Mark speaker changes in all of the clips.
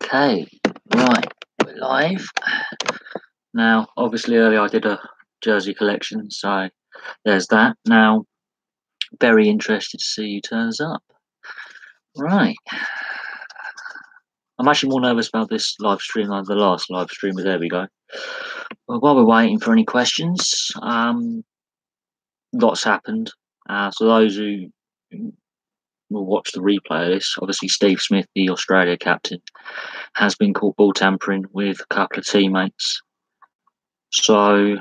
Speaker 1: Okay, right, we're live. Now, obviously earlier I did a jersey collection, so there's that. Now, very interested to see who turns up. Right. I'm actually more nervous about this live stream than the last live stream, but there we go. Well, while we're waiting for any questions, lots happened. So those who will watch the replay of this, obviously Steve Smith, the Australia captain, has been caught ball tampering with a couple of teammates. So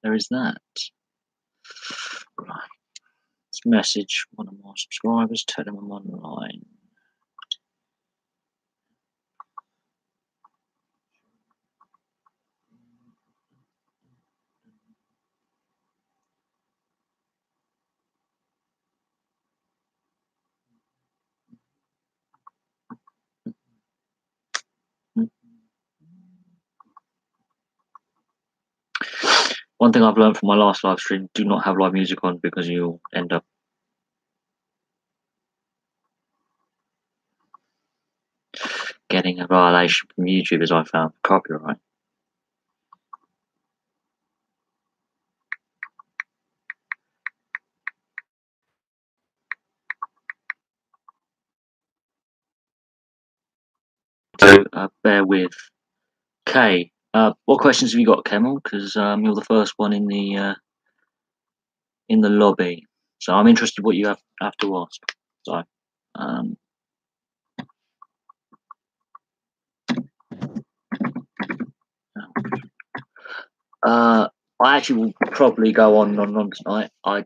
Speaker 1: there is that. Right. Let's message one of my subscribers, tell them I'm online. One thing I've learned from my last live stream, do not have live music on because you'll end up getting a violation from YouTube, as I found, copyright. So bear with. Okay, what questions have you got, Kemal? Because you're the first one in the lobby, so I'm interested what you have to ask. So, I actually will probably go on tonight. I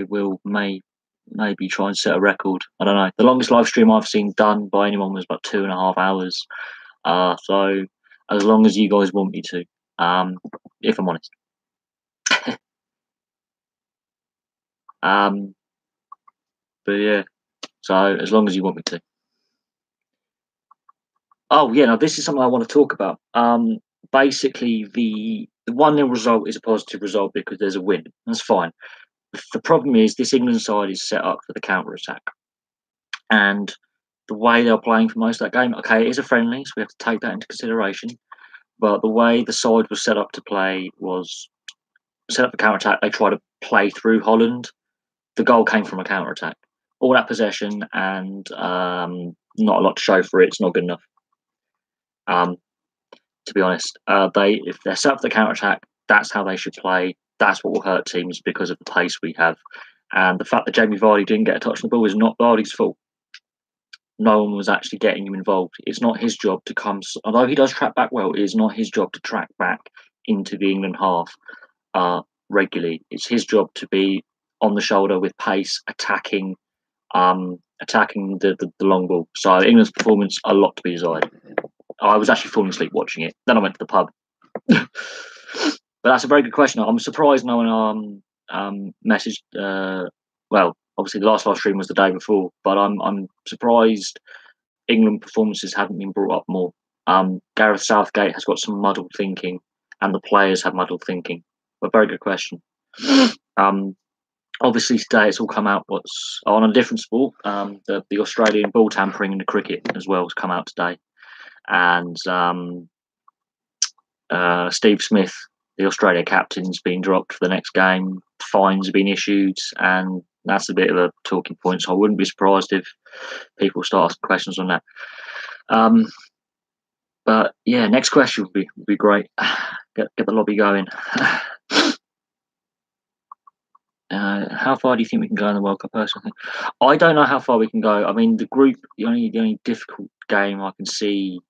Speaker 1: will maybe try and set a record. I don't know. The longest live stream I've seen done by anyone was about 2.5 hours. So as long as you guys want me to, if I'm honest. But yeah, so as long as you want me to. Oh yeah, now this is something I want to talk about. Basically the 1-0 result is a positive result because there's a win. That's fine. The problem is this England side is set up for the counter attack, and the way they're playing for most of that game. Okay, it is a friendly, so we have to take that into consideration. But the way the side was set up to play was set up for counter attack. They tried to play through Holland. The goal came from a counter attack. All that possession and not a lot to show for it. It's not good enough. To be honest, if they're set up for the counter attack, that's how they should play. That's what will hurt teams because of the pace we have. And the fact that Jamie Vardy didn't get a touch on the ball is not Vardy's fault. No one was actually getting him involved. It's not his job to come, although he does track back well, it is not his job to track back into the England half regularly. It's his job to be on the shoulder with pace, attacking the long ball. So England's performance, a lot to be desired. I was actually falling asleep watching it. Then I went to the pub. But that's a very good question. I'm surprised no one messaged. Well, obviously the last live stream was the day before, but I'm surprised England performances haven't been brought up more. Gareth Southgate has got some muddled thinking, and the players have muddled thinking. But very good question. Obviously today it's all come out. What's on a different sport? The Australian ball tampering in the cricket as well has come out today, and Steve Smith, the Australia captain's been dropped for the next game. Fines have been issued, and that's a bit of a talking point. So I wouldn't be surprised if people start asking questions on that. But yeah, next question would be great. Get the lobby going. How far do you think we can go in the World Cup? Personally, I don't know how far we can go. I mean, the group, the only difficult game I can see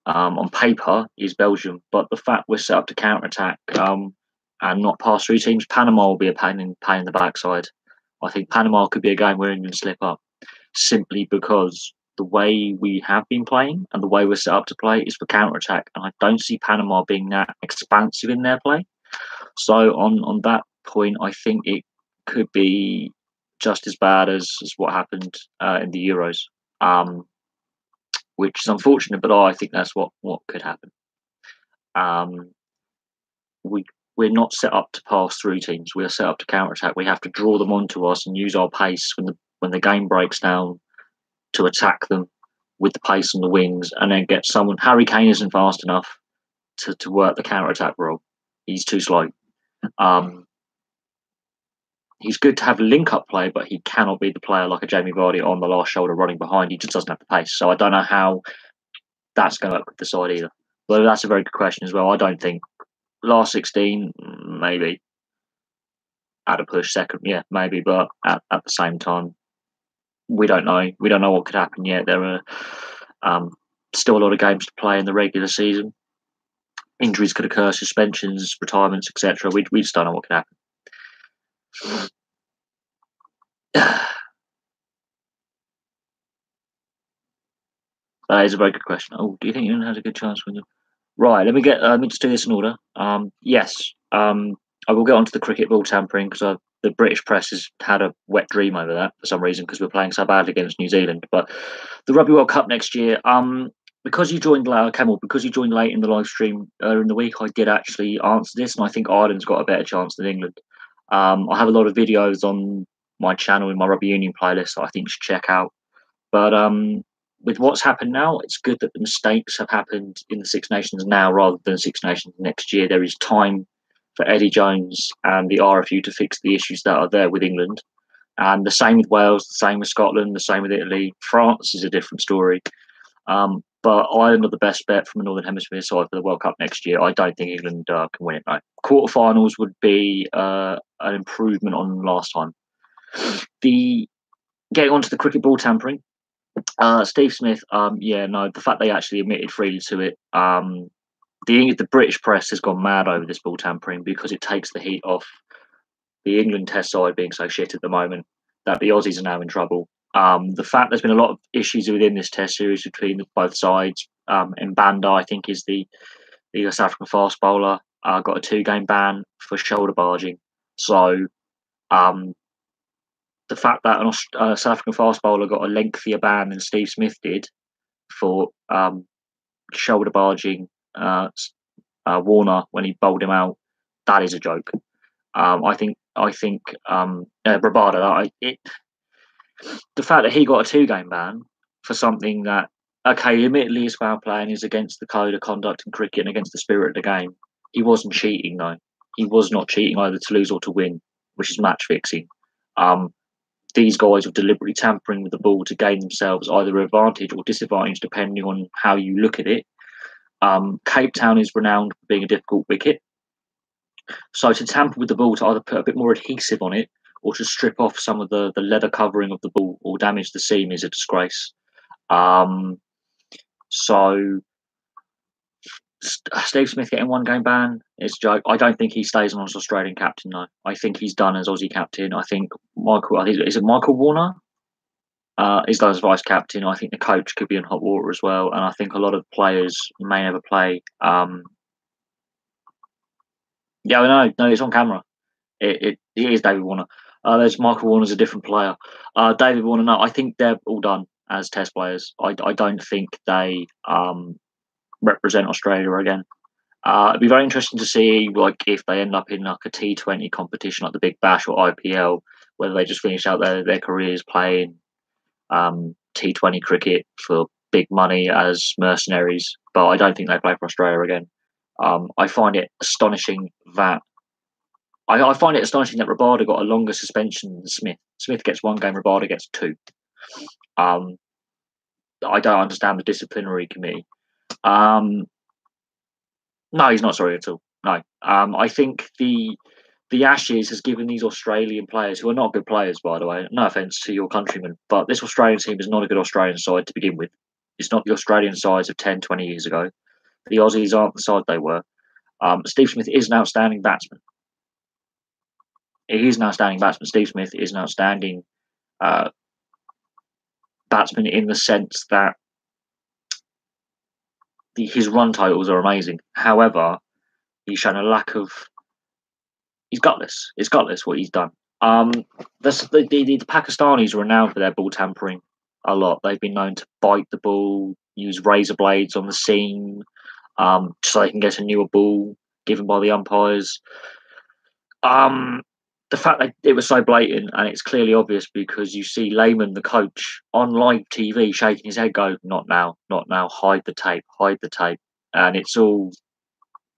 Speaker 1: on paper is Belgium, but the fact we're set up to counter attack and not pass through teams, Panama will be a pain in the backside. I think Panama could be a game where England slip up simply because the way we have been playing and the way we're set up to play is for counter attack, and I don't see Panama being that expansive in their play. So on that point, I think it could be just as bad as what happened in the Euros, which is unfortunate, but I think that's what could happen. We're not set up to pass through teams. We are set up to counter attack. We have to draw them onto us and use our pace when the game breaks down. to attack them with the pace on the wings, and then get someone. Harry Kane isn't fast enough to work the counter attack role. He's too slow. He's good to have link up play, but he cannot be the player like a Jamie Vardy on the last shoulder running behind. He just doesn't have the pace. So I don't know how that's going to work with the side either. But that's a very good question as well. I don't think last 16, maybe. At a push second, yeah, maybe. But at the same time, we don't know. We don't know what could happen yet. There are still a lot of games to play in the regular season. Injuries could occur, suspensions, retirements, etc. We just don't know what could happen. That is a very good question. Oh, do you think England has a good chance when you? Right, let me just do this in order. Yes, I will get onto the cricket ball tampering because the British press has had a wet dream over that for some reason because we're playing so badly against New Zealand. But the Rugby World Cup next year, because you joined because you joined late in the live stream in the week, I did actually answer this, and I think Ireland's got a better chance than England. I have a lot of videos on my channel in my Rugby Union playlist that I think you should check out. But with what's happened now, it's good that the mistakes have happened in the Six Nations now rather than Six Nations next year. There is time for Eddie Jones and the RFU to fix the issues that are there with England. And the same with Wales, the same with Scotland, the same with Italy. France is a different story. But Ireland are the best bet from a Northern Hemisphere side for the World Cup next year. I don't think England can win it, no. Quarterfinals would be an improvement on last time. Getting onto the cricket ball tampering, Steve Smith, the fact they actually admitted freely to it, the British press has gone mad over this ball tampering because it takes the heat off the England Test side being so shit at the moment that the Aussies are now in trouble. The fact there's been a lot of issues within this Test series between both sides. Mbanda, I think, is the South African fast bowler, got a 2-game ban for shoulder barging. So the fact that a South African fast bowler got a lengthier ban than Steve Smith did for shoulder barging Warner when he bowled him out, that is a joke. I think Rabada. The fact that he got a 2-game ban for something that, okay, admittedly is foul play and is against the code of conduct in cricket and against the spirit of the game. He wasn't cheating though. He was not cheating either to lose or to win, which is match fixing. These guys are deliberately tampering with the ball to gain themselves either advantage or disadvantage depending on how you look at it. Cape Town is renowned for being a difficult wicket. So to tamper with the ball to either put a bit more adhesive on it or to strip off some of the leather covering of the ball or damage the seam is a disgrace. So Steve Smith getting 1-game ban is a joke. I don't think he stays on as Australian captain though. I think he's done as Aussie captain. I think Michael Warner? He's done as vice captain. I think the coach could be in hot water as well, and I think a lot of players may never play. No, it's on camera. It is David Warner. There's Michael Warner's a different player. David Warner, no, I think they're all done as Test players. I don't think they represent Australia again. It'd be very interesting to see if they end up in a T20 competition like the Big Bash or IPL, whether they just finish out their careers playing T20 cricket for big money as mercenaries. But I don't think they play for Australia again. I find it astonishing that Rabada got a longer suspension than Smith. Smith gets 1 game, Rabada gets 2. I don't understand the disciplinary committee. No, he's not sorry at all. No. I think the Ashes has given these Australian players, who are not good players, by the way, no offence to your countrymen, but this Australian team is not a good Australian side to begin with. It's not the Australian sides of 10, 20 years ago. The Aussies aren't the side they were. Steve Smith is an outstanding batsman. He is an outstanding batsman. Steve Smith is an outstanding batsman in the sense that his run totals are amazing. However, he's shown a lack of. He's gutless. It's gutless what he's done. The Pakistanis are renowned for their ball tampering a lot. They've been known to bite the ball, use razor blades on the seam, so they can get a newer ball given by the umpires. the fact that it was so blatant and it's clearly obvious because you see Lehman, the coach, on live TV shaking his head, go, "Not now, not now, hide the tape, hide the tape." And it's all,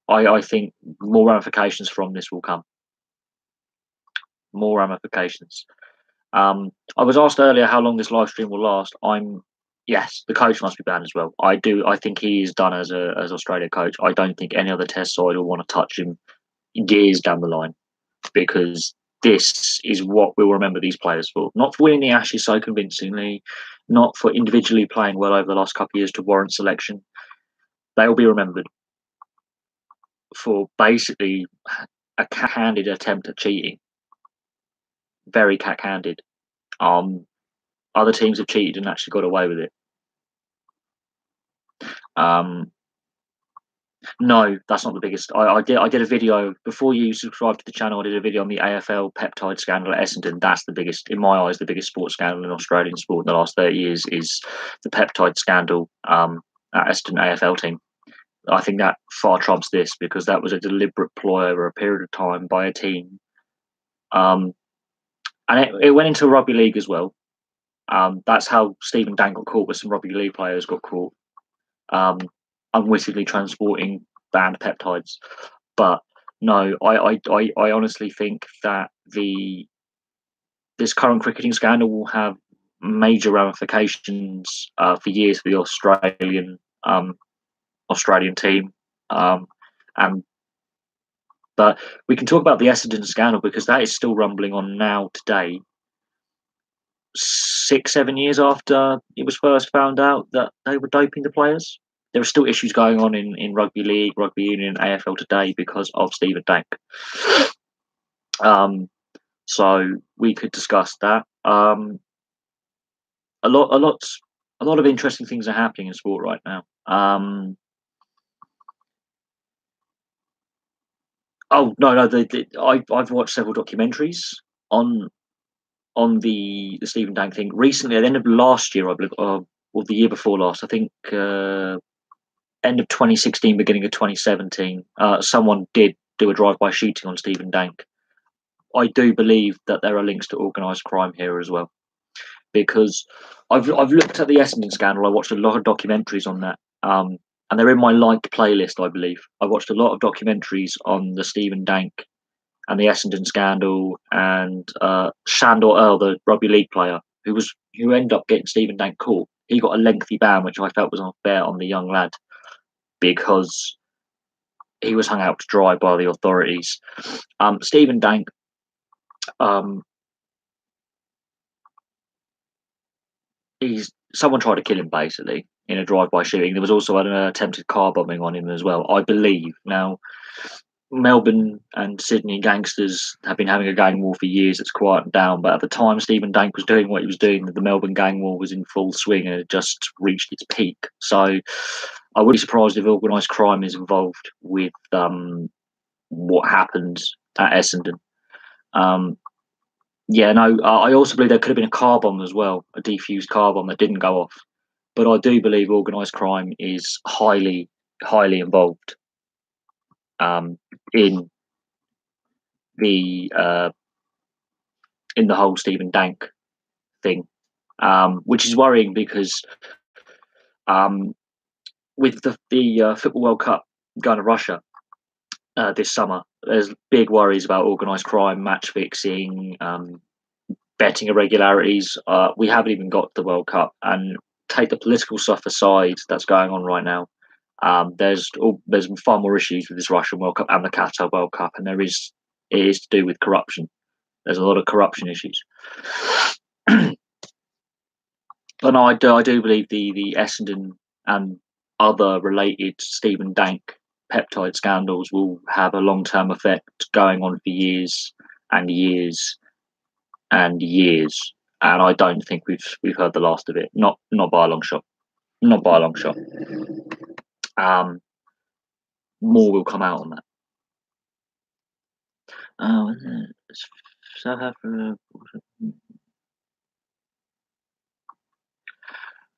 Speaker 1: I think more ramifications from this will come. More ramifications. I was asked earlier how long this live stream will last. Yes, the coach must be banned as well. I do. I think he is done as Australia coach. I don't think any other Test side will want to touch him years down the line, because this is what we'll remember these players for. Not for winning the Ashes so convincingly, not for individually playing well over the last couple of years to warrant selection. They will be remembered for basically a cat-handed attempt at cheating. Very cat-handed. Other teams have cheated and actually got away with it. No, that's not the biggest. I did a video before you subscribed to the channel. I did a video on the AFL peptide scandal at Essendon. That's the biggest, in my eyes, the biggest sports scandal in Australian sport in the last 30 years is the peptide scandal at Essendon AFL team. I think that far trumps this, because that was a deliberate ploy over a period of time by a team, and it went into rugby league as well. That's how Stephen Dank got caught, with some rugby league players got caught unwittingly transporting banned peptides. But no, I honestly think that this current cricketing scandal will have major ramifications for years for the Australian team. But we can talk about the Essendon scandal, because that is still rumbling on now today, 6-7 years after it was first found out that they were doping the players. There are still issues going on in rugby league, rugby union, AFL today because of Stephen Dank. So we could discuss that. A lot of interesting things are happening in sport right now. Oh no, I've watched several documentaries on the Stephen Dank thing recently. At the end of last year, I believe, or the year before last, I think. End of 2016, beginning of 2017, someone did do a drive-by shooting on Stephen Dank. I do believe that there are links to organised crime here as well, because I've looked at the Essendon scandal. I watched a lot of documentaries on that, and they're in my liked playlist, I believe. I watched a lot of documentaries on the Stephen Dank and the Essendon scandal, and Shandor Earl, the rugby league player who ended up getting Stephen Dank caught. He got a lengthy ban, which I felt was unfair on the young lad, because he was hung out to dry by the authorities. Stephen Dank, someone tried to kill him basically in a drive-by shooting. There was also an attempted car bombing on him as well, I believe. Now, Melbourne and Sydney gangsters have been having a gang war for years. It's quieted down, but at the time Stephen Dank was doing what he was doing, the Melbourne gang war was in full swing and had just reached its peak. So I wouldn't be surprised if organised crime is involved with what happened at Essendon. I also believe there could have been a car bomb as well, a defused car bomb that didn't go off. But I do believe organised crime is highly, highly involved in the whole Stephen Dank thing, which is worrying, because with the Football World Cup going to Russia this summer, there's big worries about organised crime, match fixing, betting irregularities. We haven't even got the World Cup, and take the political stuff aside that's going on right now. There's far more issues with this Russian World Cup and the Qatar World Cup, and it is to do with corruption. There's a lot of corruption issues. But no, I do believe the Essendon and other related Stephen Dank peptide scandals will have a long-term effect going on for years and years and years. And I don't think we've heard the last of it. Not by a long shot. Not by a long shot. More will come out on that. South Africa.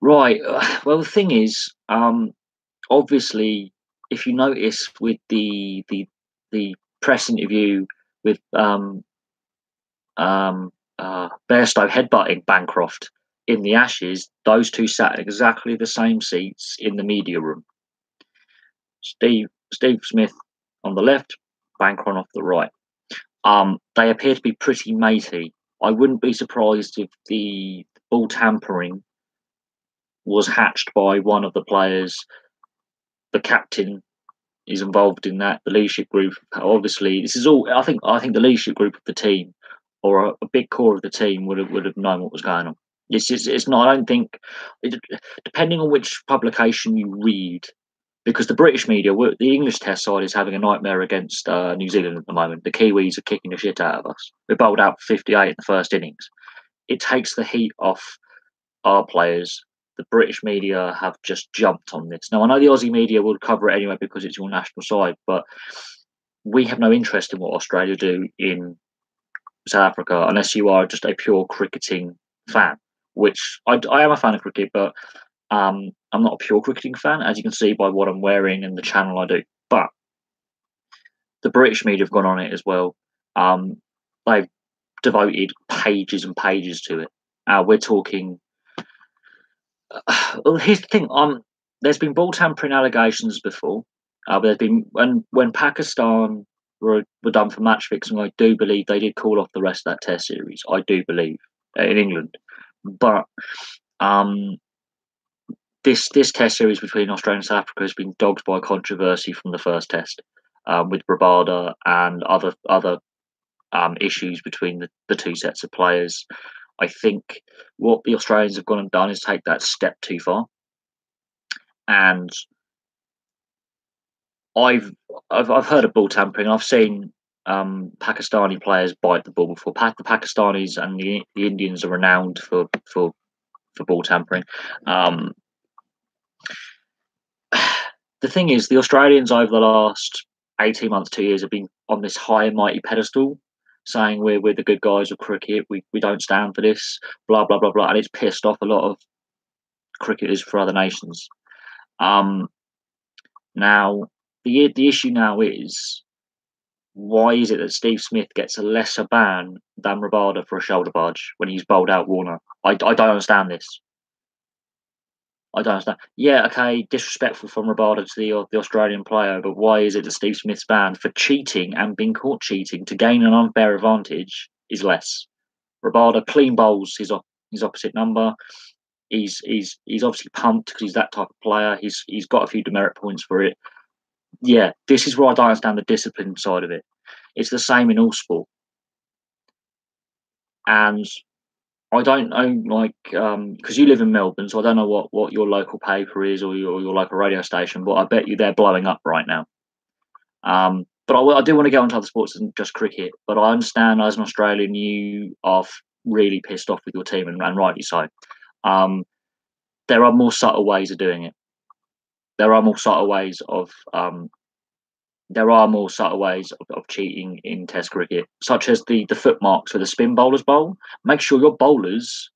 Speaker 1: Right. Well, the thing is, obviously, if you notice with the press interview with Bairstow headbutting Bancroft in the Ashes, those two sat in exactly the same seats in the media room. Steve Smith on the left, Bancroft off the right. They appear to be pretty matey. I wouldn't be surprised if the ball tampering was hatched by one of the players. The captain is involved in that. The leadership group, obviously, this is all. I think the leadership group of the team, or a big core of the team, would have known what was going on. It's not. I don't think, depending on which publication you read, because the British media, the English Test side is having a nightmare against New Zealand at the moment. The Kiwis are kicking the shit out of us. We bowled out 58 in the first innings. It takes the heat off our players. The British media have just jumped on this. Now, I know the Aussie media will cover it anyway because it's your national side, but we have no interest in what Australia do in South Africa unless you are just a pure cricketing fan, which I am a fan of cricket, but I'm not a pure cricketing fan, as you can see by what I'm wearing and the channel I do. But the British media have gone on it as well. They've devoted pages and pages to it. We're talking. Well, here's the thing. There's been ball tampering allegations before. There's been when Pakistan were done for match fixing. I do believe they did call off the rest of that Test series. I do believe in England, but this Test series between Australia and South Africa has been dogged by controversy from the first Test, with Rabada and other issues between the two sets of players. I think what the Australians have gone and done is take that step too far. And I've heard of ball tampering. I've seen Pakistani players bite the ball before. The Pakistanis and the Indians are renowned for ball tampering. The thing is, the Australians over the last 18 months, 2 years have been on this high and mighty pedestal, saying we're the good guys of cricket. We don't stand for this, blah blah blah blah, and it's pissed off a lot of cricketers for other nations. Now the issue now is, why is it that Steve Smith gets a lesser ban than Rabada for a shoulder barge when he's bowled out Warner? I don't understand this. I don't understand. Yeah, okay, disrespectful from Rabada to the Australian player, but why is it that Steve Smith's ban for cheating and being caught cheating to gain an unfair advantage is less? Rabada clean bowls his opposite number. He's obviously pumped because he's that type of player. He's got a few demerit points for it. Yeah, this is where I don't understand the discipline side of it. It's the same in all sport, and I don't know, like, because you live in Melbourne, so I don't know what your local paper is or your local radio station, but I bet you they're blowing up right now. But I do want to go into other sports than just cricket. But I understand, as an Australian, you are really pissed off with your team, and rightly so. There are more subtle ways of doing it. There are more subtle ways of cheating in Test cricket, such as the foot marks for the spin bowlers bowl. Make sure your bowlers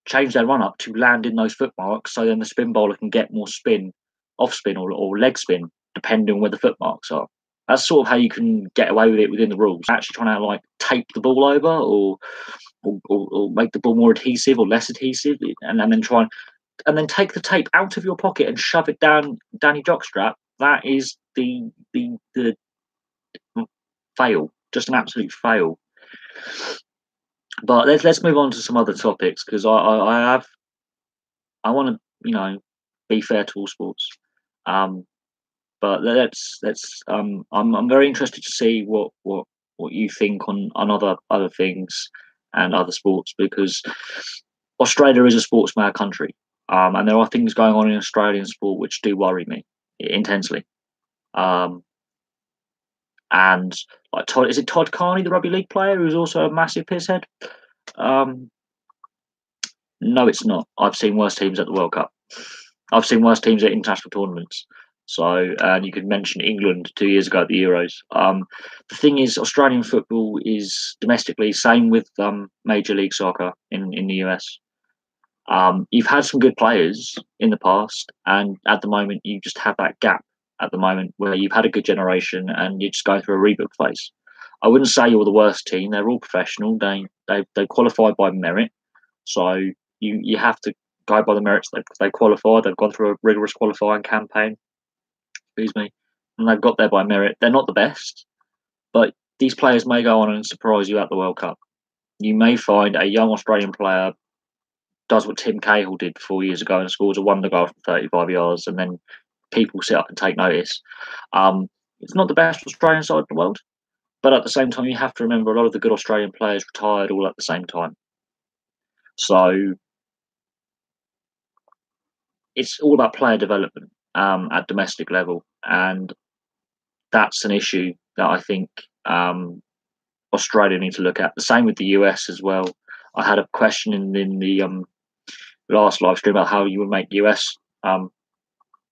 Speaker 1: change their run up to land in those foot marks, so then the spin bowler can get more spin, off spin or leg spin, depending on where the foot marks are. That's sort of how you can get away with it within the rules. Actually trying to like tape the ball over or make the ball more adhesive or less adhesive, and then take the tape out of your pocket and shove it down your jockstrap. That is the fail, just an absolute fail. But let's move on to some other topics, because I want to be fair to all sports. But let's I'm very interested to see what you think on other things and other sports, because Australia is a sports-mad country, and there are things going on in Australian sport which do worry me intensely. And like is it Todd Carney, the rugby league player, who's also a massive pisshead? No, it's not. I've seen worse teams at the World Cup. I've seen worse teams at international tournaments. So, and you could mention England 2 years ago at the Euros. The thing is, Australian football is domestically, same with Major League Soccer in the US. You've had some good players in the past, and at the moment, you just have that gap at the moment where you've had a good generation and you're just going through a reboot phase. I wouldn't say you're the worst team. They're all professional. They qualify by merit, so you have to go by the merits they qualify. They've gone through a rigorous qualifying campaign. Excuse me, and they've got there by merit. They're not the best, but these players may go on and surprise you at the World Cup. You may find a young Australian player does what Tim Cahill did 4 years ago and scores a wonder goal from 35 yards, and then people sit up and take notice. It's not the best Australian side in the world, but at the same time, you have to remember a lot of the good Australian players retired all at the same time. So it's all about player development at domestic level, and that's an issue that I think Australia need to look at. The same with the US as well. I had a question in the last live stream about how you would make US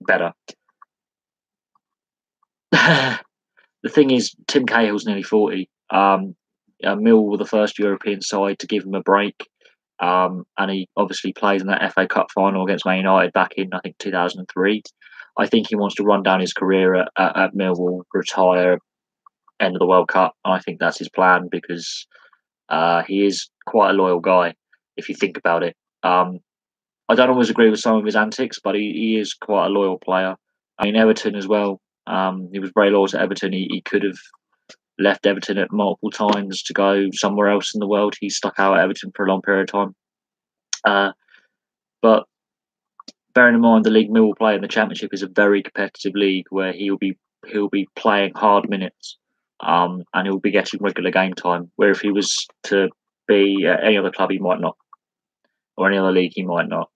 Speaker 1: better. The thing is, Tim Cahill's nearly 40. Mill were the first European side to give him a break. And he obviously plays in that FA Cup final against Man United back in, I think, 2003. I think he wants to run down his career at Millwall, retire, end of the World Cup. I think that's his plan because he is quite a loyal guy, if you think about it. I don't always agree with some of his antics, but he is quite a loyal player. I mean, Everton as well. He was very loyal to Everton. He could have left Everton at multiple times to go somewhere else in the world. He stuck out at Everton for a long period of time. But bearing in mind the league Mill will play in the Championship is a very competitive league where he'll be playing hard minutes, and he'll be getting regular game time. Where if he was to be at any other club, he might not, or any other league, he might not.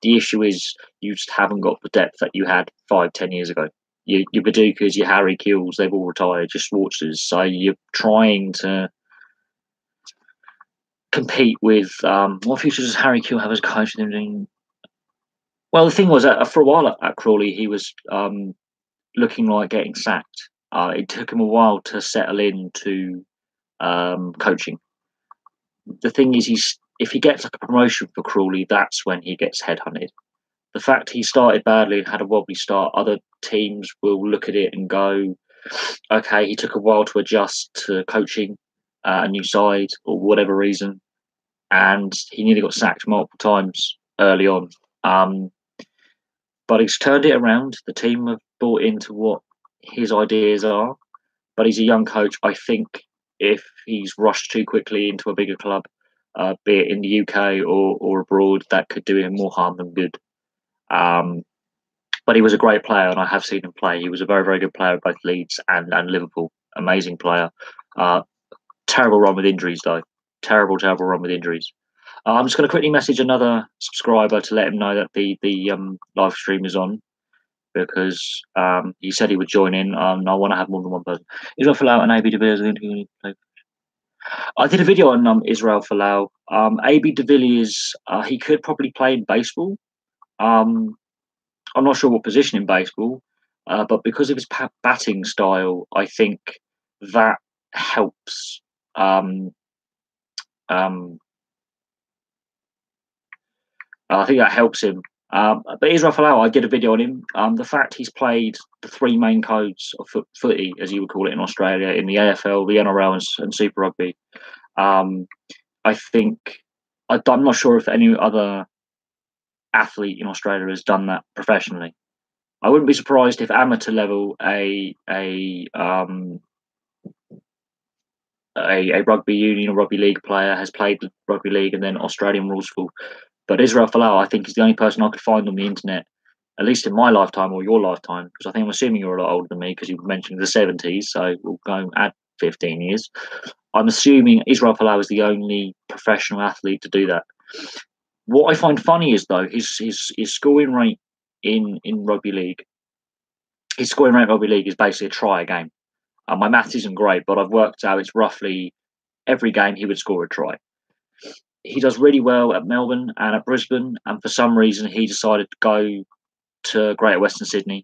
Speaker 1: The issue is you just haven't got the depth that you had 5-10 years ago. Your Badukas, your Harry Kills, they've all retired, your Schwartzers. So you're trying to compete with what future does Harry Kill have as coach? Well, the thing was, for a while at Crawley, he was looking like getting sacked. It took him a while to settle into coaching. The thing is, if he gets like a promotion for Crawley, that's when he gets headhunted. The fact he started badly and had a wobbly start, other teams will look at it and go, okay, he took a while to adjust to coaching a new side or whatever reason, and he nearly got sacked multiple times early on. But he's turned it around. The team have bought into what his ideas are, but he's a young coach. I think if he's rushed too quickly into a bigger club, be it in the UK or abroad, that could do him more harm than good. But he was a great player, and I have seen him play. He was a very, very good player at both Leeds and Liverpool. Amazing player. Terrible run with injuries, though. Terrible run with injuries. I'm just going to quickly message another subscriber to let him know that the live stream is on, because he said he would join in. I want to have more than one person. Israel Folau and AB de Villiers. I did a video on Israel Folau. AB de Villiers, he could probably play in baseball. I'm not sure what position in baseball, but because of his batting style, I think that helps. I think that helps him. But Israel Folau, I did a video on him. The fact he's played the three main codes of footy, as you would call it in Australia, in the AFL, the NRL, and Super Rugby. I think I'm not sure if any other athlete in Australia has done that professionally. I wouldn't be surprised if amateur level a rugby union or rugby league player has played the rugby league and then Australian rules full. But Israel Folau, I think, is the only person I could find on the internet, at least in my lifetime or your lifetime, because I think I'm assuming you're a lot older than me because you mentioned the 70s, so we'll go and add 15 years. I'm assuming Israel Folau is the only professional athlete to do that. What I find funny is, though, his scoring rate in rugby league. His scoring rate in rugby league is basically a try a game. My maths isn't great, but I've worked out it's roughly every game he would score a try. He does really well at Melbourne and at Brisbane, and for some reason he decided to go to Greater Western Sydney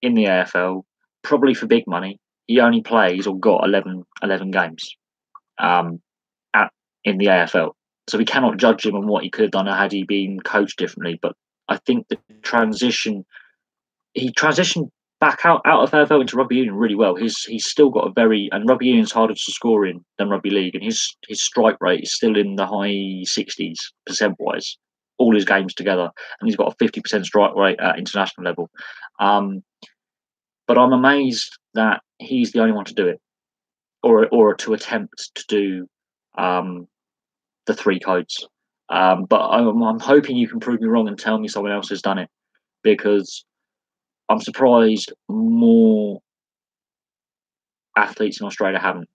Speaker 1: in the AFL, probably for big money. He only plays or got 11 games in the AFL. So we cannot judge him on what he could have done had he been coached differently. But I think the he transitioned back out of AFL into rugby union really well. He's still got a very, and rugby union's harder to score in than rugby league, and his strike rate is still in the high 60s% wise. All his games together, and he's got a 50% strike rate at international level. But I'm amazed that he's the only one to do it, or to attempt to do the 3 codes. But I'm hoping you can prove me wrong and tell me someone else has done it, because I'm surprised more athletes in Australia haven't.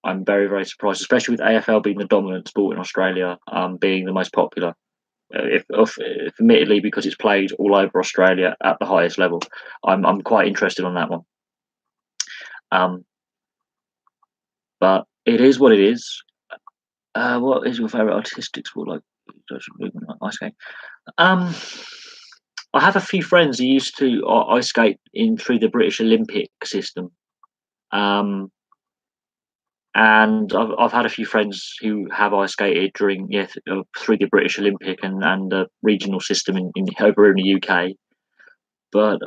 Speaker 1: I'm very, very surprised, especially with AFL being the dominant sport in Australia, being the most popular. If admittedly, because it's played all over Australia at the highest level, I'm quite interested on that one. But it is what it is. What is your favourite artistic sport? Like ice skate. I have a few friends who used to ice skate through the British Olympic system, and I've had a few friends who have ice skated through the British Olympic and the regional system over in the UK. But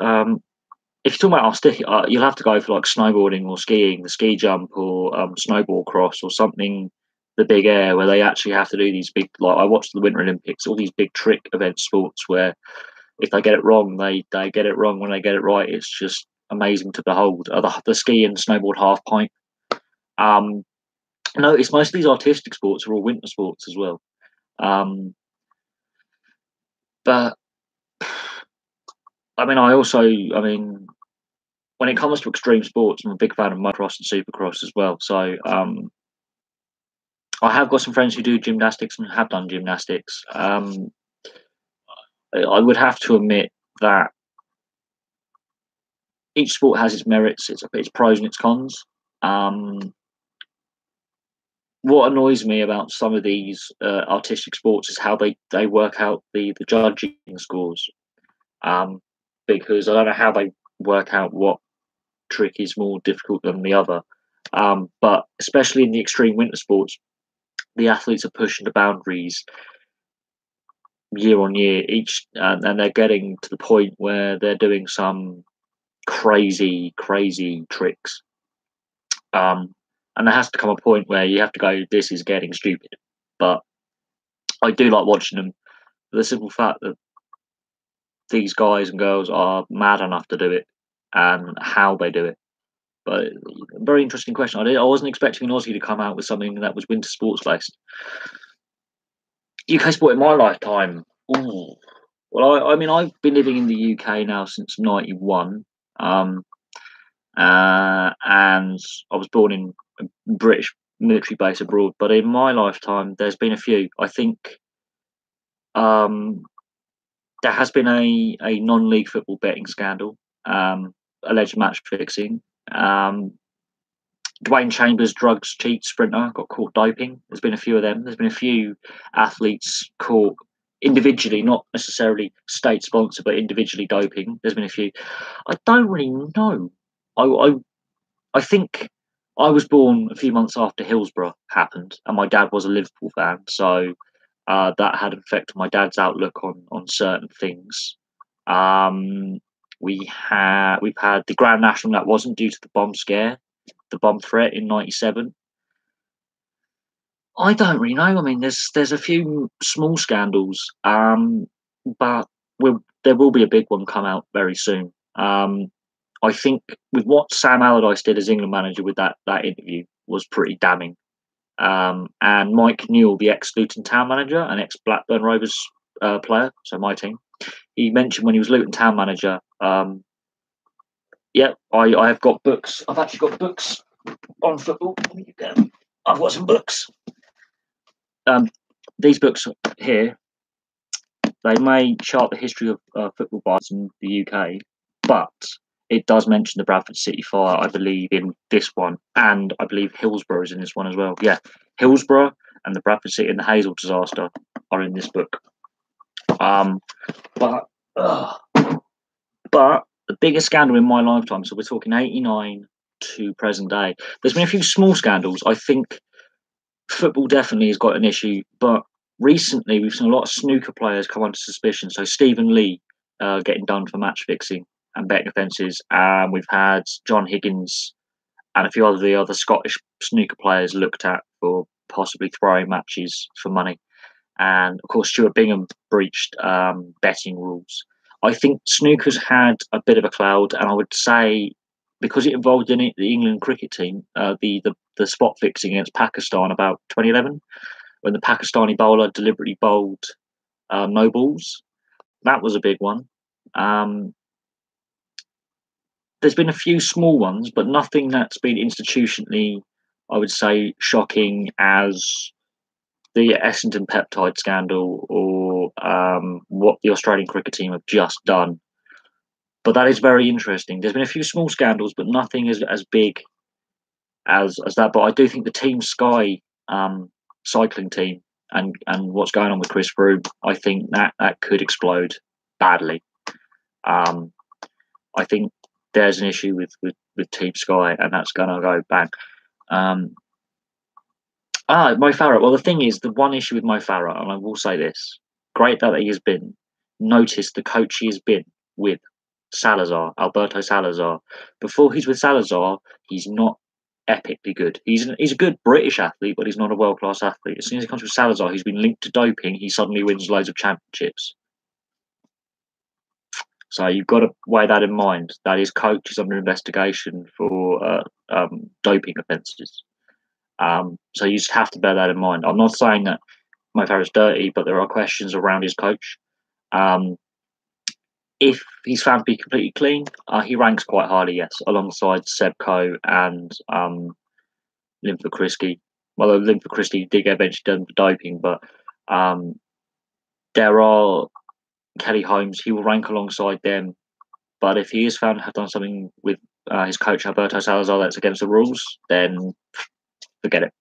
Speaker 1: if you're talking about artistic, you'll have to go for like snowboarding or skiing, the ski jump, or snowboard cross, or something. The big air, where they actually have to do these big, like I watched the Winter Olympics, all these big trick event sports where if they get it wrong, they get it wrong. When they get it right, it's just amazing to behold. The ski and snowboard half pipe. No, it's most of these artistic sports are all winter sports as well. But I mean, when it comes to extreme sports, I'm a big fan of motocross and supercross as well. So I have got some friends who do gymnastics and have done gymnastics. I would have to admit that each sport has its merits, its pros and its cons. What annoys me about some of these artistic sports is how they work out the judging scores. Because I don't know how they work out what trick is more difficult than the other. But especially in the extreme winter sports, the athletes are pushing the boundaries year on year, and they're getting to the point where they're doing some crazy tricks. And there has to come a point where you have to go, this is getting stupid. But I do like watching them for the simple fact that these guys and girls are mad enough to do it, and how they do it. But very interesting question. I wasn't expecting an Aussie to come out with something that was winter sports based. UK sport in my lifetime. Ooh. Well, I mean, I've been living in the UK now since '91, and I was born in a British military base abroad. But in my lifetime, there's been a few. I think there has been a non-league football betting scandal, alleged match fixing. Dwayne Chambers, drugs cheat sprinter, got caught doping. There's been a few of them. There's been a few athletes caught individually, not necessarily state sponsored, but individually doping. There's been a few. I don't really know. I think I was born a few months after Hillsborough happened, and my dad was a Liverpool fan, so that had affected my dad's outlook on certain things. We've had the Grand National that wasn't due to the bomb scare, the bomb threat in '97. I don't really know. I mean, there's a few small scandals, but there will be a big one come out very soon. I think with what Sam Allardyce did as England manager with that interview was pretty damning. And Mike Newell, the ex-Luton Town manager and ex-Blackburn Rovers player, so my team, he mentioned when he was Luton Town manager, yeah, I have got books. I've actually got books on football. I've got some books. These books here, they may chart the history of football bias in the UK, but it does mention the Bradford City fire, I believe, in this one, and I believe Hillsborough is in this one as well. Yeah, Hillsborough and the Bradford City and the Hazel disaster are in this book. But the biggest scandal in my lifetime, so we're talking '89 to present day, there's been a few small scandals. I think football definitely has got an issue, but recently we've seen a lot of snooker players come under suspicion. So Stephen Lee getting done for match fixing. and betting offences. We've had John Higgins and a few of the other Scottish snooker players looked at for possibly throwing matches for money. And of course, Stuart Bingham breached betting rules. I think snooker's had a bit of a cloud, and I would say because it involved in it the England cricket team, the spot fixing against Pakistan about 2011, when the Pakistani bowler deliberately bowled no balls. That was a big one. There's been a few small ones, but nothing that's been institutionally, I would say, shocking as the Essendon peptide scandal or what the Australian cricket team have just done. But that is very interesting. There's been a few small scandals, but nothing as big as that. But I do think the Team Sky cycling team and what's going on with Chris Froome, I think that could explode badly. I think there's an issue with Team Sky, and that's going to go bang. Mo Farah. Well, the thing is, the one issue with Mo Farah, and I will say this: great that he has been. Notice the coach he has been with, Alberto Salazar. Before he's with Salazar, he's not epically good. He's a good British athlete, but he's not a world class athlete. As soon as he comes with Salazar, he's been linked to doping. He suddenly wins loads of championships. So you've got to weigh that in mind. That his coach is under investigation for doping offences. So you just have to bear that in mind. I'm not saying that Mo Farah's dirty, but there are questions around his coach. If he's found to be completely clean, he ranks quite highly, yes, alongside Seb Coe and Linford Christie. Well, Linford Christie did get eventually done for doping, but there are Kelly Holmes. He will rank alongside them. But if he is found to have done something with his coach Alberto Salazar that's against the rules, then forget it.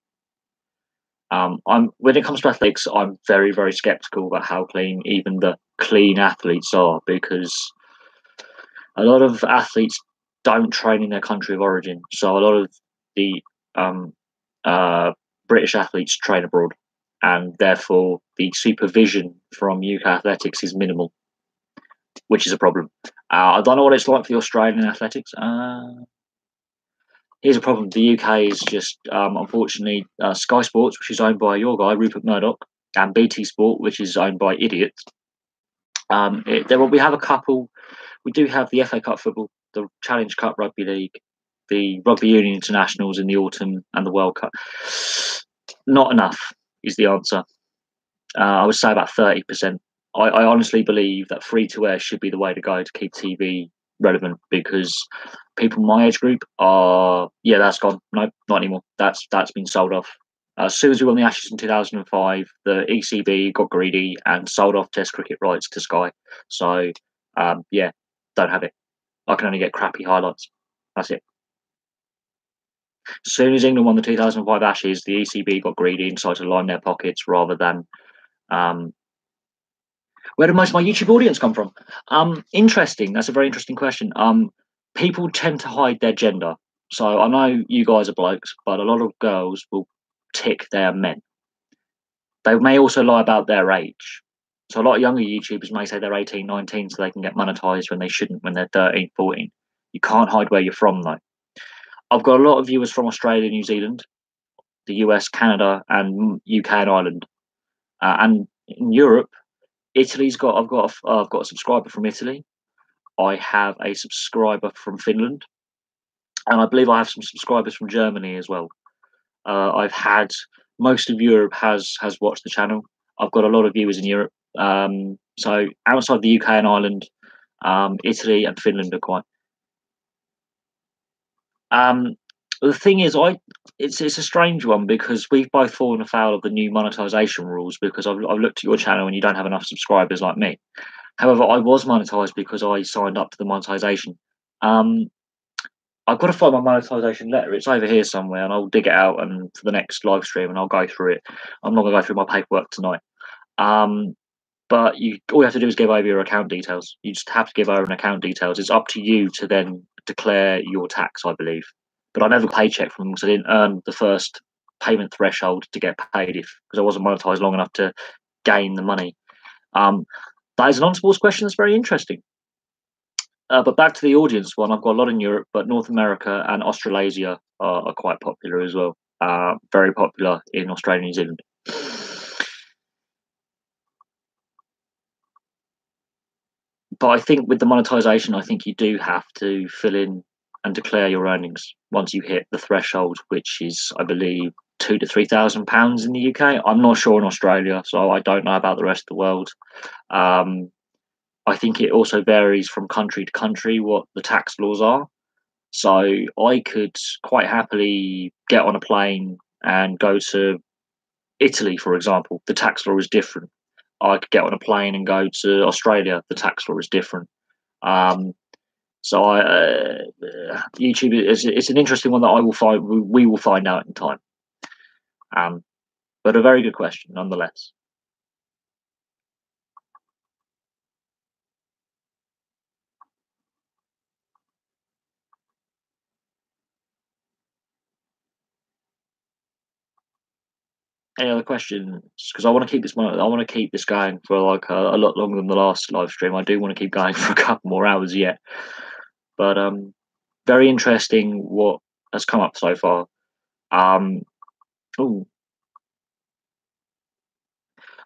Speaker 1: When it comes to athletics, I'm very, very skeptical about how clean even the clean athletes are, because a lot of athletes don't train in their country of origin. So a lot of the British athletes train abroad, and therefore the supervision from UK athletics is minimal, which is a problem. I don't know what it's like for the Australian athletics. Here's a problem. The UK is just, unfortunately, Sky Sports, which is owned by your guy, Rupert Murdoch, and BT Sport, which is owned by idiots. We have a couple. We do have the FA Cup football, the Challenge Cup Rugby League, the Rugby Union Internationals in the autumn, and the World Cup. Not enough is the answer. I would say about 30%. I honestly believe that free-to-air should be the way to go to keep TV relevant, because people my age group are, that's gone. No, not anymore. That's been sold off. As soon as we won the Ashes in 2005, the ECB got greedy and sold off Test cricket rights to Sky. So, don't have it. I can only get crappy highlights. That's it. As soon as England won the 2005 Ashes, the ECB got greedy and decided to line their pockets rather than. Where did most of my YouTube audience come from? Interesting. That's a very interesting question. People tend to hide their gender. So I know you guys are blokes, but a lot of girls will tick their men. They may also lie about their age. So a lot of younger YouTubers may say they're 18, 19 so they can get monetized when they shouldn't when they're 13, 14. You can't hide where you're from, though. I've got a lot of viewers from Australia, New Zealand, the US, Canada, and UK and Ireland. And in Europe, I've got a subscriber from Italy. I have a subscriber from Finland, and I believe I have some subscribers from Germany as well. I've had most of Europe has watched the channel. I've got a lot of viewers in Europe. So outside the UK and Ireland, Italy and Finland are quite. The thing is, it's a strange one, because we've both fallen afoul of the new monetization rules, because I've looked at your channel and you don't have enough subscribers like me. However, I was monetized because I signed up to the monetization. I've got to find my monetization letter. It's over here somewhere, and I'll dig it out and for the next live stream, and I'll go through it. I'm not going to go through my paperwork tonight. But all you have to do is give over your account details. You just have to give over an account details. It's up to you to then declare your tax, I believe. But I never got a paycheck from them, because I didn't earn the first payment threshold to get paid, because I wasn't monetized long enough to gain the money. That is a non-sports question that's very interesting. But back to the audience one, I've got a lot in Europe, but North America and Australasia are quite popular as well. Very popular in Australia and New Zealand. But I think with the monetization, I think you do have to fill in and declare your earnings once you hit the threshold, which is, I believe, £2,000 to £3,000 in the UK. I'm not sure in Australia, so I don't know about the rest of the world. Um, I think it also varies from country to country what the tax laws are. So I could quite happily get on a plane and go to Italy, for example. The tax law is different. I could get on a plane and go to Australia. The tax law is different. Um, so YouTube is it's an interesting one that I will find. We will find out in time. Um, but a very good question, nonetheless. Any other questions? Because I want to keep this one. I want to keep this going for like a lot longer than the last live stream. I do want to keep going for a couple more hours yet. But very interesting what has come up so far. Ooh,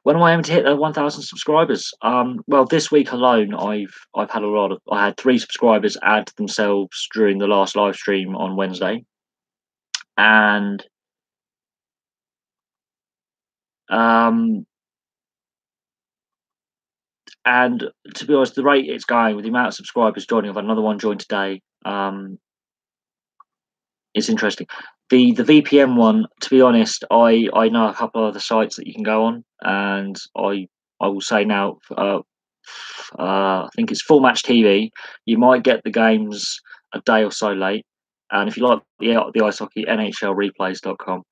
Speaker 1: when am I aiming to hit the 1,000 subscribers? Well, this week alone, I've had a lot of. I had 3 subscribers add themselves during the last live stream on Wednesday, and um, and to be honest, the rate it's going with the amount of subscribers joining, I've had another one join today. It's interesting. The VPN one, to be honest, I know a couple of other sites that you can go on, and I will say now, I think it's Full Match TV. You might get the games a day or so late, and if you like the ice hockey, NHLreplays.com.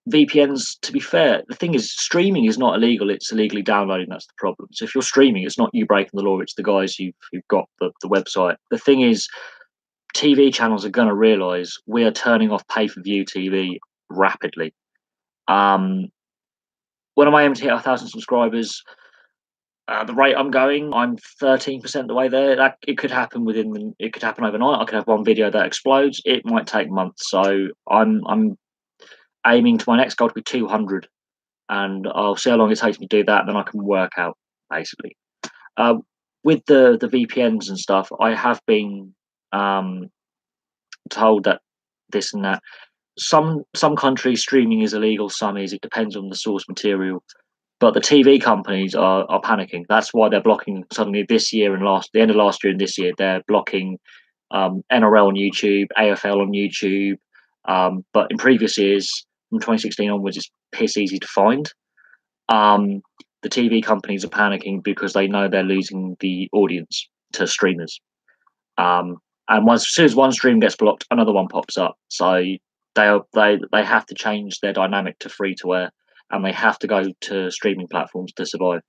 Speaker 1: VPNs, to be fair, the thing is, streaming is not illegal. It's illegally downloading. That's the problem. So if you're streaming, it's not you breaking the law. It's the guys who've got the website. The thing is, TV channels are going to realise we are turning off pay-per-view TV rapidly. When am I aiming to hit 1,000 subscribers? The rate I'm going, I'm 13% the way there. That it could happen it could happen overnight. I could have one video that explodes. It might take months. So I'm aiming to my next goal to be 200, and I'll see how long it takes me to do that. And then I can work out basically. Uh, with the VPNs and stuff, I have been told that this and that. Some countries streaming is illegal, some is. It depends on the source material. But the TV companies are panicking. That's why they're blocking suddenly this year and the end of last year and this year. They're blocking NRL on YouTube, AFL on YouTube. But in previous years, from 2016 onwards, it's piss easy to find. The TV companies are panicking because they know they're losing the audience to streamers. And as soon as one stream gets blocked, another one pops up. So they have to change their dynamic to free to air, and they have to go to streaming platforms to survive.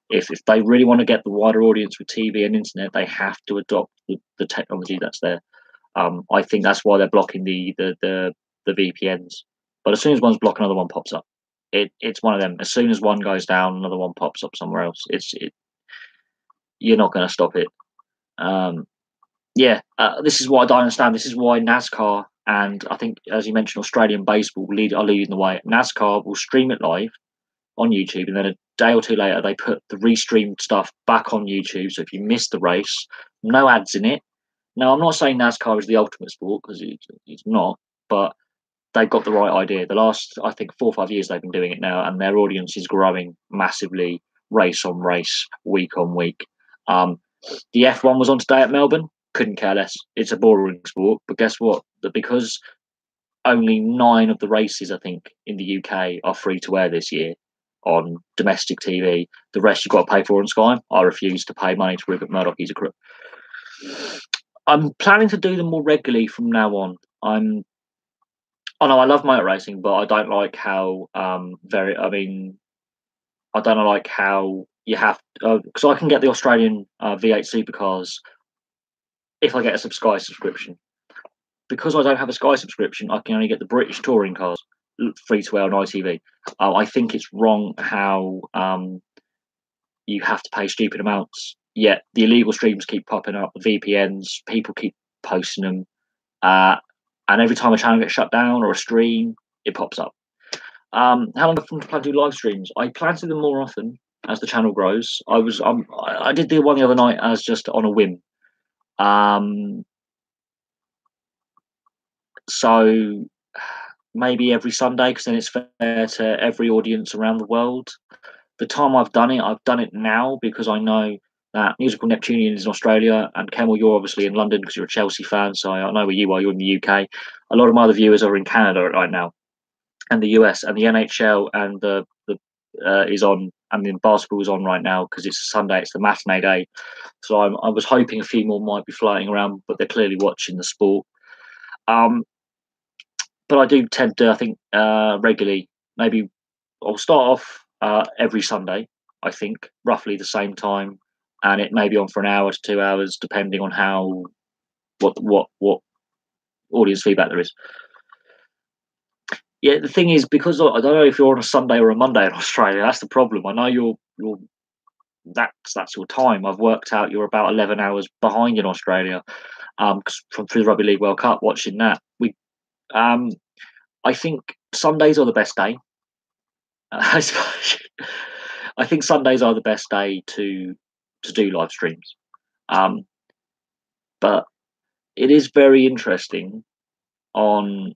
Speaker 1: If they really want to get the wider audience with TV and internet, they have to adopt the technology that's there. I think that's why they're blocking the VPNs. But as soon as one's blocked, another one pops up. It's one of them. As soon as one goes down, another one pops up somewhere else. You're not going to stop it. This is what I don't understand. This is why NASCAR and I think, as you mentioned, Australian baseball are leading the way. NASCAR will stream it live on YouTube, and then a day or two later, they put the restreamed stuff back on YouTube. So if you miss the race, no ads in it. Now, I'm not saying NASCAR is the ultimate sport because it's not, but they've got the right idea. The last, I think, 4 or 5 years they've been doing it now, and their audience is growing massively, race on race, week on week. The F1 was on today at Melbourne. Couldn't care less. It's a boring sport, but guess what? Because only 9 of the races, I think, in the UK are free to air this year on domestic TV. The rest you've got to pay for on Sky. I refuse to pay money to Rupert Murdoch. He's a crook. I'm planning to do them more regularly from now on. Oh no, I love motor racing, but I don't like how I don't like how you have because I can get the Australian V8 supercars if I get a Sky subscription. Because I don't have a Sky subscription, I can only get the British touring cars free to air on ITV. I think it's wrong how you have to pay stupid amounts yet the illegal streams keep popping up, the VPNs, people keep posting them, and every time a channel gets shut down or a stream, it pops up. How long do I plan to do live streams? I plan to do them more often as the channel grows. I did do one the other night as just on a whim. So maybe every Sunday, because then it's fair to every audience around the world. The time I've done it now because I know that Musical Neptunian is in Australia, and Kemmel, you're obviously in London because you're a Chelsea fan, so I know where you are. You're in the UK. A lot of my other viewers are in Canada right now, and the US, and the NHL, and the is on, and then basketball is on right now because it's a Sunday. It's the matinee day, so I was hoping a few more might be floating around, but they're clearly watching the sport. But I do tend to, I think, regularly. Maybe I'll start off every Sunday. I think roughly the same time, and it may be on for an hour to 2 hours, depending on how what audience feedback there is. Yeah, the thing is, because I don't know if you're on a Sunday or a Monday in Australia. That's the problem. I know you're that's your time. I've worked out you're about 11 hours behind in Australia. From through the Rugby League World Cup, watching that, I think Sundays are the best day. I think Sundays are the best day to do live streams. But it is very interesting on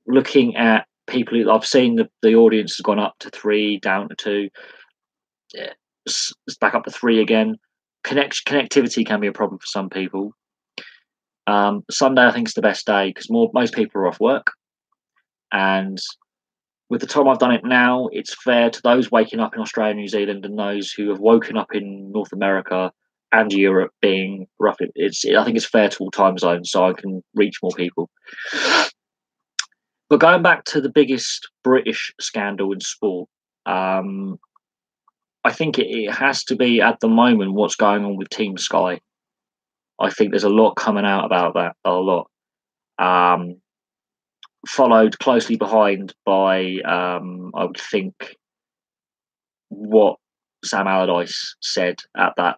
Speaker 1: looking at people. I've seen the audience has gone up to 3, down to 2, it's back up to 3 again. Connectivity can be a problem for some people. Sunday, I think, is the best day because most people are off work, and with the time I've done it now, it's fair to those waking up in Australia and New Zealand and those who have woken up in North America and Europe, being roughly, I think it's fair to all time zones, so I can reach more people. But going back to the biggest British scandal in sport, I think it has to be at the moment what's going on with Team Sky. I think there's a lot coming out about that, a lot. Followed closely behind by, I would think, what Sam Allardyce said at that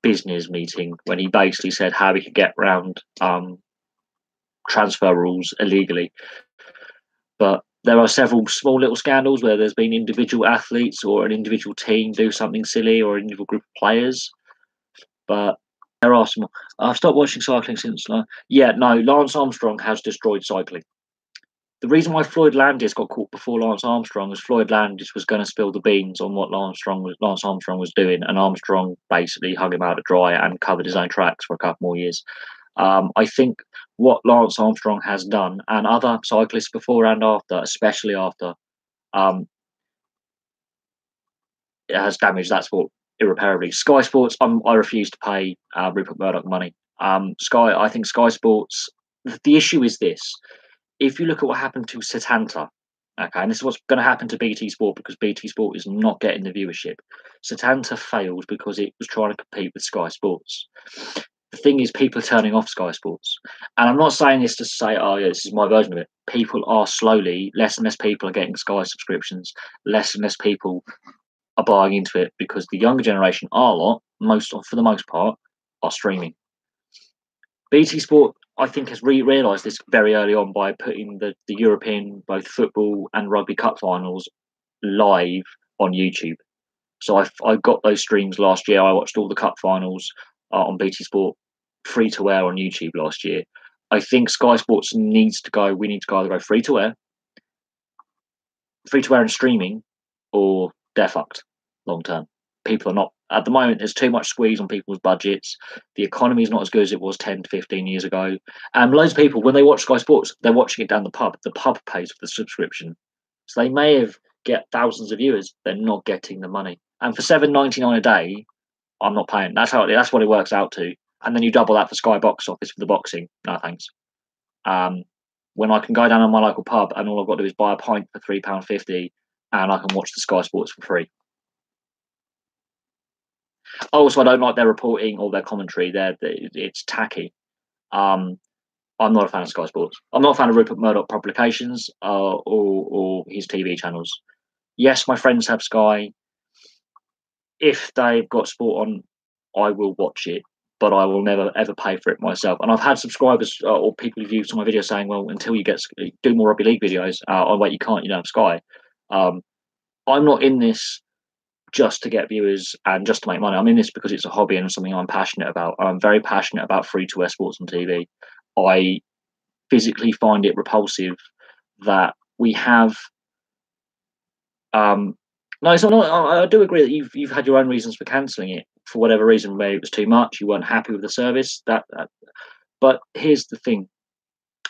Speaker 1: business meeting when he basically said how we could get around transfer rules illegally. But there are several small little scandals where there's been individual athletes or an individual team do something silly, or an individual group of players. But there are some. I've stopped watching cycling since. Lance Armstrong has destroyed cycling. The reason why Floyd Landis got caught before Lance Armstrong is Floyd Landis was going to spill the beans on what Lance Armstrong was doing, and Armstrong basically hung him out to dry and covered his own tracks for a couple more years. I think what Lance Armstrong has done, and other cyclists before and after, especially after, it has damaged that sport irreparably. Sky Sports, I refuse to pay Rupert Murdoch money. I think Sky Sports. The issue is this: if you look at what happened to Setanta, okay, and this is what's going to happen to BT Sport because BT Sport is not getting the viewership. Setanta failed because it was trying to compete with Sky Sports. The thing is, people are turning off Sky Sports. And I'm not saying this to say, oh, yeah, this is my version of it. People are slowly, less and less people are getting Sky subscriptions, less and less people are buying into it because the younger generation for the most part, are streaming. BT Sport, I think, has realised this very early on by putting the European, both football and rugby cup finals live on YouTube. So I got those streams last year. I watched all the cup finals on BT Sport free to air on YouTube last year. I think Sky Sports needs to go. We need to either go free to air and streaming, or they're fucked long term. People are not at the moment. There's too much squeeze on people's budgets. The economy is not as good as it was 10 to 15 years ago. And loads of people, when they watch Sky Sports, they're watching it down the pub. The pub pays for the subscription, so they may get thousands of viewers. They're not getting the money. And for $7.99 a day, I'm not paying. That's what it works out to. And then you double that for Sky Box Office for the boxing. No thanks. When I can go down to my local pub and all I've got to do is buy a pint for £3.50 and I can watch the Sky Sports for free. Also, I don't like their reporting or their commentary. It's tacky. I'm not a fan of Sky Sports. I'm not a fan of Rupert Murdoch publications or his TV channels. Yes, my friends have Sky. if they've got sport on, I will watch it, but I will never ever pay for it myself. And I've had subscribers or people who view some of my videos saying, "Well, until you do more rugby league videos, oh wait, you can't, you don't have Sky." Um, I'm not in this just to get viewers and just to make money. I'm in this because it's a hobby and something I'm passionate about. I'm very passionate about free to air sports on TV. I physically find it repulsive that we have. No, it's not. I do agree that you've had your own reasons for cancelling it for whatever reason. Maybe it was too much. You weren't happy with the service. But here's the thing.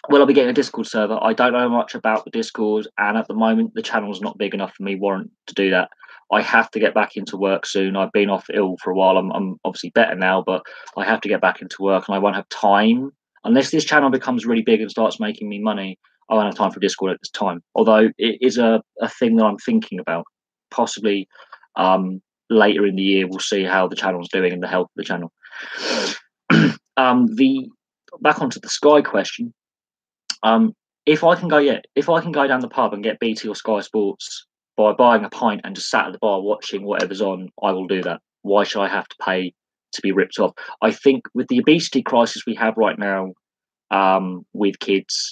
Speaker 1: Will I be getting a Discord server? I don't know much about the Discord, and at the moment, the channel's not big enough for me warrant to do that. I have to get back into work soon. I've been off ill for a while. I'm obviously better now, but I have to get back into work, and I won't have time unless this channel becomes really big and starts making me money. I won't have time for Discord at this time. Although it is a thing that I'm thinking about, possibly later in the year. We'll see how the channel's doing and the health of the channel. The back onto the Sky question. If I can go down the pub and get BT or Sky Sports by buying a pint and just sat at the bar watching whatever's on, I will do that. Why should I have to pay to be ripped off? I think with the obesity crisis we have right now, with kids,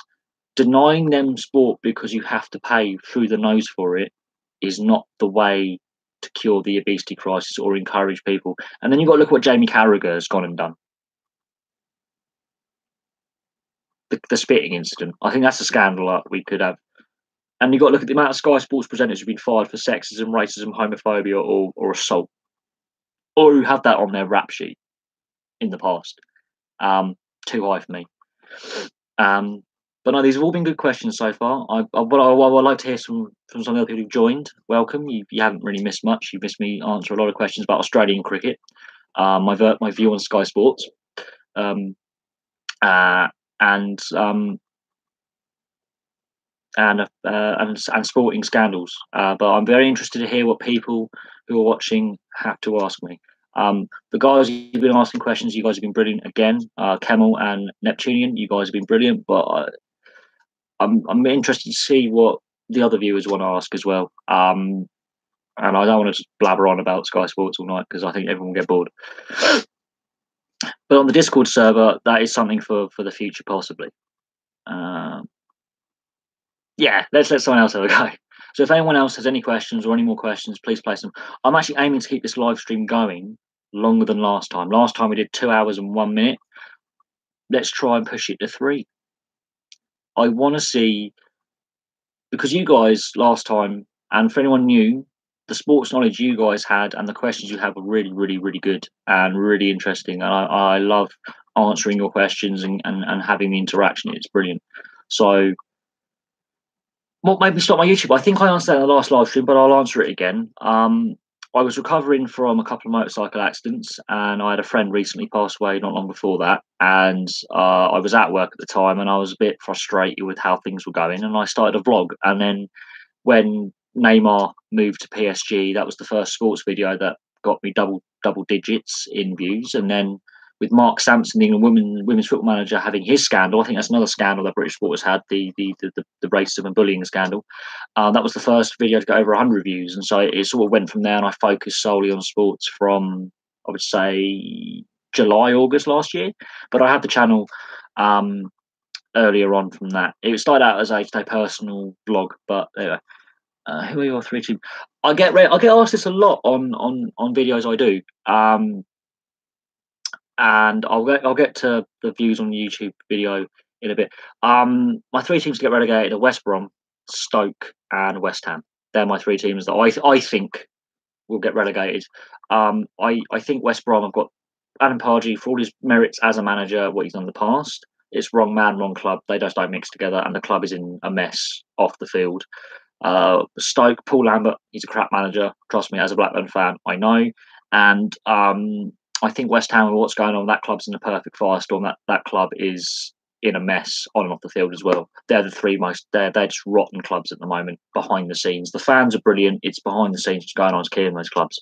Speaker 1: denying them sport because you have to pay through the nose for it is not the way to cure the obesity crisis or encourage people. And then you've got to look at what Jamie Carragher has gone and done. The spitting incident. I think that's a scandal that we could have. And you've got to look at the amount of Sky Sports presenters who've been fired for sexism, racism, homophobia, or assault, or who have that on their rap sheet in the past. Too high for me. But no, these have all been good questions so far. I'd like to hear from some of the other people who've joined. Welcome. You haven't really missed much. You've missed me answer a lot of questions about Australian cricket, my view on Sky Sports, and sporting scandals. But I'm very interested to hear what people who are watching have to ask me. The guys who've been asking questions, you guys have been brilliant again. Kemal and Neptunian, you guys have been brilliant. But I'm interested to see what the other viewers want to ask as well. And I don't want to just blabber on about Sky Sports all night because I think everyone will get bored. But on the Discord server, that is something for the future, possibly. Yeah, let's let someone else have a go. So if anyone else has any questions or any more questions, please place them. I'm actually aiming to keep this live stream going longer than last time. Last time we did 2 hours and 1 minute. Let's try and push it to 3. I want to see, because you guys last time, and for anyone new, the sports knowledge you guys had and the questions you had were really, really, really good and really interesting. And I love answering your questions and having the interaction. It's brilliant. So what made me stop my YouTube? I think I answered that in the last live stream, but I'll answer it again. I was recovering from a couple of motorcycle accidents, and I had a friend recently pass away not long before that. And I was at work at the time, and I was a bit frustrated with how things were going. And I started a vlog. And then when Neymar moved to PSG, that was the first sports video that got me double digits in views. And then with Mark Sampson, the England women's football manager, having his scandal, I think that's another scandal that British sport has had, the racism and bullying scandal. That was the first video to get over 100 views, and so it sort of went from there. And I focused solely on sports from, I would say, July, August last year. But I had the channel earlier on from that. It started out as a personal blog, but anyway. Who are your 3 teams? I get asked this a lot on videos I do. And I'll get to the views on the YouTube video in a bit. My 3 teams to get relegated are West Brom, Stoke, and West Ham. They're my 3 teams that I think will get relegated. I think West Brom have got Adam Pardew, for all his merits as a manager, what he's done in the past. It's wrong man, wrong club. They just don't mix together, and the club is in a mess off the field. Stoke, Paul Lambert, he's a crap manager. Trust me, as a Blackburn fan, I know. And I think West Ham, what's going on, that club's in a perfect firestorm. That club is in a mess on and off the field as well. They're the 3 most, they're just rotten clubs at the moment, behind the scenes. The fans are brilliant. It's behind the scenes what's going on, it's killing those clubs.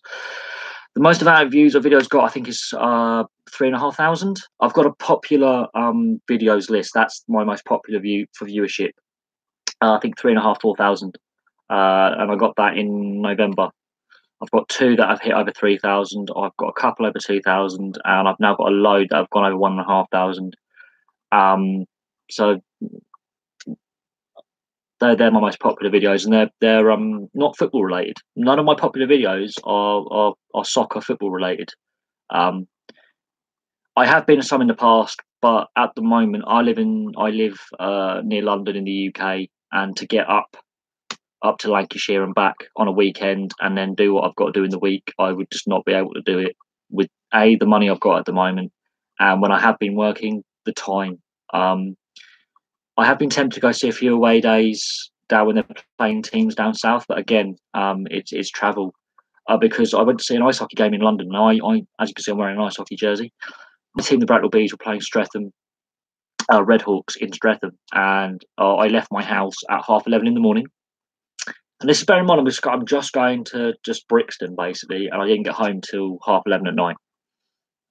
Speaker 1: The most amount of views a video's got, I think, is 3,500. I've got a popular videos list. That's my most popular view for viewership. I think 3,500, 4,000. And I got that in November. I've got 2 that have hit over 3,000. I've got a couple over 2,000, and I've now got a load that have gone over 1,500. So they're my most popular videos, and they're not football related. None of my popular videos are soccer football related. Um, I have been to some in the past, but at the moment I live near London in the UK, and to get up to Lancashire and back on a weekend and then do what I've got to do in the week, I would just not be able to do it with the money I've got at the moment, and when I have been working, the time. I have been tempted to go see a few away days down when they're playing teams down south, but again, it's travel. Because I went to see an ice hockey game in London. Now, as you can see, I'm wearing an ice hockey jersey. The team, the Bracknell Bees, were playing Streatham, Redhawks in Streatham, and I left my house at 11:30 in the morning. And this is bear in mind, I'm just going to just Brixton basically, and I didn't get home till 11:30 at night.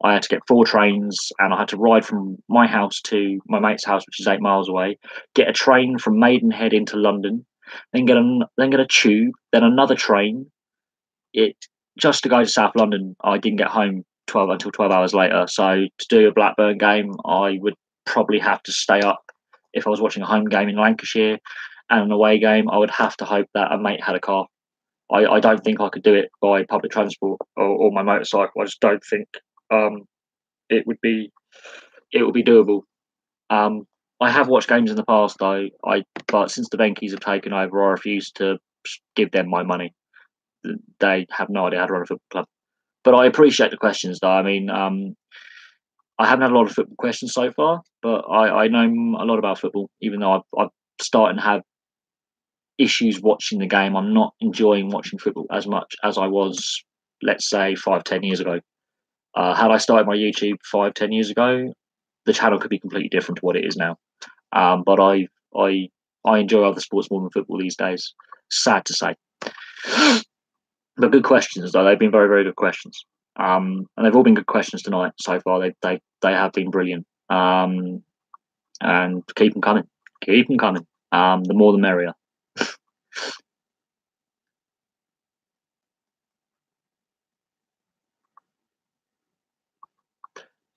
Speaker 1: I had to get 4 trains, and I had to ride from my house to my mate's house, which is 8 miles away. Get a train from Maidenhead into London, then get a tube, then another train. It just to go to South London. I didn't get home 12 hours later. So to do a Blackburn game, I would probably have to stay up. If I was watching a home game in Lancashire and an away game, I would have to hope that a mate had a car. I don't think I could do it by public transport or my motorcycle. I just don't think it would be doable. I have watched games in the past though. But since the Venkies have taken over, I refuse to give them my money. They have no idea how to run a football club. But I appreciate the questions though. I mean, I haven't had a lot of football questions so far, but I know a lot about football, even though I've started to have issues watching the game. I'm not enjoying watching football as much as I was, let's say, 5-10 years ago. Had I started my YouTube 5-10 years ago, the channel could be completely different to what it is now. But I enjoy other sports more than football these days. Sad to say. But good questions though. They've been very, very good questions. And they've all been good questions tonight so far. They have been brilliant. And keep them coming. Keep them coming. The more the merrier.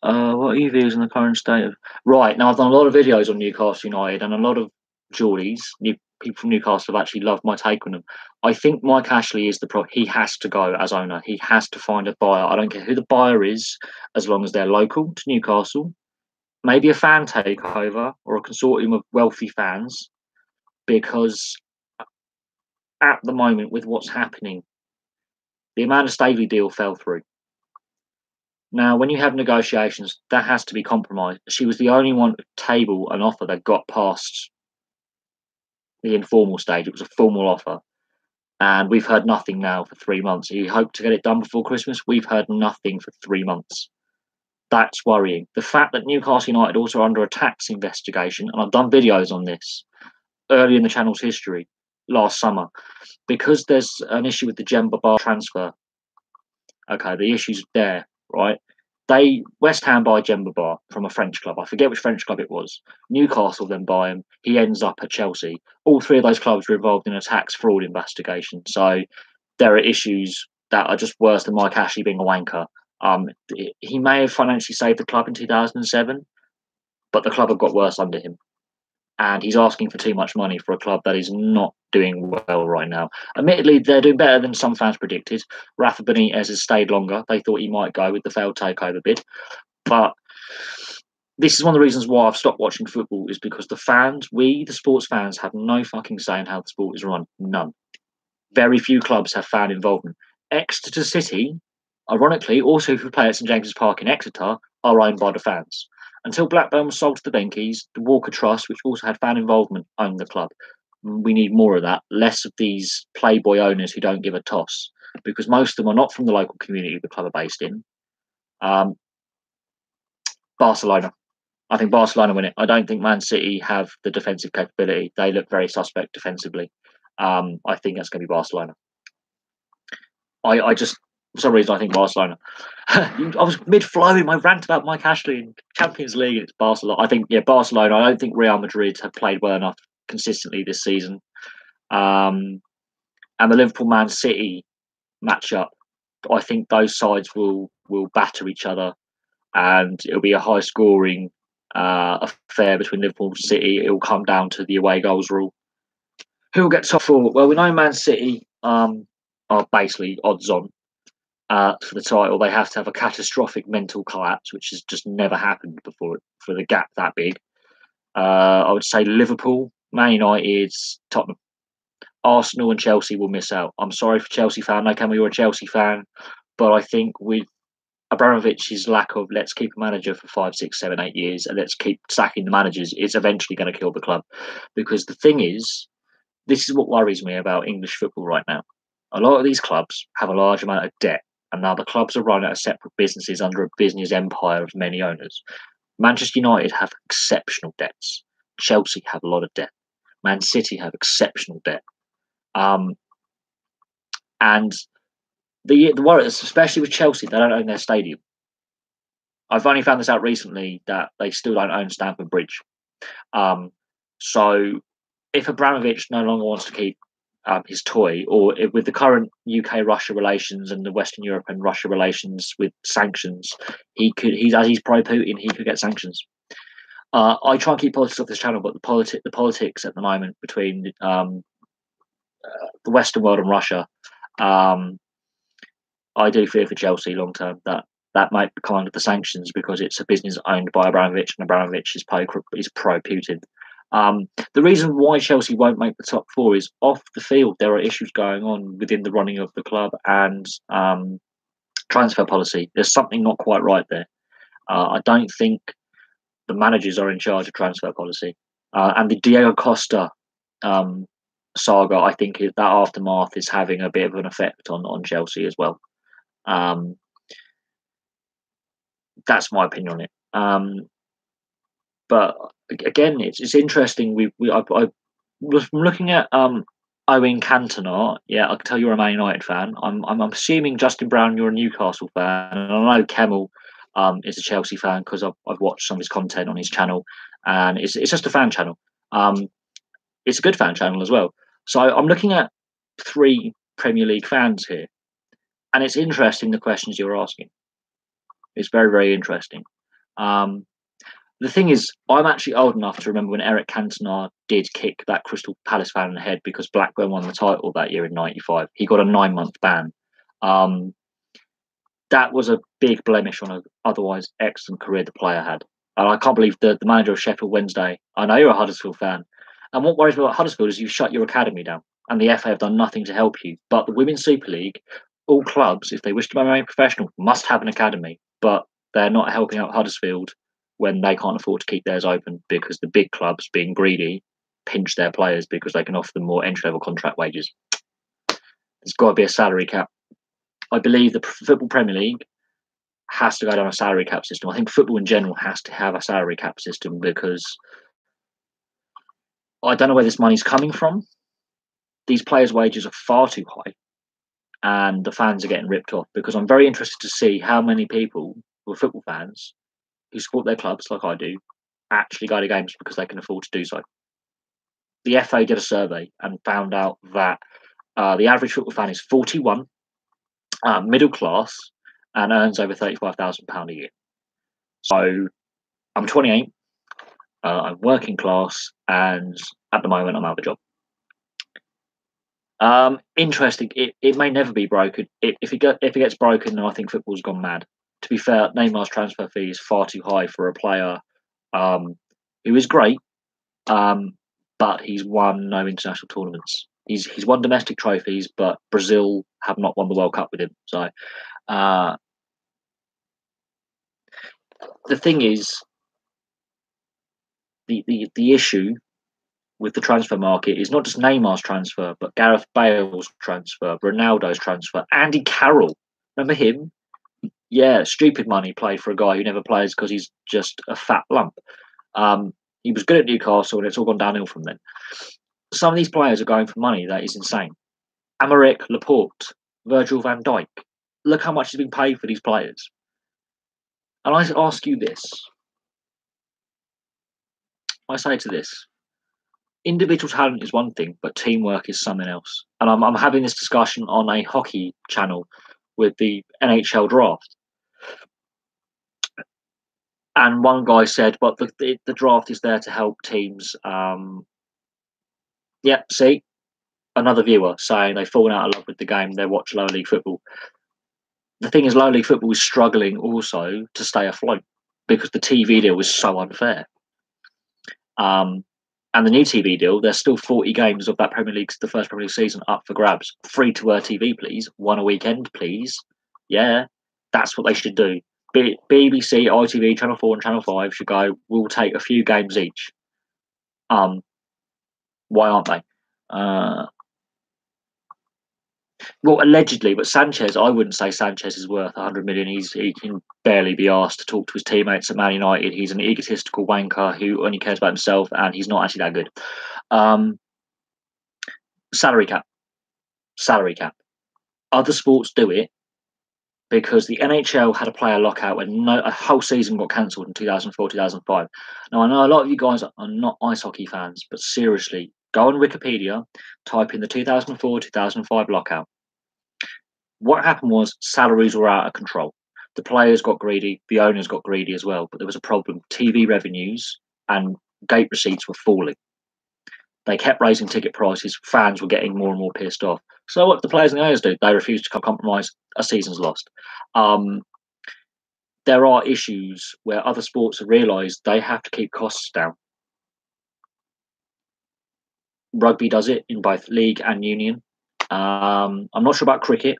Speaker 1: What are your views on the current state of? Right now, I've done a lot of videos on Newcastle United, and a lot of Geordies, people from Newcastle, have actually loved my take on them. I think Mike Ashley is the pro. He has to go as owner. He has to find a buyer. I don't care who the buyer is, as long as they're local to Newcastle. Maybe a fan takeover or a consortium of wealthy fans, because at the moment, with what's happening, the Amanda Staley deal fell through. Now, when you have negotiations, that has to be compromised. She was the only one to table an offer that got past the informal stage. It was a formal offer. And we've heard nothing now for 3 months. He hoped to get it done before Christmas. We've heard nothing for 3 months. That's worrying. The fact that Newcastle United also are under a tax investigation, and I've done videos on this early in the channel's history, last summer, because there's an issue with the Jemba Bar transfer. Okay, the issue's there, right? West Ham buy Jemba Bar from a French club. I forget which French club it was. Newcastle then buy him. He ends up at Chelsea. All 3 of those clubs were involved in a tax fraud investigation. So there are issues that are just worse than Mike Ashley being a wanker. He may have financially saved the club in 2007, but the club have got worse under him. And he's asking for too much money for a club that is not doing well right now. Admittedly, they're doing better than some fans predicted. Rafa Benitez has stayed longer. They thought he might go with the failed takeover bid. But this is one of the reasons why I've stopped watching football, is because the fans, the sports fans, have no fucking say in how the sport is run. None. Very few clubs have fan involvement. Exeter City, ironically, also who play at St James's Park in Exeter, are owned by the fans. Until Blackburn was sold to the Venkies, the Walker Trust, which also had fan involvement, owned the club. We need more of that, less of these playboy owners who don't give a toss, because most of them are not from the local community the club are based in. Barcelona. I think Barcelona win it. I don't think Man City have the defensive capability. They look very suspect defensively. I think that's going to be Barcelona. I just, for some reason, I think Barcelona. I was mid-flow in my rant about Mike Ashley in Champions League. It's Barcelona. I think, Barcelona. I don't think Real Madrid have played well enough consistently this season. And the Liverpool Man City match up. I think those sides will batter each other, and it'll be a high scoring affair between Liverpool and City. It will come down to the away goals rule. Who will get top four? Well, we know Man City are basically odds on for the title. They have to have a catastrophic mental collapse, which has just never happened before for the gap that big. I would say Liverpool, Man United, Tottenham, Arsenal, and Chelsea will miss out. I'm sorry for Chelsea fan. No, Cameron, you're a Chelsea fan, but I think with Abramovich's lack of let's keep a manager for 5, 6, 7, 8 years and let's keep sacking the managers, it's eventually going to kill the club. Because the thing is, this is what worries me about English football right now. A lot of these clubs have a large amount of debt, and now the clubs are run as separate businesses under a business empire of many owners. Manchester United have exceptional debts. Chelsea have a lot of debt. Man City have exceptional debt. And the worry, especially with Chelsea, they don't own their stadium. I've only found this out recently that they still don't own Stamford Bridge. So if Abramovich no longer wants to keep his toy, or with the current UK-Russia relations and the Western Europe and Russia relations with sanctions, he's pro-Putin, he could get sanctions. I try and keep politics off this channel, but the politics at the moment between the Western world and Russia, I do fear for Chelsea long term that might come under the sanctions because it's a business owned by Abramovich, and Abramovich is pro-Putin. The reason why Chelsea won't make the top four is off the field. There are issues going on within the running of the club and transfer policy. There's something not quite right there. I don't think the managers are in charge of transfer policy. And the Diego Costa saga, I think that aftermath is having a bit of an effect on Chelsea as well. That's my opinion on it. But again, it's interesting. I was looking at Owen Cantona. Yeah, I can tell you're a Man United fan. I'm assuming Justin Brown, you're a Newcastle fan, and I know Kemmel is a Chelsea fan because I've watched some of his content on his channel, and it's just a fan channel. It's a good fan channel as well. So I'm looking at 3 Premier League fans here, and it's interesting the questions you're asking. It's very, very interesting. The thing is, I'm actually old enough to remember when Eric Cantona did kick that Crystal Palace fan in the head because Blackburn won the title that year in '95. He got a 9-month ban. That was a big blemish on an otherwise excellent career the player had. And I can't believe the manager of Sheffield Wednesday. I know you're a Huddersfield fan. And what worries me about Huddersfield is you've shut your academy down and the FA have done nothing to help you. But the Women's Super League, all clubs, if they wish to remain professional, must have an academy. But they're not helping out Huddersfield when they can't afford to keep theirs open because the big clubs, being greedy, pinch their players because they can offer them more entry-level contract wages. There's got to be a salary cap. I believe the Football Premier League has to go down a salary cap system. I think football in general has to have a salary cap system because I don't know where this money's coming from. These players' wages are far too high and the fans are getting ripped off because I'm very interested to see how many people who are football fans who support their clubs like I do actually go to games because they can afford to do so. The FA did a survey and found out that the average football fan is 41, middle class, and earns over £35,000 a year. So I'm 28, I'm working class, and at the moment I'm out of a job. Interesting. It may never be broken. If it gets broken, then I think football's gone mad. To be fair, Neymar's transfer fee is far too high for a player who is great, but he's won no international tournaments. He's won domestic trophies, but Brazil have not won the World Cup with him. So the thing is, the issue with the transfer market is not just Neymar's transfer, but Gareth Bale's transfer, Ronaldo's transfer, Andy Carroll. Remember him? Yeah, stupid money played for a guy who never plays because he's just a fat lump. He was good at Newcastle, and it's all gone downhill from then. Some of these players are going for money that is insane. Aymeric Laporte, Virgil van Dijk. Look how much has been paid for these players. And I ask you this. I say to this. individual talent is one thing, but teamwork is something else. And I'm having this discussion on a hockey channel with the NHL draft. And one guy said, "But the draft is there to help teams." Yeah, see, another viewer saying they've fallen out of love with the game. They watch lower league football. The thing is, lower league football is struggling also to stay afloat because the TV deal is so unfair. And the new TV deal, there's still 40 games of that the first Premier League season up for grabs. Free to air TV, please. One a weekend, please. Yeah, that's what they should do. BBC, ITV, Channel 4 and Channel 5 should go, we'll take a few games each. Why aren't they? Well, allegedly, but Sanchez, I wouldn't say Sanchez is worth 100 million. He can barely be asked to talk to his teammates at Man United. He's an egotistical wanker who only cares about himself, and he's not actually that good. Salary cap. Other sports do it because the NHL had a player lockout and a whole season got cancelled in 2004, 2005. Now, I know a lot of you guys are not ice hockey fans, but seriously, go on Wikipedia, type in the 2004, 2005 lockout. What happened was salaries were out of control. The players got greedy, the owners got greedy as well, but there was a problem. TV revenues and gate receipts were falling. They kept raising ticket prices. Fans were getting more and more pissed off. So what the players and the owners do? They refused to compromise. A season's lost. There are issues where other sports have realised they have to keep costs down. Rugby does it in both league and union. I'm not sure about cricket.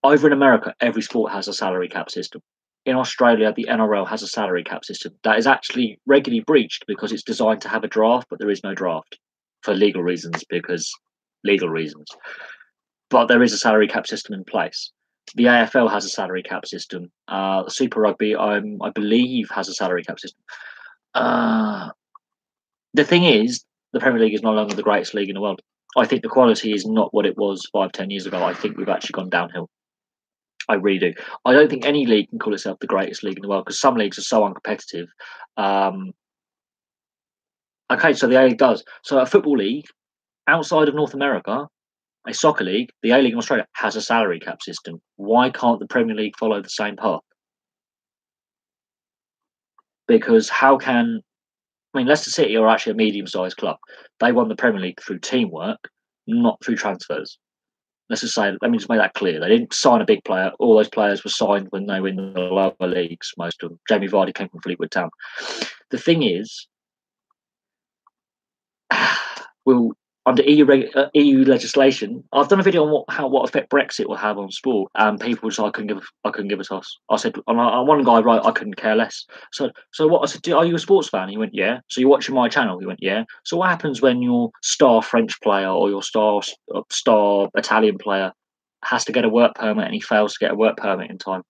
Speaker 1: Over in America, every sport has a salary cap system. In Australia, the NRL has a salary cap system that is actually regularly breached because it's designed to have a draft, but there is no draft for legal reasons, But there is a salary cap system in place. The AFL has a salary cap system. Super Rugby, I believe, has a salary cap system. The thing is, the Premier League is no longer the greatest league in the world. I think the quality is not what it was 5-10 years ago. I think we've actually gone downhill. I really do. I don't think any league can call itself the greatest league in the world because some leagues are so uncompetitive. Okay, so the A League does. So a football league outside of North America, a soccer league, the A League in Australia has a salary cap system. Why can't the Premier League follow the same path? Because Leicester City are actually a medium-sized club. They won the Premier League through teamwork, not through transfers. Let me just make that clear. They didn't sign a big player. All those players were signed when they were in the lower leagues, most of them. Jamie Vardy came from Fleetwood Town. The thing is, under EU legislation, I've done a video on what effect Brexit will have on sport, and people said I couldn't give a toss. I said, one guy wrote, I couldn't care less. So what? I said, are you a sports fan? He went, yeah. So you're watching my channel? He went, yeah. So what happens when your star French player or your star Italian player has to get a work permit and he fails to get a work permit in time?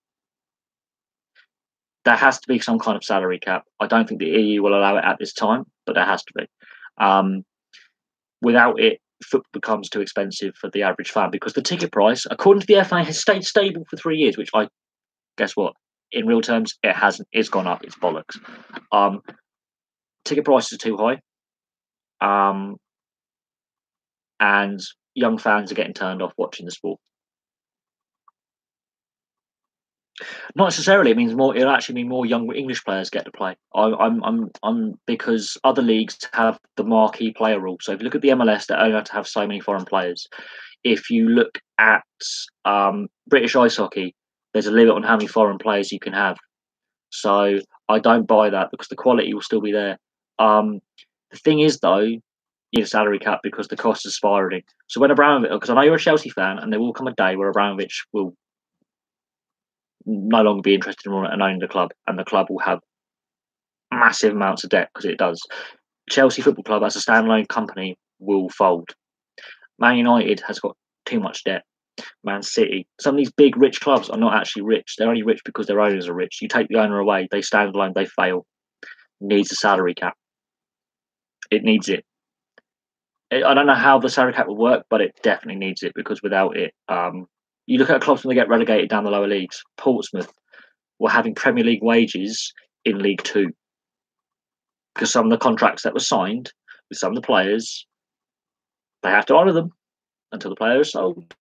Speaker 1: There has to be some kind of salary cap. I don't think the EU will allow it at this time, but there has to be. Without it, football becomes too expensive for the average fan because the ticket price, according to the FA, has stayed stable for 3 years, which guess what? In real terms, it hasn't. It's gone up. It's bollocks. Ticket prices are too high. And young fans are getting turned off watching the sport. Not necessarily. It'll actually mean more young English players get to play. I'm because other leagues have the marquee player rule. So if you look at the MLS, they only have to have so many foreign players. If you look at British ice hockey, there's a limit on how many foreign players you can have. So I don't buy that because the quality will still be there. The thing is, though, you need a salary cap because the cost is spiraling. So when Abramovich, because I know you're a Chelsea fan, and there will come a day where Abramovich will no longer be interested in owning the club, and the club will have massive amounts of debt because it does. Chelsea Football Club as a standalone company will fold. Man United has got too much debt. Man City, some of these big rich clubs are not actually rich. They're only rich because their owners are rich. You take the owner away, they stand alone, they fail. It needs a salary cap. It needs it. I don't know how the salary cap will work, but it definitely needs it because without it, you look at clubs when they get relegated down the lower leagues. Portsmouth were having Premier League wages in League Two because some of the contracts that were signed with some of the players, they have to honour them until the player is sold.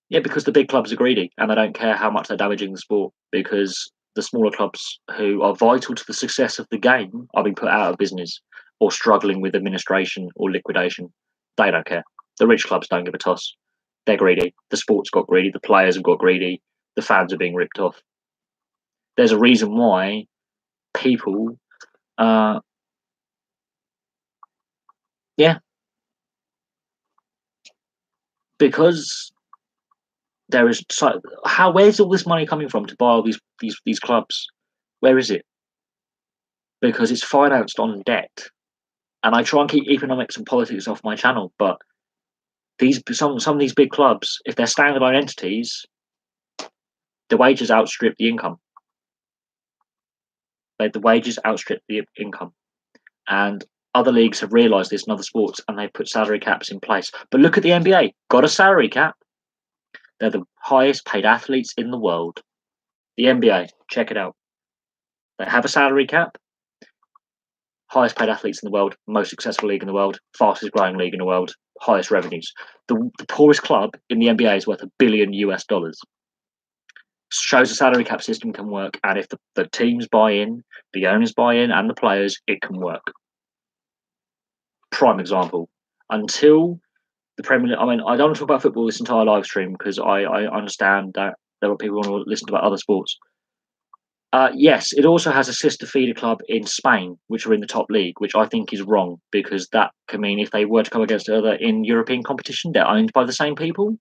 Speaker 1: Yeah, because the big clubs are greedy and they don't care how much they're damaging the sport, because the smaller clubs who are vital to the success of the game are being put out of business or struggling with administration or liquidation. They don't care. The rich clubs don't give a toss. They're greedy. The sport's got greedy. The players have got greedy. The fans are being ripped off. There's a reason why people, because there is where's all this money coming from to buy all these clubs? Where is it? Because it's financed on debt. And I try and keep economics and politics off my channel, but some of these big clubs, if they're standalone entities, the wages outstrip the income. The wages outstrip the income, and other leagues have realised this in other sports, and they put salary caps in place. But look at the NBA, got a salary cap. They're the highest paid athletes in the world. The NBA, check it out. They have a salary cap. Highest paid athletes in the world, most successful league in the world, fastest growing league in the world, highest revenues. The poorest club in the NBA is worth $1 billion. Shows the salary cap system can work, and if the teams buy in, the owners buy in, and the players, it can work. Prime example. Until the Premier League, I mean, I don't want to talk about football this entire live stream because I understand that there are people who want to listen about other sports. Yes, it also has a sister feeder club in Spain, which are in the top league, which I think is wrong, because that can mean if they were to come against other in European competition, they're owned by the same people.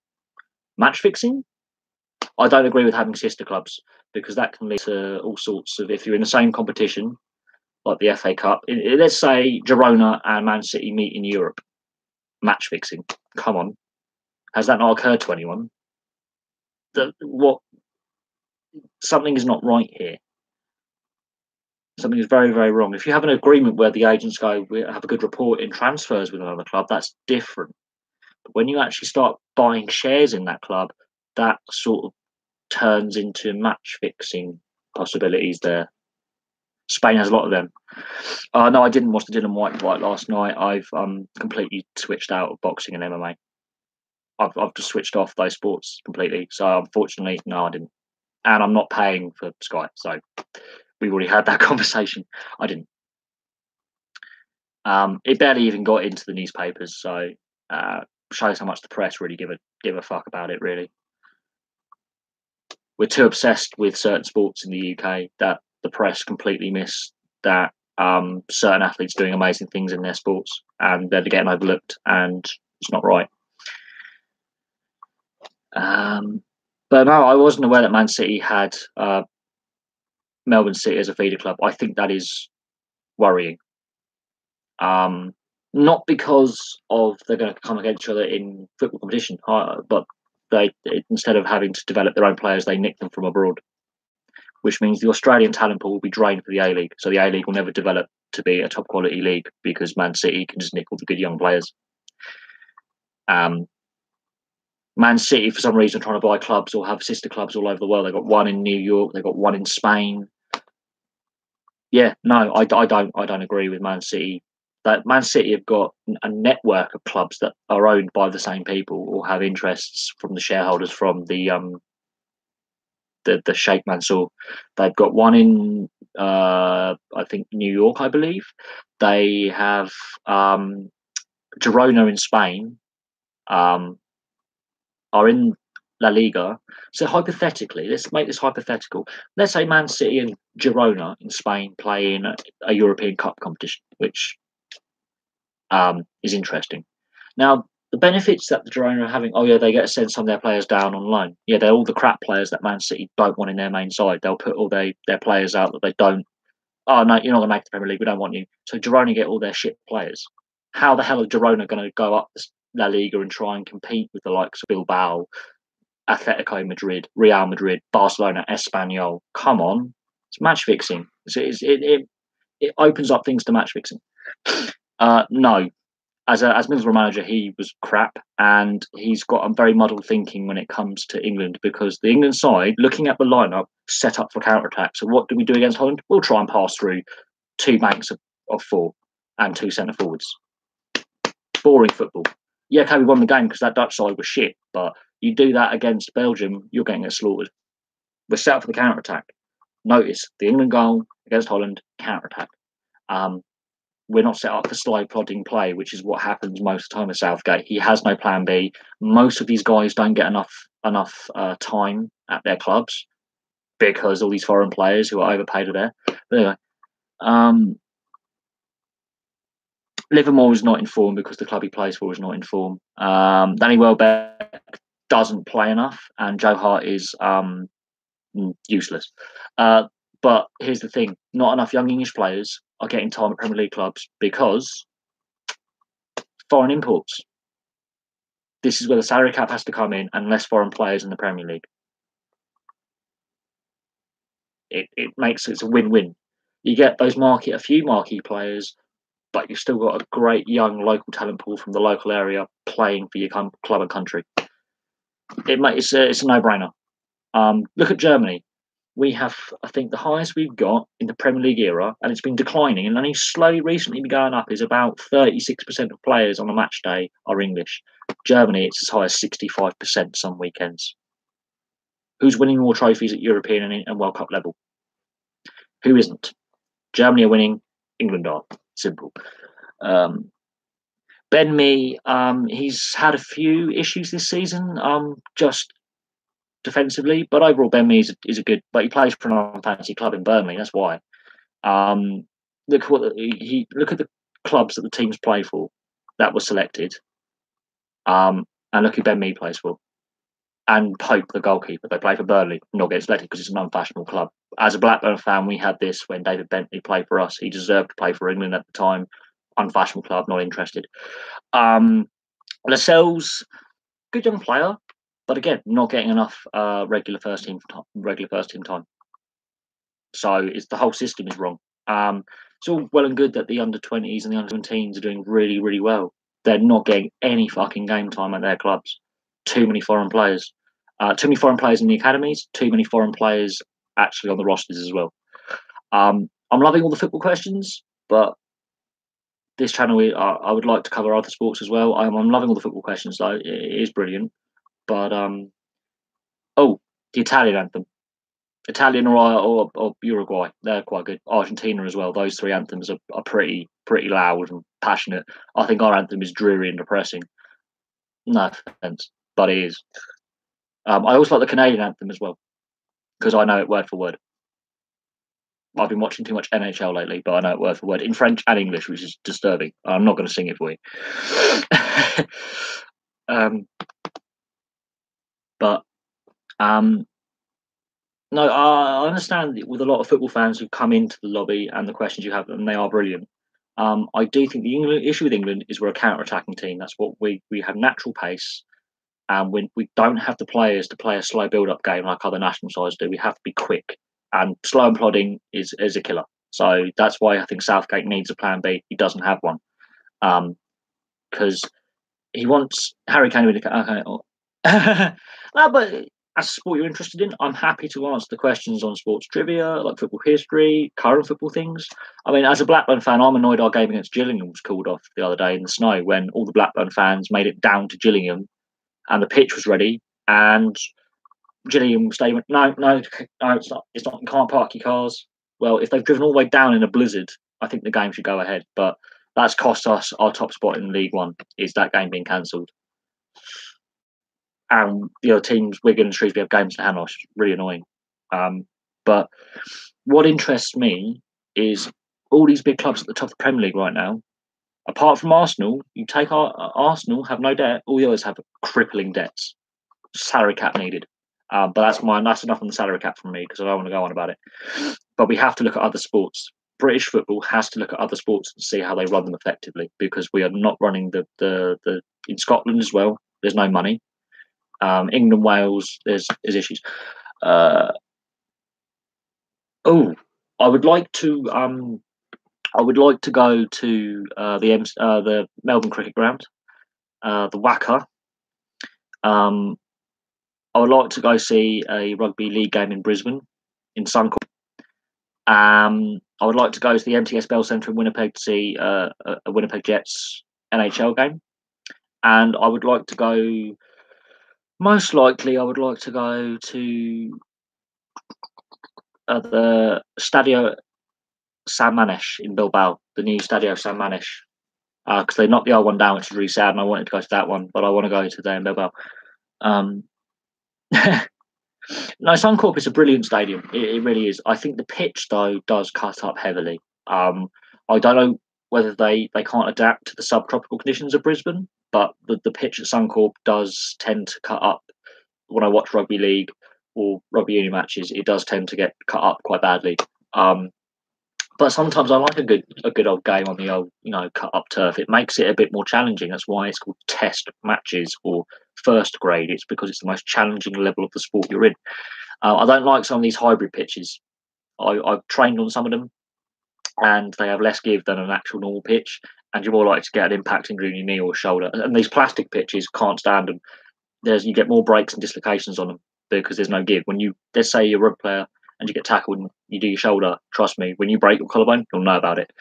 Speaker 1: Match fixing? I don't agree with having sister clubs, because that can lead to all sorts of, if you're in the same competition, like the FA Cup, let's say Girona and Man City meet in Europe. Match fixing. Come on. Has that not occurred to anyone? Something is not right here. Something is very, very wrong. If you have an agreement where the agents go, we have a good report in transfers with another club, that's different. But when you actually start buying shares in that club, that sort of turns into match fixing possibilities there. Spain has a lot of them. No, I didn't watch the Dylan White fight last night. I've completely switched out of boxing and MMA. I've just switched off those sports completely. So unfortunately, no, I didn't. And I'm not paying for Sky, so we've already had that conversation. I didn't. It barely even got into the newspapers, so shows how much the press really give a fuck about it. Really, we're too obsessed with certain sports in the UK that the press completely miss that certain athletes doing amazing things in their sports, and they're getting overlooked, and it's not right. But no, I wasn't aware that Man City had Melbourne City as a feeder club. I think that is worrying. Not because of they're going to come against each other in football competition, but instead of having to develop their own players, they nick them from abroad, which means the Australian talent pool will be drained for the A-League. So the A-League will never develop to be a top quality league because Man City can just nick all the good young players. Man City, for some reason, trying to buy clubs or have sister clubs all over the world. They've got one in New York. They've got one in Spain. Yeah, no, I don't agree with Man City. That Man City have got a network of clubs that are owned by the same people or have interests from the shareholders from the Sheikh Mansour. They've got one in I think New York, I believe. They have Girona in Spain. Are in La Liga. So hypothetically, let's make this hypothetical. Let's say Man City and Girona in Spain play in a European Cup competition, which is interesting. Now, the benefits that the Girona are having, they get to send some of their players down on loan. Yeah, they're all the crap players that Man City don't want in their main side. They'll put all their players out that they don't. Oh, no, you're not going to make the Premier League. We don't want you. So Girona get all their shit players. How the hell are Girona going to go up La Liga and try and compete with the likes of Bilbao, Atletico Madrid, Real Madrid, Barcelona, Espanyol? Come on. It's match fixing. It opens up things to match fixing. No. As Middlesbrough manager, he was crap, and he's got a very muddled thinking when it comes to England, because the England side, looking at the lineup, set up for counter-attack. So what do we do against Holland? We'll try and pass through two banks of of 4 and 2 centre forwards. Boring football. Yeah, okay, we won the game because that Dutch side was shit, but you do that against Belgium, you're going to get slaughtered. We're set up for the counter attack. Notice the England goal against Holland, counter attack. We're not set up for slide plodding play, which is what happens most of the time with Southgate. He has no plan B. Most of these guys don't get enough time at their clubs because all these foreign players who are overpaid are there. But anyway, Livermore is not in form because the club he plays for is not in form. Danny Welbeck doesn't play enough, and Joe Hart is useless. But here's the thing: not enough young English players are getting time at Premier League clubs because foreign imports. This is where the salary cap has to come in, and less foreign players in the Premier League. It makes it's a win-win. You get those a few marquee players, but you've still got a great young local talent pool from the local area playing for your club and country. It's a no-brainer. Look at Germany. We have, I think, the highest we've got in the Premier League era, and it's been declining, and only slowly recently been going up, is about 36% of players on a match day are English. Germany, it's as high as 65% some weekends. Who's winning more trophies at European and World Cup level? Who isn't? Germany are winning, England are. Simple. Ben Mee, he's had a few issues this season, just defensively, but overall Ben Mee is a good. But he plays for an unfancy club in Burnley. That's why. Look at the clubs that the teams play for that were selected, and look who Ben Mee plays for. And Pope, the goalkeeper, they play for Burnley, not get selected because it's an unfashionable club. As a Blackburn fan, we had this when David Bentley played for us. He deserved to play for England at the time. Unfashionable club, not interested. Lascelles, good young player, but again, not getting enough regular first team time. So it's the whole system is wrong. It's all well and good that the under-20s and the under-17s are doing really, really well. They're not getting any fucking game time at their clubs. Too many foreign players. Too many foreign players in the academies. Too many foreign players actually on the rosters as well. I'm loving all the football questions, but this channel, I would like to cover other sports as well. I'm loving all the football questions, though. It is brilliant. But, the Italian anthem. Italian or Uruguay, they're quite good. Argentina as well. Those 3 anthems are pretty loud and passionate. I think our anthem is dreary and depressing. No offense, but it is. I also like the Canadian anthem as well because I know it word for word. I've been watching too much NHL lately, but I know it word for word in French and English, which is disturbing. I'm not going to sing it for you. No, I understand with a lot of football fans who come into the lobby and the questions you have, and they are brilliant. I do think the issue with England is we're a counter-attacking team. That's what we have natural pace, and when we don't have the players to play a slow build-up game like other national sides do, we have to be quick. And slow and plodding is a killer. So that's why I think Southgate needs a plan B. He doesn't have one, because he wants Harry Kane to be the no, but as a sport you're interested in, I'm happy to answer the questions on sports trivia, like football history, current football things. I mean, as a Blackburn fan, I'm annoyed our game against Gillingham was called off the other day in the snow when all the Blackburn fans made it down to Gillingham and the pitch was ready and Gillingham Stadium went, no, it's not, you can't park your cars. Well, if they've driven all the way down in a blizzard, I think the game should go ahead. But that's cost us our top spot in League One, is that game being cancelled. And the other teams, Wigan and Shrewsbury, have games in hand, which is really annoying. But what interests me is all these big clubs at the top of the Premier League right now. Apart from Arsenal, you take Arsenal, have no debt. All the others have crippling debts. Salary cap needed. But that's enough on the salary cap from me because I don't want to go on about it. But we have to look at other sports. British football has to look at other sports and see how they run them effectively because we are not running the in Scotland as well. There's no money. England, Wales, there's issues. I would like to go to the Melbourne Cricket Ground, the WACA. I would like to go see a rugby league game in Brisbane, in Suncorp. I would like to go to the MTS Bell Centre in Winnipeg to see a Winnipeg Jets NHL game, and I would like to go. Most likely, I would like to go to the Stadio San Manesh in Bilbao, the new Stadio San Manesh, because they knocked the old one down, which is really sad, and I wanted to go to that one, but I want to go to there in Bilbao. No, Suncorp is a brilliant stadium. It really is. I think the pitch though does cut up heavily. I don't know whether they can't adapt to the subtropical conditions of Brisbane, but the pitch at Suncorp does tend to cut up. When I watch rugby league or rugby union matches, it does tend to get cut up quite badly. But sometimes I like a good old game on the old, cut up turf. It makes it a bit more challenging. That's why it's called test matches or first grade. It's because it's the most challenging level of the sport you're in. I don't like some of these hybrid pitches. I've trained on some of them, and they have less give than an actual normal pitch, and you're more likely to get an impact injury in your knee or shoulder. And these plastic pitches can't stand them. You get more breaks and dislocations on them because there's no give. When let's say you're a rugby player and you get tackled and you do your shoulder, trust me, when you break your collarbone, you'll know about it.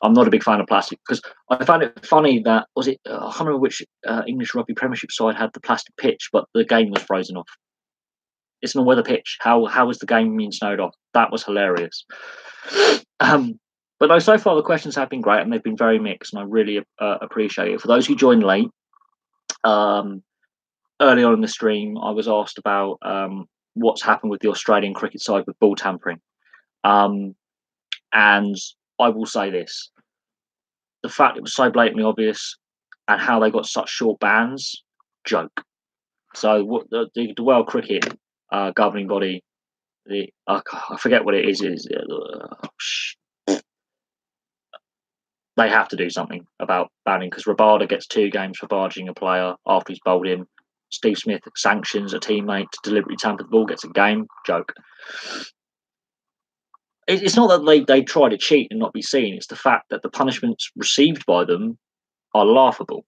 Speaker 1: I'm not a big fan of plastic because I found it funny that I can't remember which English rugby Premiership side had the plastic pitch, but the game was frozen off. It's an all-weather pitch. How was the game being snowed off? That was hilarious. But no, so far the questions have been great and they've been very mixed, and I really appreciate it. For those who joined late, early on in the stream, I was asked about what's happened with the Australian cricket side with ball tampering. And I will say this. The fact it was so blatantly obvious and how they got such short bans, joke. So what the World Cricket governing body, I forget what it is they have to do something about banning, because Rabada gets 2 games for barging a player after he's bowled in. Steve Smith sanctions a teammate to deliberately tamper the ball, gets a game. Joke. It's not that they try to cheat and not be seen. It's the fact that the punishments received by them are laughable.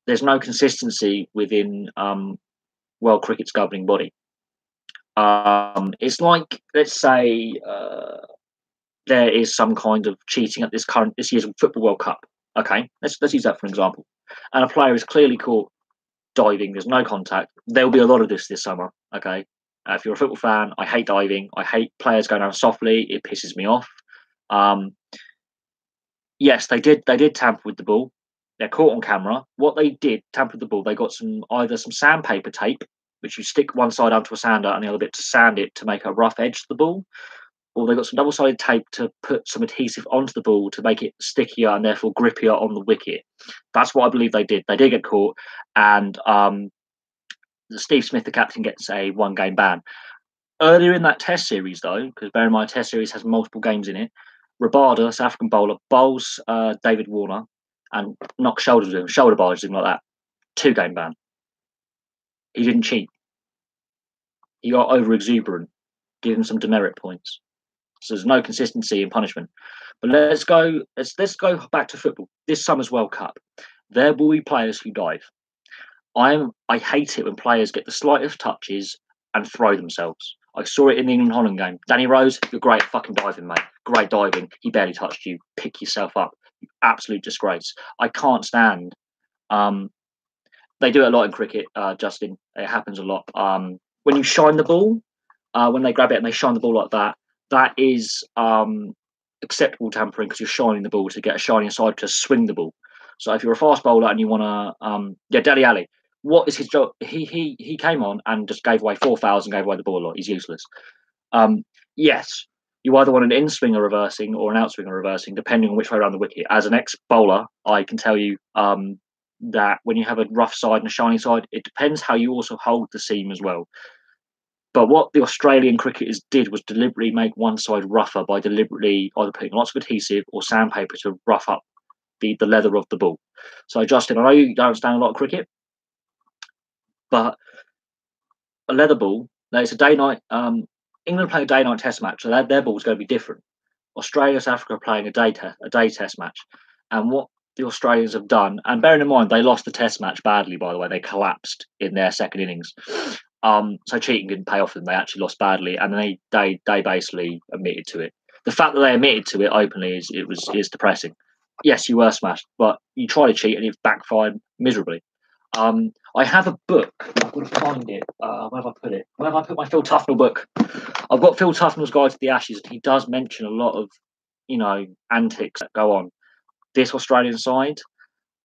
Speaker 1: There's no consistency within World Cricket's governing body. It's like, let's say, there is some kind of cheating at this year's Football World Cup. Okay, let's use that for an example. And a player is clearly caught diving. There's no contact. There'll be a lot of this summer. Okay, if you're a football fan, I hate diving. I hate players going down softly. It pisses me off. Yes, they did tamper with the ball. They're caught on camera. What they did tamper with the ball, they got either some sandpaper tape, which you stick one side onto a sander and the other bit to sand it to make a rough edge to the ball, or they got some double-sided tape to put some adhesive onto the ball to make it stickier and therefore grippier on the wicket. That's what I believe they did. They did get caught, and Steve Smith, the captain, gets a 1-game ban. Earlier in that Test series, though, because bear in mind, Test series has multiple games in it, Rabada, South African bowler, bowls David Warner and knocks shoulder barges him like that. 2-game ban. He didn't cheat. He got over-exuberant. Give him some demerit points. So there's no consistency in punishment. But let's go back to football. This summer's World Cup, there will be players who dive. I hate it when players get the slightest touches and throw themselves. I saw it in the England-Holland game. Danny Rose, you're great at fucking diving, mate. Great diving. He barely touched you. Pick yourself up. You absolute disgrace. I can't stand. They do it a lot in cricket, Justin. It happens a lot. When you shine the ball, when they grab it and they shine the ball like that, that is acceptable tampering, because you're shining the ball to get a shining side to swing the ball. So if you're a fast bowler and you want to, Dele Alli, what is his job? He came on and just gave away 4 fouls and gave away the ball a lot. He's useless. Yes, you either want an in swinger reversing or an out swinger reversing, depending on which way around the wicket. As an ex bowler, I can tell you that when you have a rough side and a shiny side, it depends how you also hold the seam as well. But what the Australian cricketers did was deliberately make one side rougher by deliberately either putting lots of adhesive or sandpaper to rough up the leather of the ball. So, Justin, I know you don't understand a lot of cricket, but a leather ball, it's a day-night. England play a day-night test match, so their ball is going to be different. Australia, South Africa are playing a day test match. And what the Australians have done, and bearing in mind they lost the test match badly, by the way, they collapsed in their second innings. So cheating didn't pay off them. They actually lost badly, and they basically admitted to it. The fact that they admitted to it openly is depressing. Yes, you were smashed, but you tried to cheat and it backfired miserably. I have a book. I've got to find it. Where have I put it? Where have I put my Phil Tufnell book? I've got Phil Tufnell's Guide to the Ashes, and he does mention a lot of, antics that go on. This Australian side,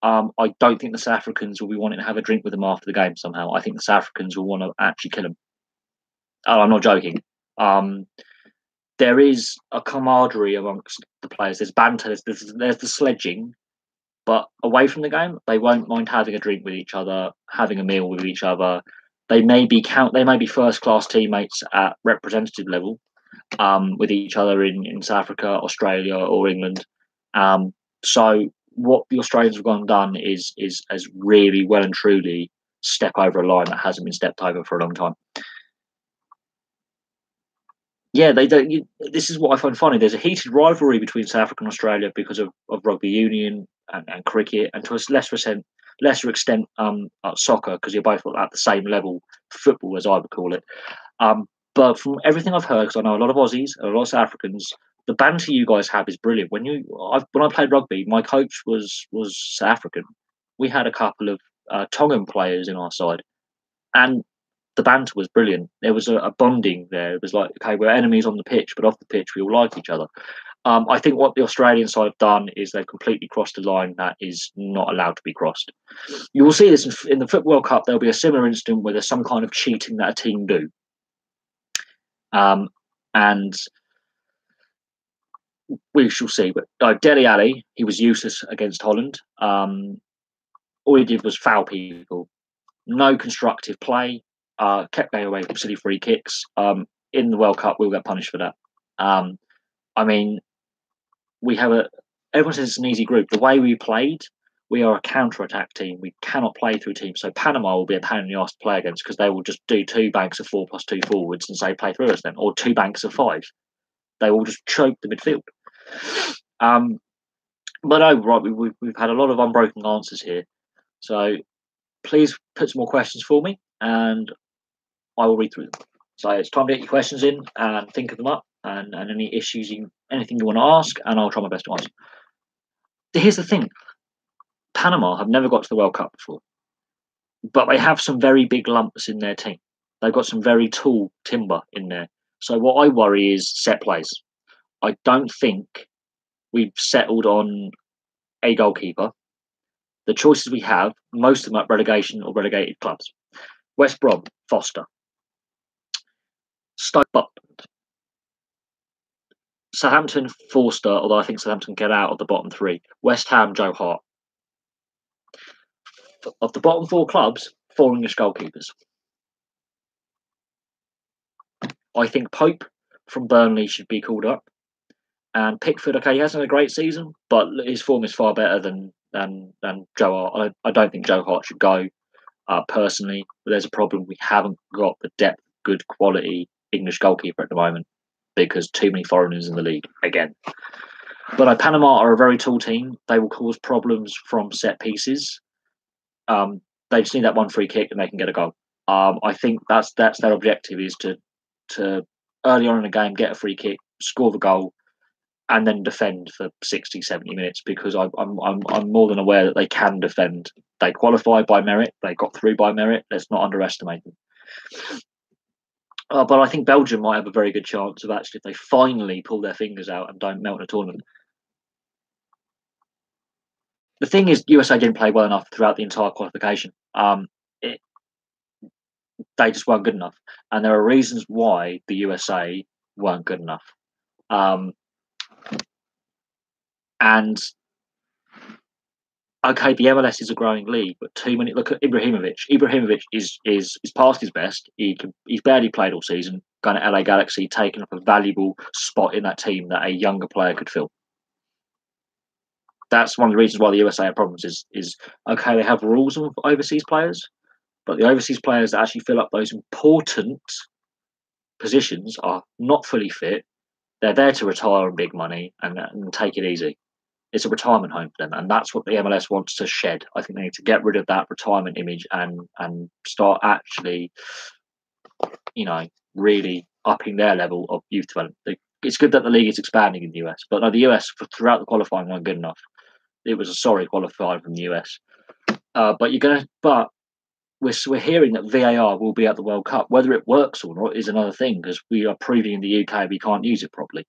Speaker 1: I don't think the South Africans will be wanting to have a drink with them after the game somehow. I think the South Africans will want to actually kill them. Oh, I'm not joking. There is a camaraderie amongst the players. There's banter. There's the sledging. But away from the game, they won't mind having a drink with each other, having a meal with each other. They may be first class teammates at representative level, with each other in South Africa, Australia, or England. So what the Australians have gone and done is as really well and truly step over a line that hasn't been stepped over for a long time. Yeah, they don't. This is what I find funny. There's a heated rivalry between South Africa and Australia because of rugby union and cricket, and to a lesser extent, soccer, because you're both at the same level, football as I would call it. But from everything I've heard, because I know a lot of Aussies and a lot of South Africans, the banter you guys have is brilliant. When I played rugby, my coach was South African. We had a couple of Tongan players in our side, and the banter was brilliant. There was a bonding there. It was like, okay, we're enemies on the pitch, but off the pitch, we all like each other. I think what the Australian side have done is they've completely crossed a line that is not allowed to be crossed. You will see this in the Football World Cup. There'll be a similar incident where there's some kind of cheating that a team do. And we shall see. But Dele Alli, he was useless against Holland. All he did was foul people. No constructive play. Kept going away with silly free kicks. In the World Cup, we'll get punished for that. I mean, everyone says it's an easy group. The way we played, we are a counter-attack team. We cannot play through teams. So Panama will be a pain in the arse to play against because they will just do 2 banks of 4 plus 2 forwards and say play through us then, or 2 banks of 5. They will just choke the midfield. But right, we've had a lot of unbroken answers here. So please put some more questions for me, and I will read through them. So it's time to get your questions in and think of them up, and any issues, anything you want to ask, and I'll try my best to answer. Here's the thing: Panama have never got to the World Cup before, but they have some very big lumps in their team. They've got some very tall timber in there. So what I worry is set plays. I don't think we've settled on a goalkeeper. The choices we have, most of them at relegation or relegated clubs. West Brom, Foster. Stoke, Butland. Southampton, Forster, although I think Southampton get out of the bottom 3. West Ham, Joe Hart. Of the bottom 4 clubs, 4 English goalkeepers. I think Pope from Burnley should be called up. And Pickford, okay, he hasn't had a great season, but his form is far better than Joe Hart. I don't think Joe Hart should go, personally. But there's a problem. We haven't got the depth, good quality English goalkeeper at the moment because too many foreigners in the league again. But Panama are a very tall team. They will cause problems from set pieces. They just need that one free kick and they can get a goal. I think that's their objective, is to early on in the game get a free kick, score the goal, and then defend for 60, 70 minutes, because I'm more than aware that they can defend. They qualified by merit. They got through by merit. Let's not underestimate them. But I think Belgium might have a very good chance of actually, if they finally pull their fingers out and don't melt in a tournament. The thing is, USA didn't play well enough throughout the entire qualification. They just weren't good enough. And there are reasons why the USA weren't good enough. And okay, the MLS is a growing league, but too many. Look at Ibrahimovic. Ibrahimovic is past his best. He's barely played all season. Going to LA Galaxy, taking up a valuable spot in that team that a younger player could fill. That's one of the reasons why the USA have problems. Is okay, they have rules on overseas players, but the overseas players that actually fill up those important positions are not fully fit. They're there to retire on big money and take it easy. It's a retirement home for them, and that's what the MLS wants to shed. I think they need to get rid of that retirement image and start actually really upping their level of youth development. It's good that the league is expanding in the US, but no, the US throughout the qualifying weren't good enough. It was a sorry qualifying from the US. But we're hearing that VAR will be at the World Cup. Whether it works or not is another thing, because we are proving in the UK we can't use it properly.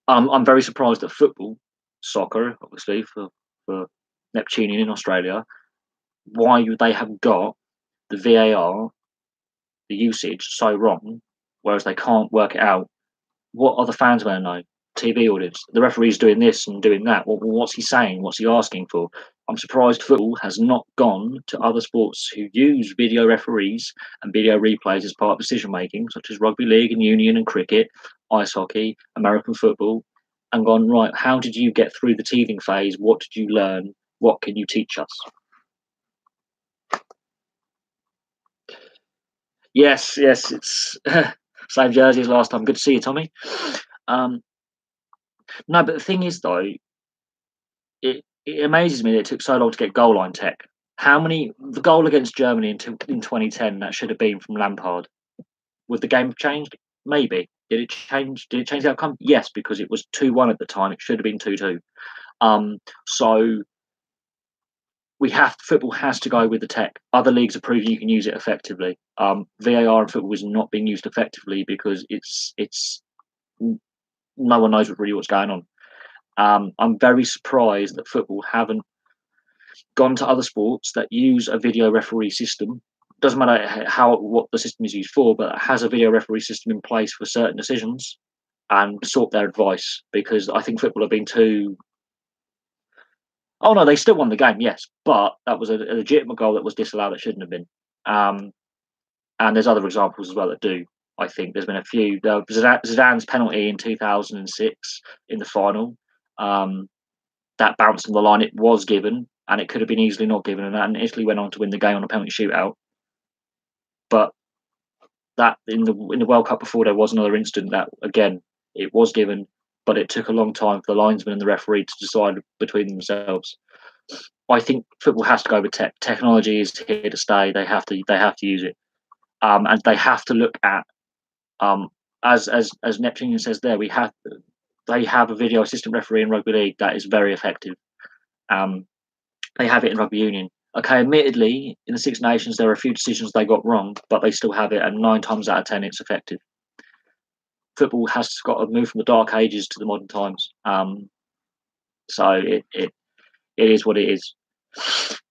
Speaker 1: I'm very surprised that football, soccer, obviously for Neptunian in Australia, why they have got the VAR, the usage so wrong, whereas they can't work it out. What are the fans going to know? TV audience. The referee's doing this and doing that. What's he saying? What's he asking for? I'm surprised football has not gone to other sports who use video referees and video replays as part of decision making, such as rugby league and union and cricket, ice hockey, American football, and gone, right, how did you get through the teething phase? What did you learn? What can you teach us? Yes, it's same jersey as last time. Good to see you, Tommy. No, but the thing is, though, it amazes me that it took so long to get goal line tech. The goal against Germany in 2010 that should have been from Lampard? Would the game have changed? Maybe. Did it change the outcome? Yes, because it was 2-1 at the time. It should have been 2-2. So football has to go with the tech. Other leagues are proving you can use it effectively. VAR in football is not being used effectively because it's no one knows really what's going on. I'm very surprised that football haven't gone to other sports that use a video referee system. Doesn't matter what the system is used for, but it has a video referee system in place for certain decisions and sought their advice, because I think football have been too. Oh no, they still won the game, yes, but that was a legitimate goal that was disallowed that shouldn't have been. And there's other examples as well that do. I think there's been a few. Zidane's penalty in 2006 in the final, that bounced on the line. It was given, and it could have been easily not given, and Italy went on to win the game on a penalty shootout. But that in the World Cup before, there was another incident that again it was given, but it took a long time for the linesman and the referee to decide between themselves. I think football has to go with tech. Technology is here to stay. They have to use it, and they have to look at as Neptunian says there. They have a video assistant referee in rugby league that is very effective. They have it in rugby union. Okay, admittedly, in the Six Nations, there are a few decisions they got wrong, but they still have it, and 9 times out of 10, it's effective. Football has got to move from the dark ages to the modern times. So it is what it is.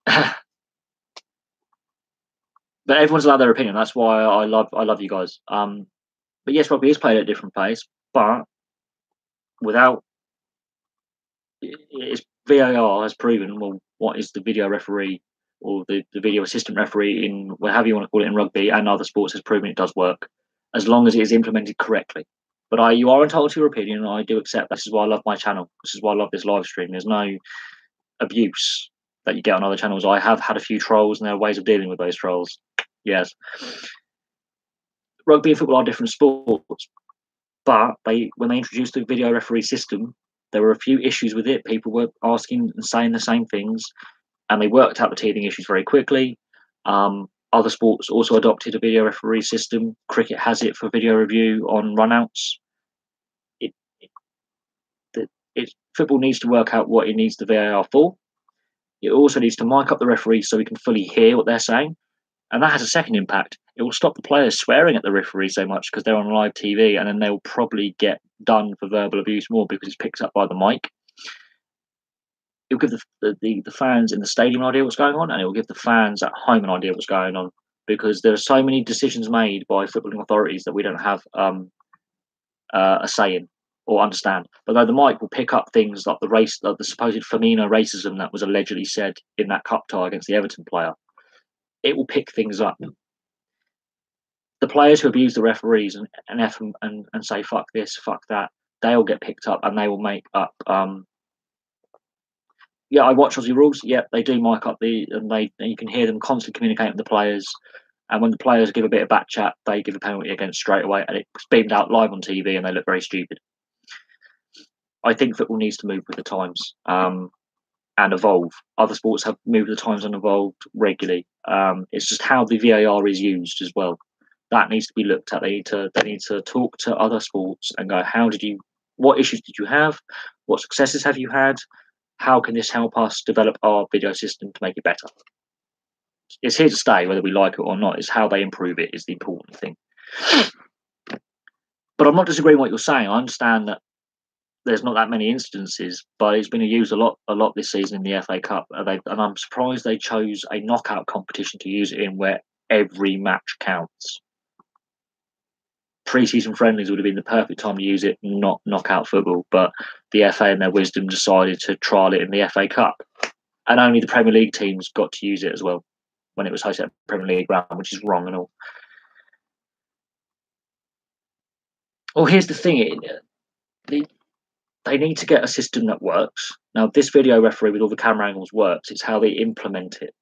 Speaker 1: But everyone's allowed their opinion. That's why I love you guys. But yes, rugby is played at a different pace, but without VAR has proven, well, what is the video referee or the video assistant referee in whatever you want to call it in rugby and other sports has proven it does work, as long as it is implemented correctly. But you are entitled to your opinion, and I do accept that. This is why I love my channel. This is why I love this live stream. There's no abuse that you get on other channels. I have had a few trolls, and there are ways of dealing with those trolls. Yes. Rugby and football are different sports, but when they introduced the video referee system, there were a few issues with it. People were asking and saying the same things, and they worked out the teething issues very quickly. Other sports also adopted a video referee system. Cricket has it for video review on runouts. Football needs to work out what it needs the VAR for. It also needs to mic up the referees so we can fully hear what they're saying. And that has a second impact. It will stop the players swearing at the referee so much because they're on live TV, and then they'll probably get done for verbal abuse more because it's picked up by the mic. It'll give the fans in the stadium an idea what's going on, and it will give the fans at home an idea what's going on, because there are so many decisions made by footballing authorities that we don't have a say in or understand. But though the mic will pick up things like the supposed Firmino racism that was allegedly said in that cup tie against the Everton player, it will pick things up. The players who abuse the referees and say fuck this, fuck that, they'll get picked up, and they will make up. Yeah, I watch Aussie Rules. Yeah, they do mic up and you can hear them constantly communicating with the players. And when the players give a bit of back chat, they give a penalty against straight away, and it's beamed out live on TV, and they look very stupid. I think football needs to move with the times, and and evolve. Other sports have moved the times and evolved regularly. It's just how the VAR is used as well. That needs to be looked at. They need to talk to other sports and go, what issues did you have? What successes have you had? How can this help us develop our video system to make it better? It's here to stay, whether we like it or not. It's how they improve it is the important thing. But I'm not disagreeing with what you're saying. I understand that there's not that many instances, but it's been used a lot this season in the FA Cup. And I'm surprised they chose a knockout competition to use it in, where every match counts. Pre-season friendlies would have been the perfect time to use it, not knockout football. But the FA, in their wisdom, decided to trial it in the FA Cup, and only the Premier League teams got to use it as well when it was hosted at the Premier League ground, which is wrong and all. Well, here's the thing: they need to get a system that works. Now, this video referee with all the camera angles works. It's how they implement it.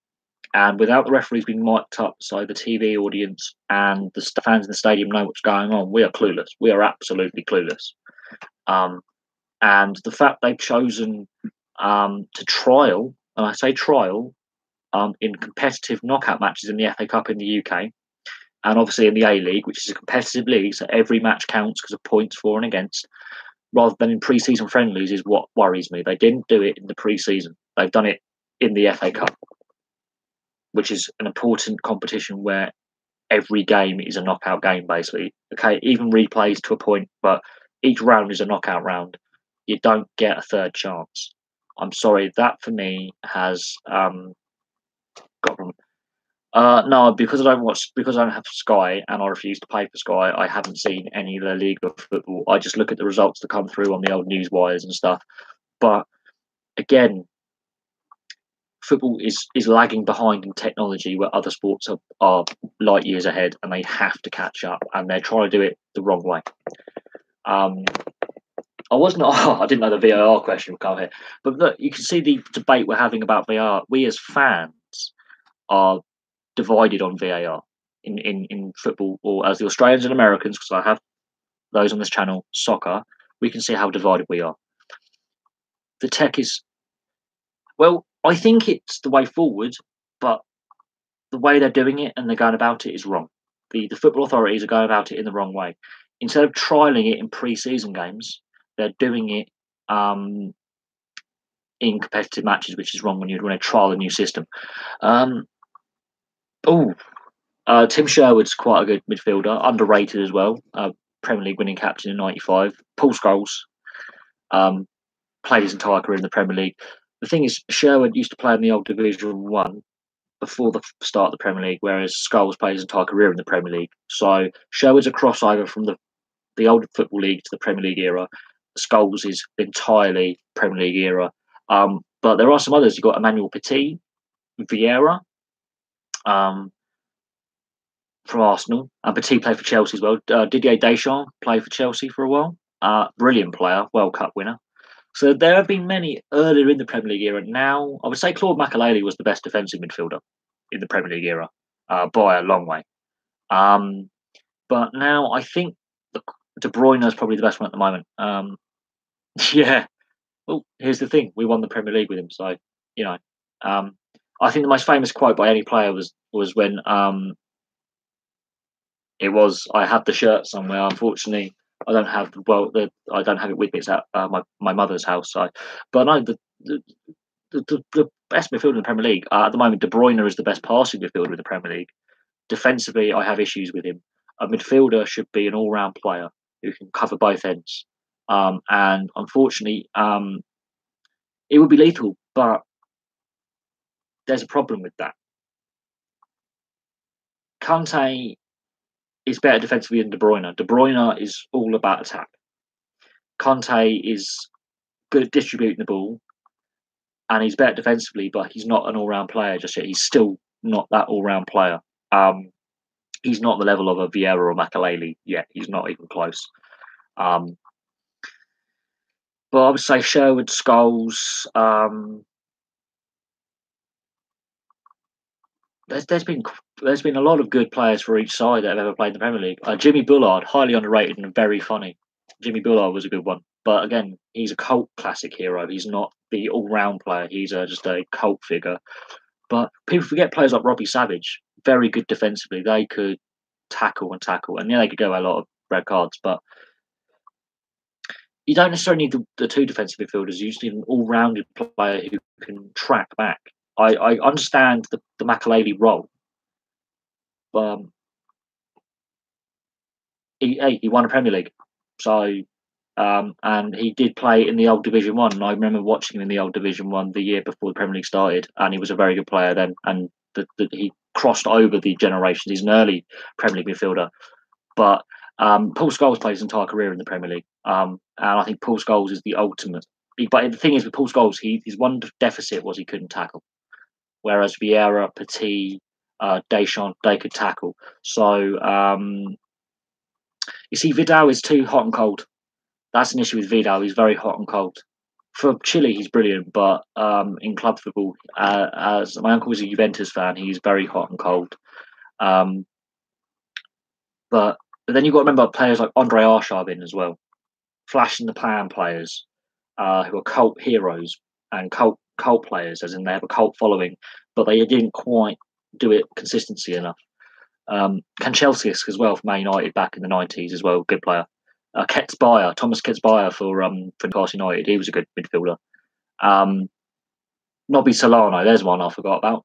Speaker 1: And without the referees being mic'd up so the TV audience and the fans in the stadium know what's going on, we are clueless. We are absolutely clueless. And the fact they've chosen to trial, and I say trial, in competitive knockout matches in the FA Cup in the UK, and obviously in the A-League, which is a competitive league, so every match counts because of points for and against, rather than in pre-season friendlies, is what worries me. They didn't do it in the pre-season. They've done it in the FA Cup, which is an important competition where every game is a knockout game, basically. Okay, even replays to a point, but each round is a knockout round. You don't get a third chance. I'm sorry, that for me has got from. No, because I don't have Sky and I refuse to pay for Sky, I haven't seen any of the League of Football. I just look at the results that come through on the old news wires and stuff. But again, football is lagging behind in technology where other sports are light years ahead, and they have to catch up, and they're trying to do it the wrong way. I didn't know the VAR question would come here, but look, you can see the debate we're having about VAR. We as fans are divided on VAR in football, or as the Australians and Americans, because I have those on this channel, soccer, we can see how divided we are. The tech is, well, I think it's the way forward, but the way they're doing it and they're going about it is wrong. The football authorities are going about it in the wrong way. Instead of trialling it in pre-season games, they're doing it in competitive matches, which is wrong when you want to trial a new system. Tim Sherwood's quite a good midfielder, underrated as well. Premier League winning captain in '95. Paul Scholes played his entire career in the Premier League. The thing is, Sherwood used to play in the old Division 1 before the start of the Premier League, whereas Scholes played his entire career in the Premier League. So Sherwood's a crossover from the old Football League to the Premier League era. Scholes is entirely Premier League era. But there are some others. You've got Emmanuel Petit, Vieira, from Arsenal. And Petit played for Chelsea as well. Didier Deschamps played for Chelsea for a while. Brilliant player, World Cup winner. So there have been many earlier in the Premier League era. Now, I would say Claude Makélélé was the best defensive midfielder in the Premier League era by a long way. But now I think De Bruyne is probably the best one at the moment. Yeah. Well, here's the thing: we won the Premier League with him, so you know. I think the most famous quote by any player was when it was, I have the shirt somewhere. Unfortunately, I don't have I don't have it with me. It's at my mother's house. But no, the best midfielder in the Premier League at the moment, De Bruyne is the best passing midfielder in the Premier League. Defensively, I have issues with him. A midfielder should be an all-round player who can cover both ends. And unfortunately, it would be lethal, but there's a problem with that. Kante is better defensively than De Bruyne. De Bruyne is all about attack. Kante is good at distributing the ball, and he's better defensively, but he's not an all-round player just yet. He's still not that all-round player. He's not the level of a Vieira or Makélélé yet. He's not even close. But I would say Sherwood, Scholes. There's been a lot of good players for each side that have ever played in the Premier League. Jimmy Bullard, highly underrated and very funny. Jimmy Bullard was a good one. But again, he's a cult classic hero. He's not the all-round player. He's just a cult figure. But people forget players like Robbie Savage, very good defensively. They could tackle and tackle, and yeah, they could go a lot of red cards. But you don't necessarily need the two defensive midfielders. You just need an all-rounded player who can track back. I understand the Makelele role. He won a Premier League, so and he did play in the old Division One. And I remember watching him in the old Division One the year before the Premier League started, and he was a very good player then. And he crossed over the generations. He's an early Premier League midfielder, but Paul Scholes played his entire career in the Premier League, and I think Paul Scholes is the ultimate. But the thing is, with Paul Scholes, his one deficit was he couldn't tackle, whereas Vieira, Petit, Deschamps, they could tackle. So you see, Vidal is too hot and cold. That's an issue with Vidal. He's very hot and cold. For Chile, he's brilliant, but in club football, as my uncle was a Juventus fan, he's very hot and cold. But then you've got to remember players like Andre Arshavin as well, flash in the pan players who are cult heroes and cult players, as in they have a cult following, but they didn't quite do it consistency enough. Kanchelskis as well from Man United back in the 90s as well, good player. Thomas Ketsbayer for Newcastle United, he was a good midfielder. Nobby Solano, there's one I forgot about.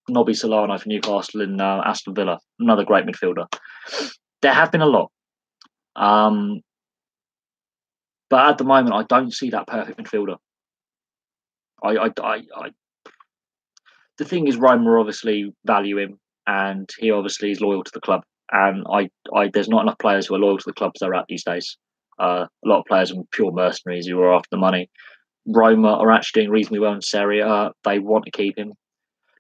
Speaker 1: Nobby Solano for Newcastle and Aston Villa, another great midfielder. There have been a lot. But at the moment, I don't see that perfect midfielder. The thing is, Roma obviously value him, and he obviously is loyal to the club. And there's not enough players who are loyal to the clubs they're at these days. A lot of players are pure mercenaries who are after the money. Roma are actually doing reasonably well in Serie A. They want to keep him.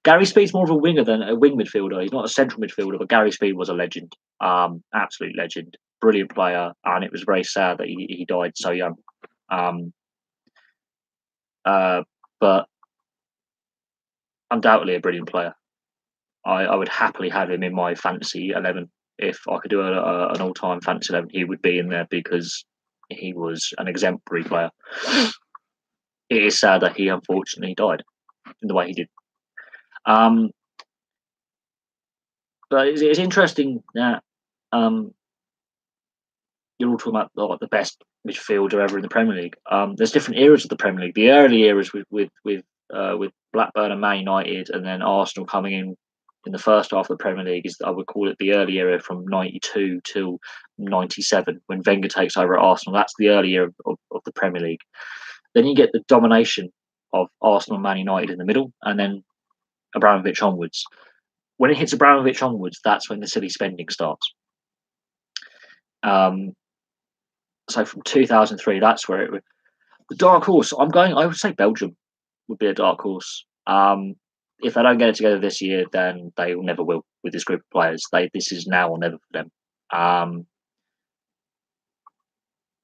Speaker 1: Gary Speed's more of a winger than a wing midfielder. He's not a central midfielder, but Gary Speed was a legend. Absolute legend. Brilliant player. And it was very sad that he died so young. But undoubtedly a brilliant player. I would happily have him in my fantasy 11. If I could do an all-time fantasy 11, he would be in there because he was an exemplary player. It is sad that he unfortunately died in the way he did. But it's interesting that you're all talking about the best midfielder ever in the Premier League. There's different eras of the Premier League. The early eras with Blackburn and Man United, and then Arsenal coming in the first half of the Premier League, I would call it the early era from 92 till 97 when Wenger takes over at Arsenal. That's the early era of the Premier League. Then you get the domination of Arsenal and Man United in the middle, and then Abramovich onwards. When it hits Abramovich onwards, that's when the silly spending starts. So from 2003, that's where it. The dark horse. I would say Belgium would be a dark horse. If they don't get it together this year, then they never will with this group of players. This is now or never for them.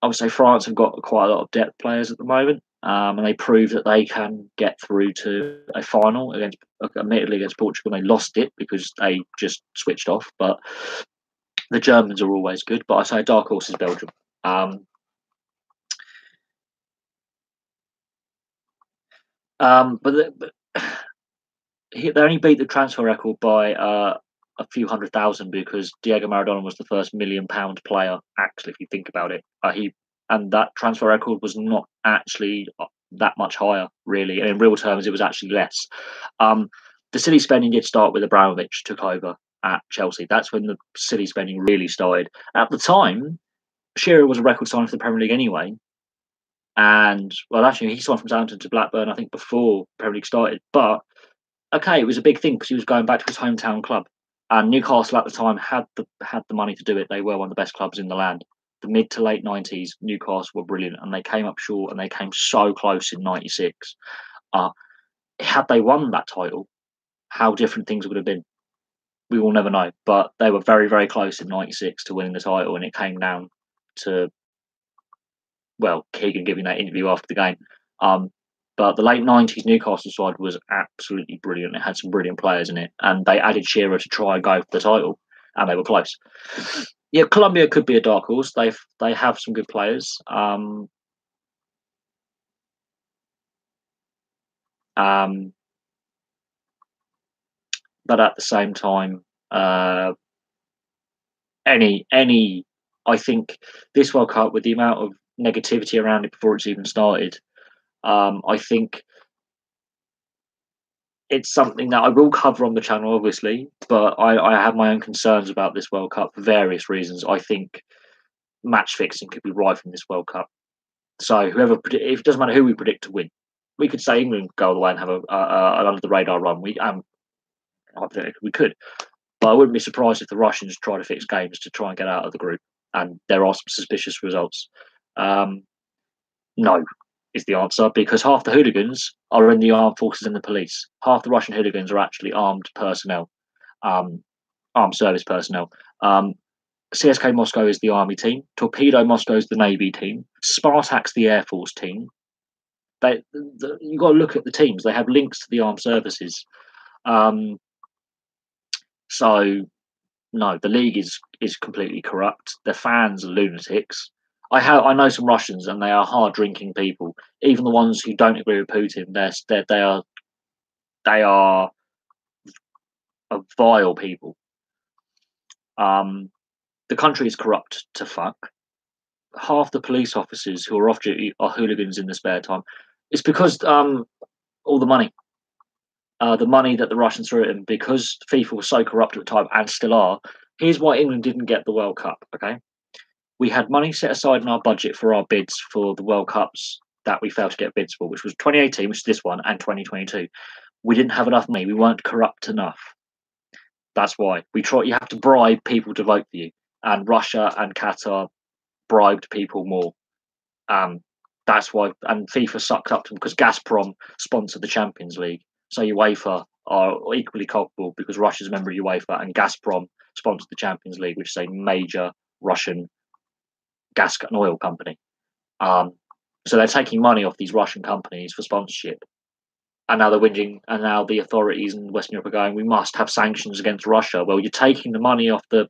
Speaker 1: I would say France have got quite a lot of depth players at the moment, and they prove that they can get through to a final admittedly against Portugal. They lost it because they just switched off, but the Germans are always good. But I say dark horse is Belgium. But they only beat the transfer record by a few 100,000 because Diego Maradona was the first £1 million player. Actually, if you think about it, and that transfer record was not actually that much higher, really. And in real terms, it was actually less. The silly spending did start with Abramovich took over at Chelsea. That's when the silly spending really started. At the time, Shearer was a record signing for the Premier League anyway. And, well, actually, he signed from Southampton to Blackburn, I think, before Premier League started. But, okay, it was a big thing because he was going back to his hometown club. And Newcastle at the time had the money to do it. They were one of the best clubs in the land. The mid to late 90s, Newcastle were brilliant. And they came up short and they came so close in 96. Had they won that title, how different things would have been. We will never know. But they were very, very close in 96 to winning the title. And it came down to, well, Keegan giving that interview after the game. But the late 90s Newcastle side was absolutely brilliant. It had some brilliant players in it. And they added Shearer to try and go for the title. And they were close. Yeah, Colombia could be a dark horse. They have some good players. But at the same time, I think this World Cup, with the amount of negativity around it before it's even started, I think it's something that I will cover on the channel, obviously, but I have my own concerns about this World Cup for various reasons. I think match fixing could be rife in this World Cup. So it doesn't matter who we predict to win. We could say England go all the way and have an under the radar run. We could, but I wouldn't be surprised if the Russians try to fix games to try and get out of the group. And there are some suspicious results. No, is the answer, because half the hooligans are in the armed forces and the police. Half the Russian hooligans are actually armed personnel, armed service personnel. CSK Moscow is the army team. Torpedo Moscow is the navy team. Spartak's the air force team. You got to look at the teams. They have links to the armed services. So no, the league is completely corrupt. The fans are lunatics. I know some Russians, and they are hard drinking people. Even the ones who don't agree with Putin, they are a vile people. The country is corrupt to fuck. Half the police officers who are off duty are hooligans in the spare time. It's because all the money that the Russians threw at him, because FIFA was so corrupt at the time and still are. Here's why England didn't get the World Cup. Okay, we had money set aside in our budget for our bids for the World Cups that we failed to get bids for, which was 2018, which is this one, and 2022. We didn't have enough money. We weren't corrupt enough. That's why you have to bribe people to vote for you, and Russia and Qatar bribed people more. That's why, and FIFA sucked up to them because Gazprom sponsored the Champions League. So UEFA are equally culpable because Russia's a member of UEFA and Gazprom sponsored the Champions League, which is a major Russian gas and oil company. So they're taking money off these Russian companies for sponsorship. And now they're whinging, and now the authorities in Western Europe are going, we must have sanctions against Russia. Well, you're taking the money off the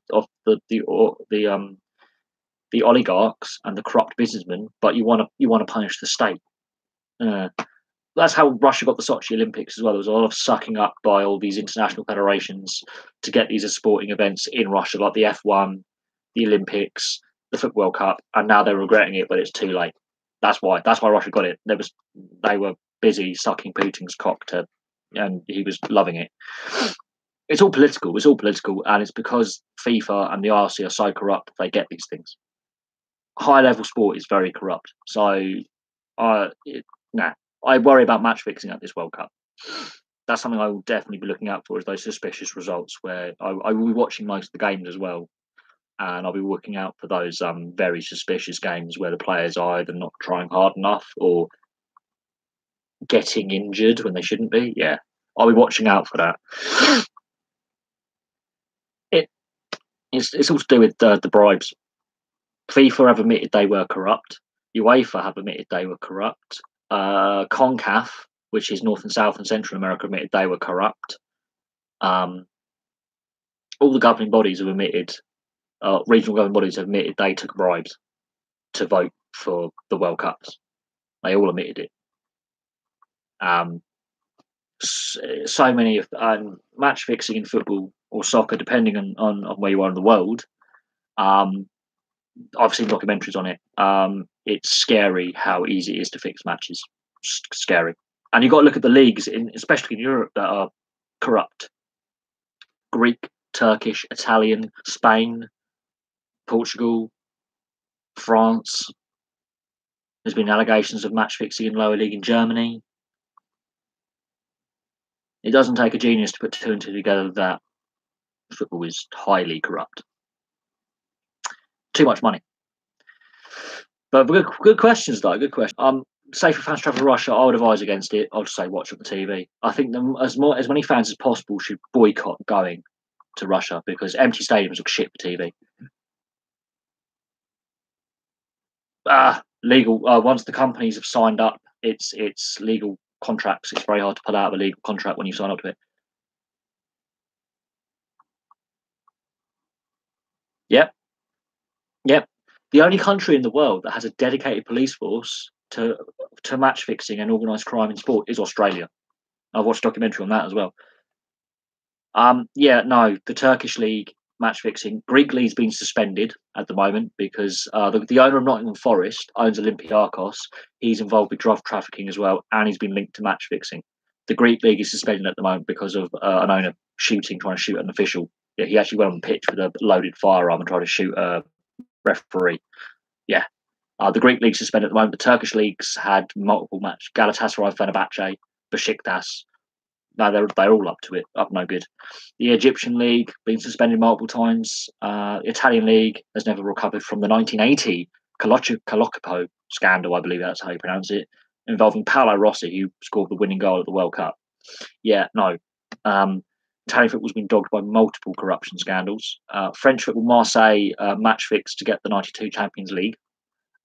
Speaker 1: oligarchs and the corrupt businessmen, but you want to punish the state. That's how Russia got the Sochi Olympics as well. There was a lot of sucking up by all these international federations to get these as sporting events in Russia, like the F1, the Olympics, the Football World Cup, and now they're regretting it, but it's too late. That's why Russia got it. They were busy sucking Putin's cock and he was loving it. It's all political. And it's because FIFA and the RC are so corrupt they get these things. High level sport is very corrupt. So, I worry about match fixing at this World Cup. That's something I will definitely be looking out for, is those suspicious results, where I will be watching most of the games as well. And I'll be looking out for those very suspicious games where the players are either not trying hard enough or getting injured when they shouldn't be. Yeah, I'll be watching out for that. It's all to do with the bribes. FIFA have admitted they were corrupt. UEFA have admitted they were corrupt. CONCACAF, which is North and South and Central America, admitted they were corrupt. All the governing bodies have admitted, regional governing bodies have admitted they took bribes to vote for the World Cups. They all admitted it. So many of match fixing in football or soccer, depending on where you are in the world. I've seen documentaries on it. It's scary how easy it is to fix matches. Scary. And you've got to look at the leagues, especially in Europe, that are corrupt. Greek, Turkish, Italian, Spain, Portugal, France. There's been allegations of match fixing in lower league in Germany. It doesn't take a genius to put two and two together that football is highly corrupt. Too much money. But good questions, though. Good question. Say for fans travel to Russia, I would advise against it. I'll just say watch on the TV. I think as many fans as possible should boycott going to Russia, because empty stadiums look shit for TV. Legal. Once the companies have signed up, it's legal contracts. It's very hard to pull out of a legal contract when you sign up to it. Yep. The only country in the world that has a dedicated police force to match fixing and organised crime in sport is Australia. I've watched a documentary on that as well. Yeah, no, the Turkish league match fixing. Greek league's been suspended at the moment because the owner of Nottingham Forest owns Olympiacos. He's involved with drug trafficking as well, and he's been linked to match fixing. The Greek league is suspended at the moment because of an owner trying to shoot an official. Yeah, he actually went on the pitch with a loaded firearm and tried to shoot a referee. Yeah. The Greek league suspended at the moment. The Turkish leagues had multiple matches. Galatasaray, Fenerbahce, Besiktas. No, they're all up to it. Up no good. The Egyptian league been suspended multiple times. Italian league has never recovered from the 1980 Calocopo scandal. I believe that's how you pronounce it, involving Paolo Rossi, who scored the winning goal at the World Cup. Yeah, no. Italian football's been dogged by multiple corruption scandals. French football, Marseille match fixed to get the '92 Champions League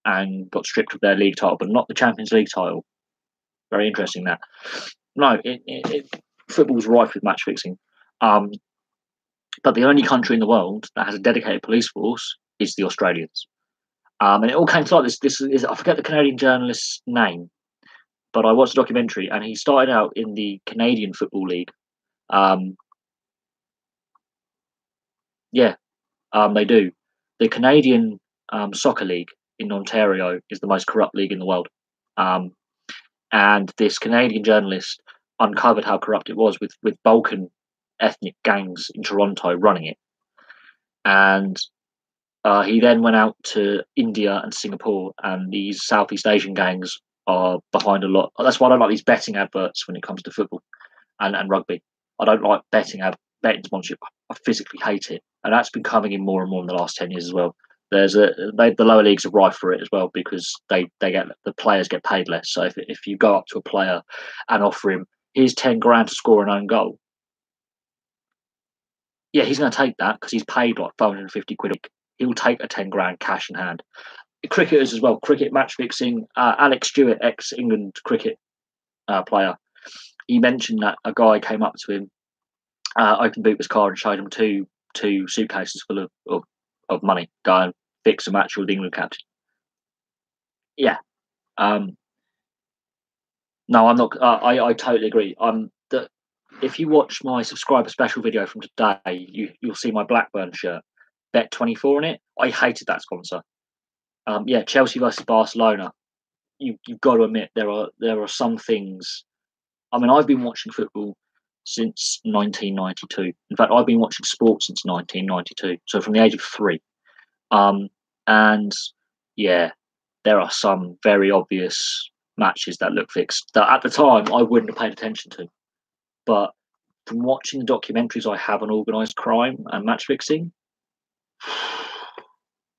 Speaker 1: and got stripped of their league title, but not the Champions League title. Very interesting that. No, football's rife with match fixing. But the only country in the world that has a dedicated police force is the Australians. And it all came to light. This is, I forget the Canadian journalist's name, but I watched a documentary, and he started out in the Canadian Football League. They do. The Canadian Soccer League in Ontario is the most corrupt league in the world. And this Canadian journalist uncovered how corrupt it was with Balkan ethnic gangs in Toronto running it. And he then went out to India and Singapore, and these Southeast Asian gangs are behind a lot. That's why I don't like these betting adverts when it comes to football and rugby. I don't like betting sponsorship. I physically hate it, and that's been coming in more and more in the last 10 years as well. The lower leagues are rife for it as well because the players get paid less. So if you go up to a player and offer him, here's 10 grand to score an own goal, yeah, he's going to take that because he's paid like 550 quid. He will take a 10 grand cash in hand. Cricketers as well, cricket match fixing. Alex Stewart, ex England cricket player, he mentioned that a guy came up to him, opened boot of his car and showed him two suitcases full of money. Go and fix a match with the England captain. Yeah. No, I'm not. I totally agree. If you watch my subscriber special video from today, you'll see my Blackburn shirt, Bet24 on it. I hated that sponsor. Yeah, Chelsea versus Barcelona. You've got to admit there are some things. I mean, I've been watching football since 1992. In fact, I've been watching sport since 1992. So from the age of 3. And yeah, there are some very obvious matches that look fixed that at the time I wouldn't have paid attention to. But from watching the documentaries I have on organised crime and match fixing,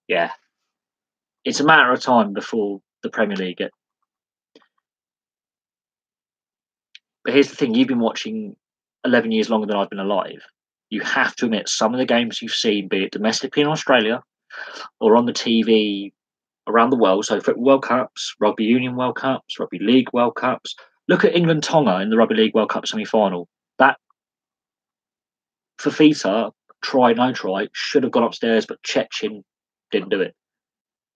Speaker 1: yeah, it's a matter of time before the Premier League get. But here's the thing: you've been watching 11 years longer than I've been alive. You have to admit some of the games you've seen, be it domestically in Australia or on the TV around the world. So for World Cups, Rugby Union World Cups, Rugby League World Cups. Look at England Tonga in the Rugby League World Cup semi-final. That Fafita, try no try, should have gone upstairs, but Chechen didn't do it.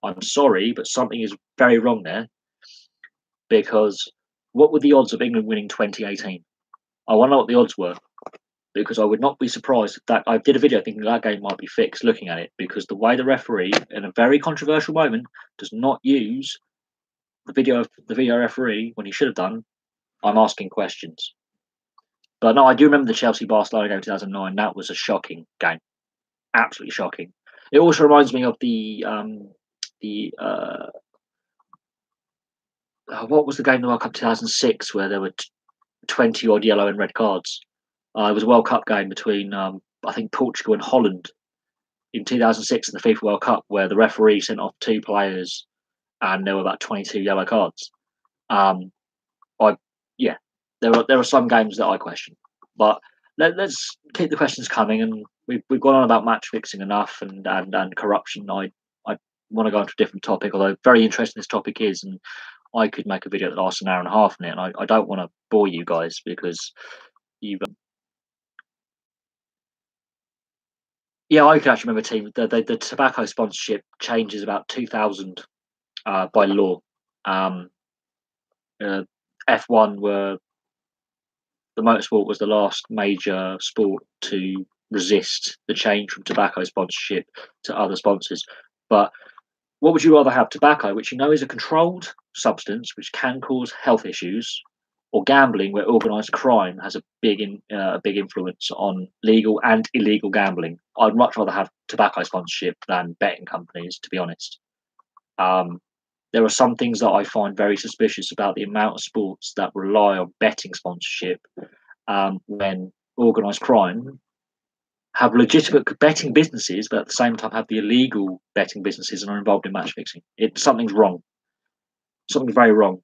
Speaker 1: I'm sorry, but something is very wrong there. Because what were the odds of England winning 2018? I want to know what the odds were. Because I would not be surprised if that I did a video thinking that game might be fixed looking at it, because the way the referee, in a very controversial moment, does not use the video referee when he should have done, I'm asking questions. But no, I do remember the Chelsea Barcelona game in 2009. That was a shocking game. Absolutely shocking. It also reminds me of what was the game in the World Cup 2006 where there were 20 odd yellow and red cards? It was a World Cup game between I think Portugal and Holland in 2006 in the FIFA World Cup, where the referee sent off 2 players and there were about 22 yellow cards. There are some games that I question, but let's keep the questions coming. And we've gone on about match fixing enough and corruption. I want to go into a different topic, although very interesting this topic is, and I could make a video that lasts an hour and a half on it, and I don't want to bore you guys because you've. Yeah, I can actually remember team. The tobacco sponsorship changes about 2000 by law. F1 were the motorsport was the last major sport to resist the change from tobacco sponsorship to other sponsors. But what would you rather have? Tobacco, which you know is a controlled substance which can cause health issues, or gambling, where organised crime has a big influence on legal and illegal gambling? I'd much rather have tobacco sponsorship than betting companies, to be honest. There are some things that I find very suspicious about the amount of sports that rely on betting sponsorship, when organised crime have legitimate betting businesses, but at the same time have the illegal betting businesses and are involved in match fixing. Something's wrong. Something's very wrong.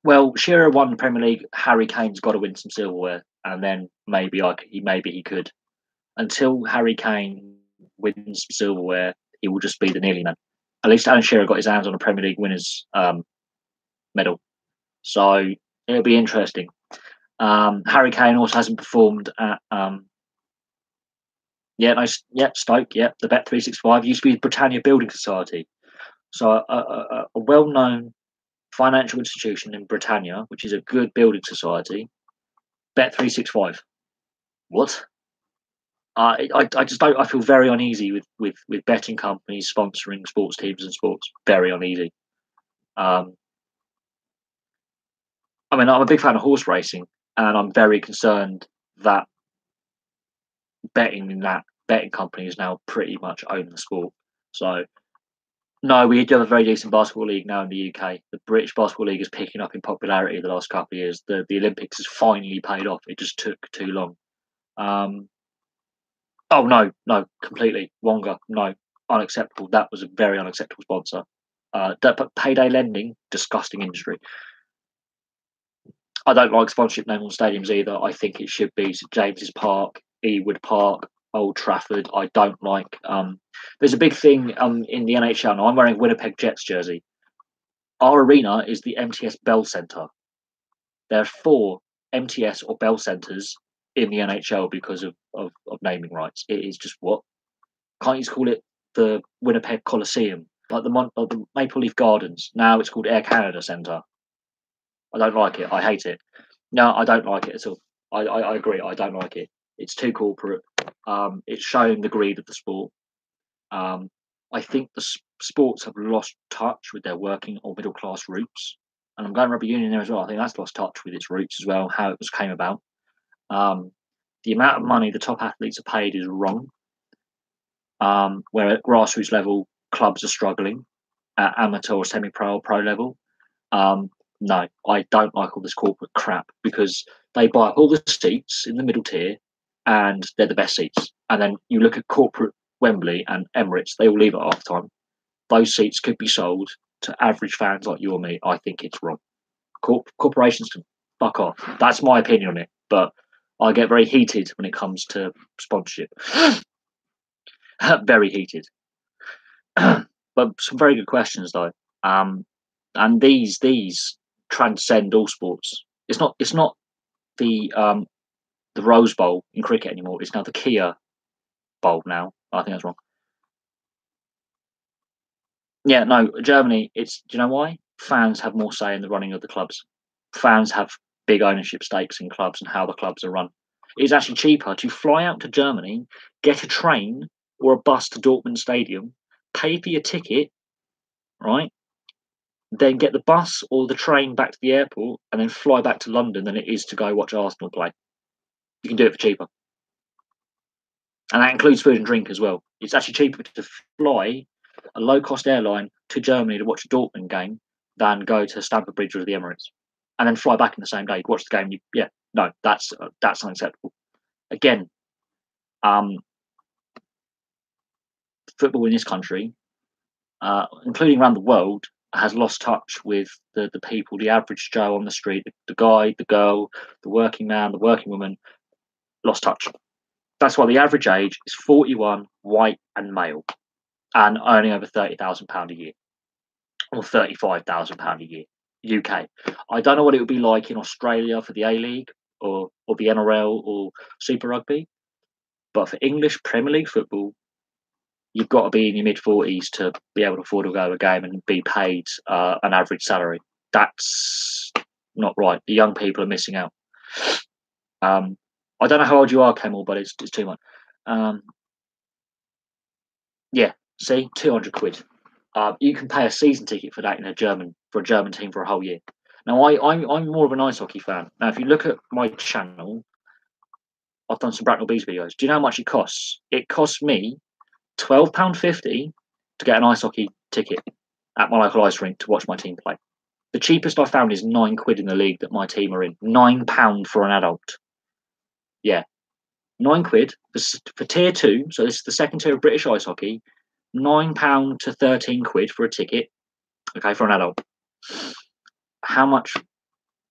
Speaker 1: Well, Shearer won the Premier League. Harry Kane's got to win some silverware, and then maybe he could. Until Harry Kane wins some silverware, he will just be the nearly man. At least Alan Shearer got his hands on a Premier League winners' medal, so it'll be interesting. Harry Kane also hasn't performed at Stoke. The Bet365 used to be the Britannia Building Society, so a well-known financial institution in Britannia, which is a good building society. Bet365. What? I just don't. I feel very uneasy with betting companies sponsoring sports teams and sports. Very uneasy. I mean, I'm a big fan of horse racing, and I'm very concerned that betting companies now pretty much own the sport. So, no, we do have a very decent basketball league now in the UK. The British Basketball League is picking up in popularity the last couple of years. The Olympics has finally paid off. It just took too long. Oh no, completely. Wonga, no, unacceptable. That was a very unacceptable sponsor. But payday lending, disgusting industry. I don't like sponsorship name on stadiums either. I think it should be St James's Park, Ewood Park, Old Trafford. I don't like. There's a big thing in the NHL now. I'm wearing Winnipeg Jets jersey. Our arena is the MTS Bell Centre. There are 4 MTS or Bell Centres in the NHL because of naming rights. It is just what? Can't you just call it the Winnipeg Coliseum, like the Maple Leaf Gardens? Now it's called Air Canada Centre. I don't like it. I hate it. No, I don't like it at all. I agree. I don't like it. It's too corporate. It's showing the greed of the sport. I think the sports have lost touch with their working or middle class roots. And I'm going rugby union there as well. I think that's lost touch with its roots as well, how it came about. The amount of money the top athletes are paid is wrong. Where at grassroots level, clubs are struggling at amateur or semi-pro or pro level. No, I don't like all this corporate crap, because they buy up all the seats in the middle tier and they're the best seats. And then you look at corporate Wembley and Emirates, they all leave at half time. Those seats could be sold to average fans like you or me. I think it's wrong. Corporations can fuck off. That's my opinion on it. But I get very heated when it comes to sponsorship. Very heated. But some very good questions though. And these transcend all sports. It's not the Rose Bowl in cricket anymore. It's now the Kia Bowl now. I think that's wrong. Yeah, no, Germany. Do you know why? Fans have more say in the running of the clubs. Fans have big ownership stakes in clubs and how the clubs are run. It's actually cheaper to fly out to Germany, get a train or a bus to Dortmund Stadium, pay for your ticket, right? Then get the bus or the train back to the airport and then fly back to London than it is to go watch Arsenal play. You can do it for cheaper. And that includes food and drink as well. It's actually cheaper to fly a low-cost airline to Germany to watch a Dortmund game than go to Stamford Bridge or the Emirates and then fly back in the same day. Watch the game. No, that's unacceptable. Again, football in this country, including around the world, has lost touch with the people, the average Joe on the street, the guy, the girl, the working man, the working woman, lost touch. That's why the average age is 41, white and male, and earning over £30,000 a year, or £35,000 a year, UK. I don't know what it would be like in Australia for the A-League or the NRL or Super Rugby, but for English Premier League football, you've got to be in your mid-40s to be able to afford to go to a game and be paid an average salary. That's not right. The young people are missing out. I don't know how old you are, Kemmel, but it's too much. Yeah, see, 200 quid. You can pay a season ticket for that in a German team for a whole year. Now, I'm more of an ice hockey fan. Now, if you look at my channel, I've done some Bracknell Bees videos. Do you know how much it costs? It costs me £12.50 to get an ice hockey ticket at my local ice rink to watch my team play. The cheapest I found is £9 in the league that my team are in. £9 for an adult. Yeah, £9 for tier 2. So this is the second tier of British ice hockey. £9 to £13 for a ticket. Okay, for an adult. How much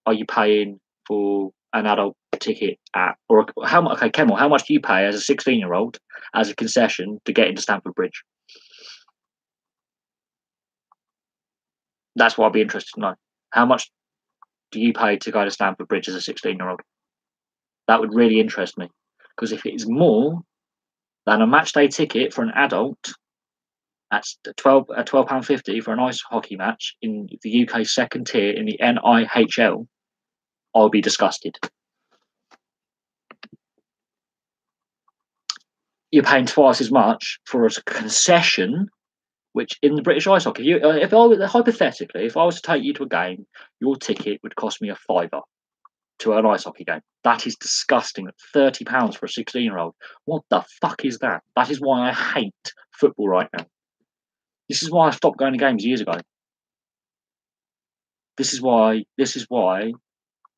Speaker 1: are you paying for an adult ticket at, or how much? Okay, Kemmel, how much do you pay as a 16-year-old as a concession to get into Stamford Bridge? That's what I'd be interested to know. How much do you pay to go to Stamford Bridge as a 16-year-old? That would really interest me, because if it is more than a match day ticket for an adult, that's £12.50 for an ice hockey match in the UK second tier in the NIHL. I'll be disgusted. You're paying twice as much for a concession, which in the British ice hockey, hypothetically, if I was to take you to a game, your ticket would cost me a fiver to an ice hockey game. That is disgusting. £30 for a 16-year-old. What the fuck is that? That is why I hate football right now. This is why I stopped going to games years ago. This is why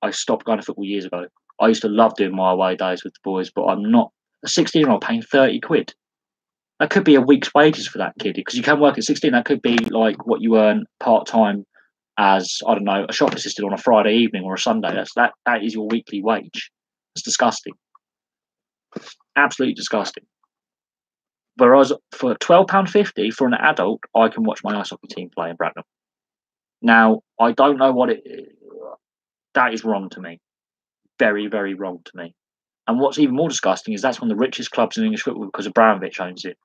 Speaker 1: I stopped going to football years ago. I used to love doing my away days with the boys, but I'm not a 16-year-old paying £30. That could be a week's wages for that kid, because you can work at 16. That could be like what you earn part-time as, I don't know, a shop assistant on a Friday evening or a Sunday. That is your weekly wage. It's disgusting. Absolutely disgusting. Whereas for £12.50 for an adult, I can watch my ice hockey team play in Bracknell. Now, I don't know what it is. That is wrong to me. Very, very wrong to me. And what's even more disgusting is that's one of the richest clubs in English football because Abramovich owns it.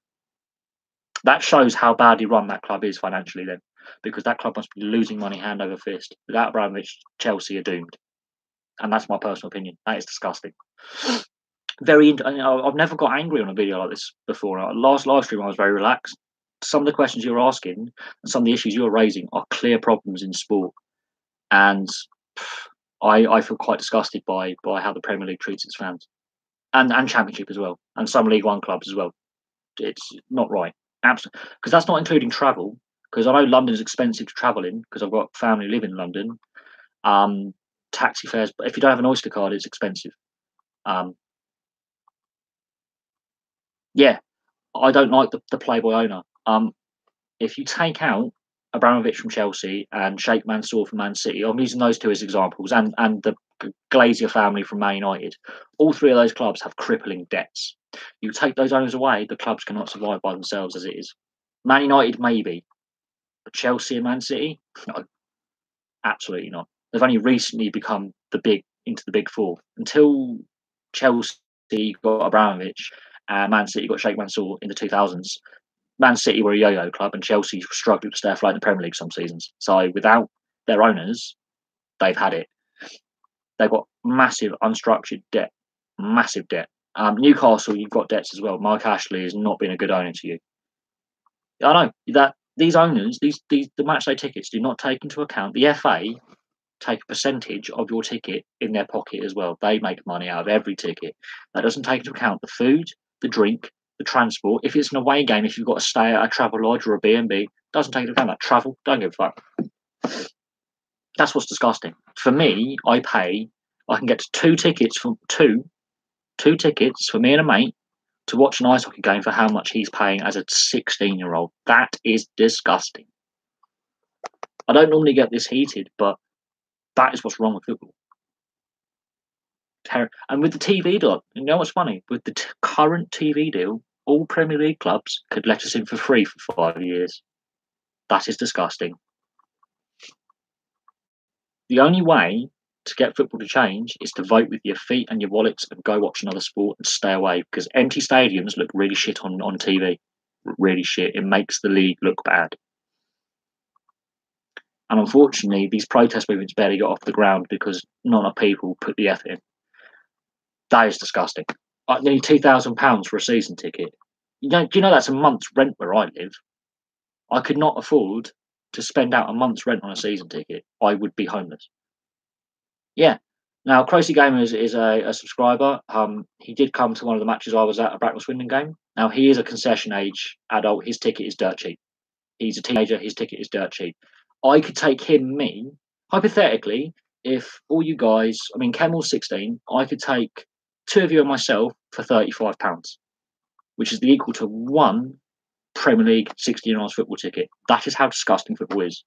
Speaker 1: That shows how badly run that club is financially then, because that club must be losing money hand over fist. Without Abramovich, Chelsea are doomed. And that's my personal opinion. That is disgusting. I've never got angry on a video like this before. Last live stream, I was very relaxed. Some of the questions you're asking and some of the issues you're raising are clear problems in sport. And I feel quite disgusted by how the Premier League treats its fans. And Championship as well. And some League One clubs as well. It's not right. Absolutely. Because that's not including travel. Because I know London is expensive to travel in, because I've got family living in London. Taxi fares, but if you don't have an Oyster card, it's expensive. Yeah, I don't like the Playboy owner. If you take out Abramovich from Chelsea and Sheikh Mansour from Man City, I'm using those two as examples, and the Glazier family from Man United, all three of those clubs have crippling debts. You take those owners away, the clubs cannot survive by themselves as it is. Man United, maybe, but Chelsea and Man City, no, absolutely not. They've only recently become into the big four. Until Chelsea got Abramovich and Man City got Sheikh Mansour in the 2000s, Man City were a yo-yo club and Chelsea struggled to stay afloat in the Premier League some seasons. So without their owners, they've had it. They've got massive unstructured debt, massive debt. Newcastle, you've got debts as well. Mike Ashley has not been a good owner to you. I know that these owners, the matchday tickets do not take into account the FA take a percentage of your ticket in their pocket as well. They make money out of every ticket. That doesn't take into account the food, the drink, the transport. If it's an away game, if you've got to stay at a travel lodge or a B&B, doesn't take into account that travel. Don't give a fuck. That's what's disgusting. For me, I can get two tickets for me and a mate to watch an ice hockey game for how much he's paying as a 16-year-old. That is disgusting. I don't normally get this heated, but that is what's wrong with football. And with the TV deal, you know what's funny? With the current TV deal, all Premier League clubs could let us in for free for 5 years. That is disgusting. The only way to get football to change is to vote with your feet and your wallets and go watch another sport and stay away, because empty stadiums look really shit on TV. Really shit. It makes the league look bad. And unfortunately, these protest movements barely got off the ground because not enough people put the effort in. That is disgusting. I need £2,000 for a season ticket. Do you know that's a month's rent where I live? I could not afford to spend out a month's rent on a season ticket. I would be homeless. Yeah. Now, Crocy Gamer is a subscriber. He did come to one of the matches I was at, a Bracknell Swindon game. Now, he is a concession age adult. His ticket is dirt cheap. He's a teenager. His ticket is dirt cheap. I could take me, hypothetically, if all you guys, I mean, Kemel's 16, I could take two of you and myself for £35, which is the equal to one Premier League 16-year-olds football ticket. That is how disgusting football is.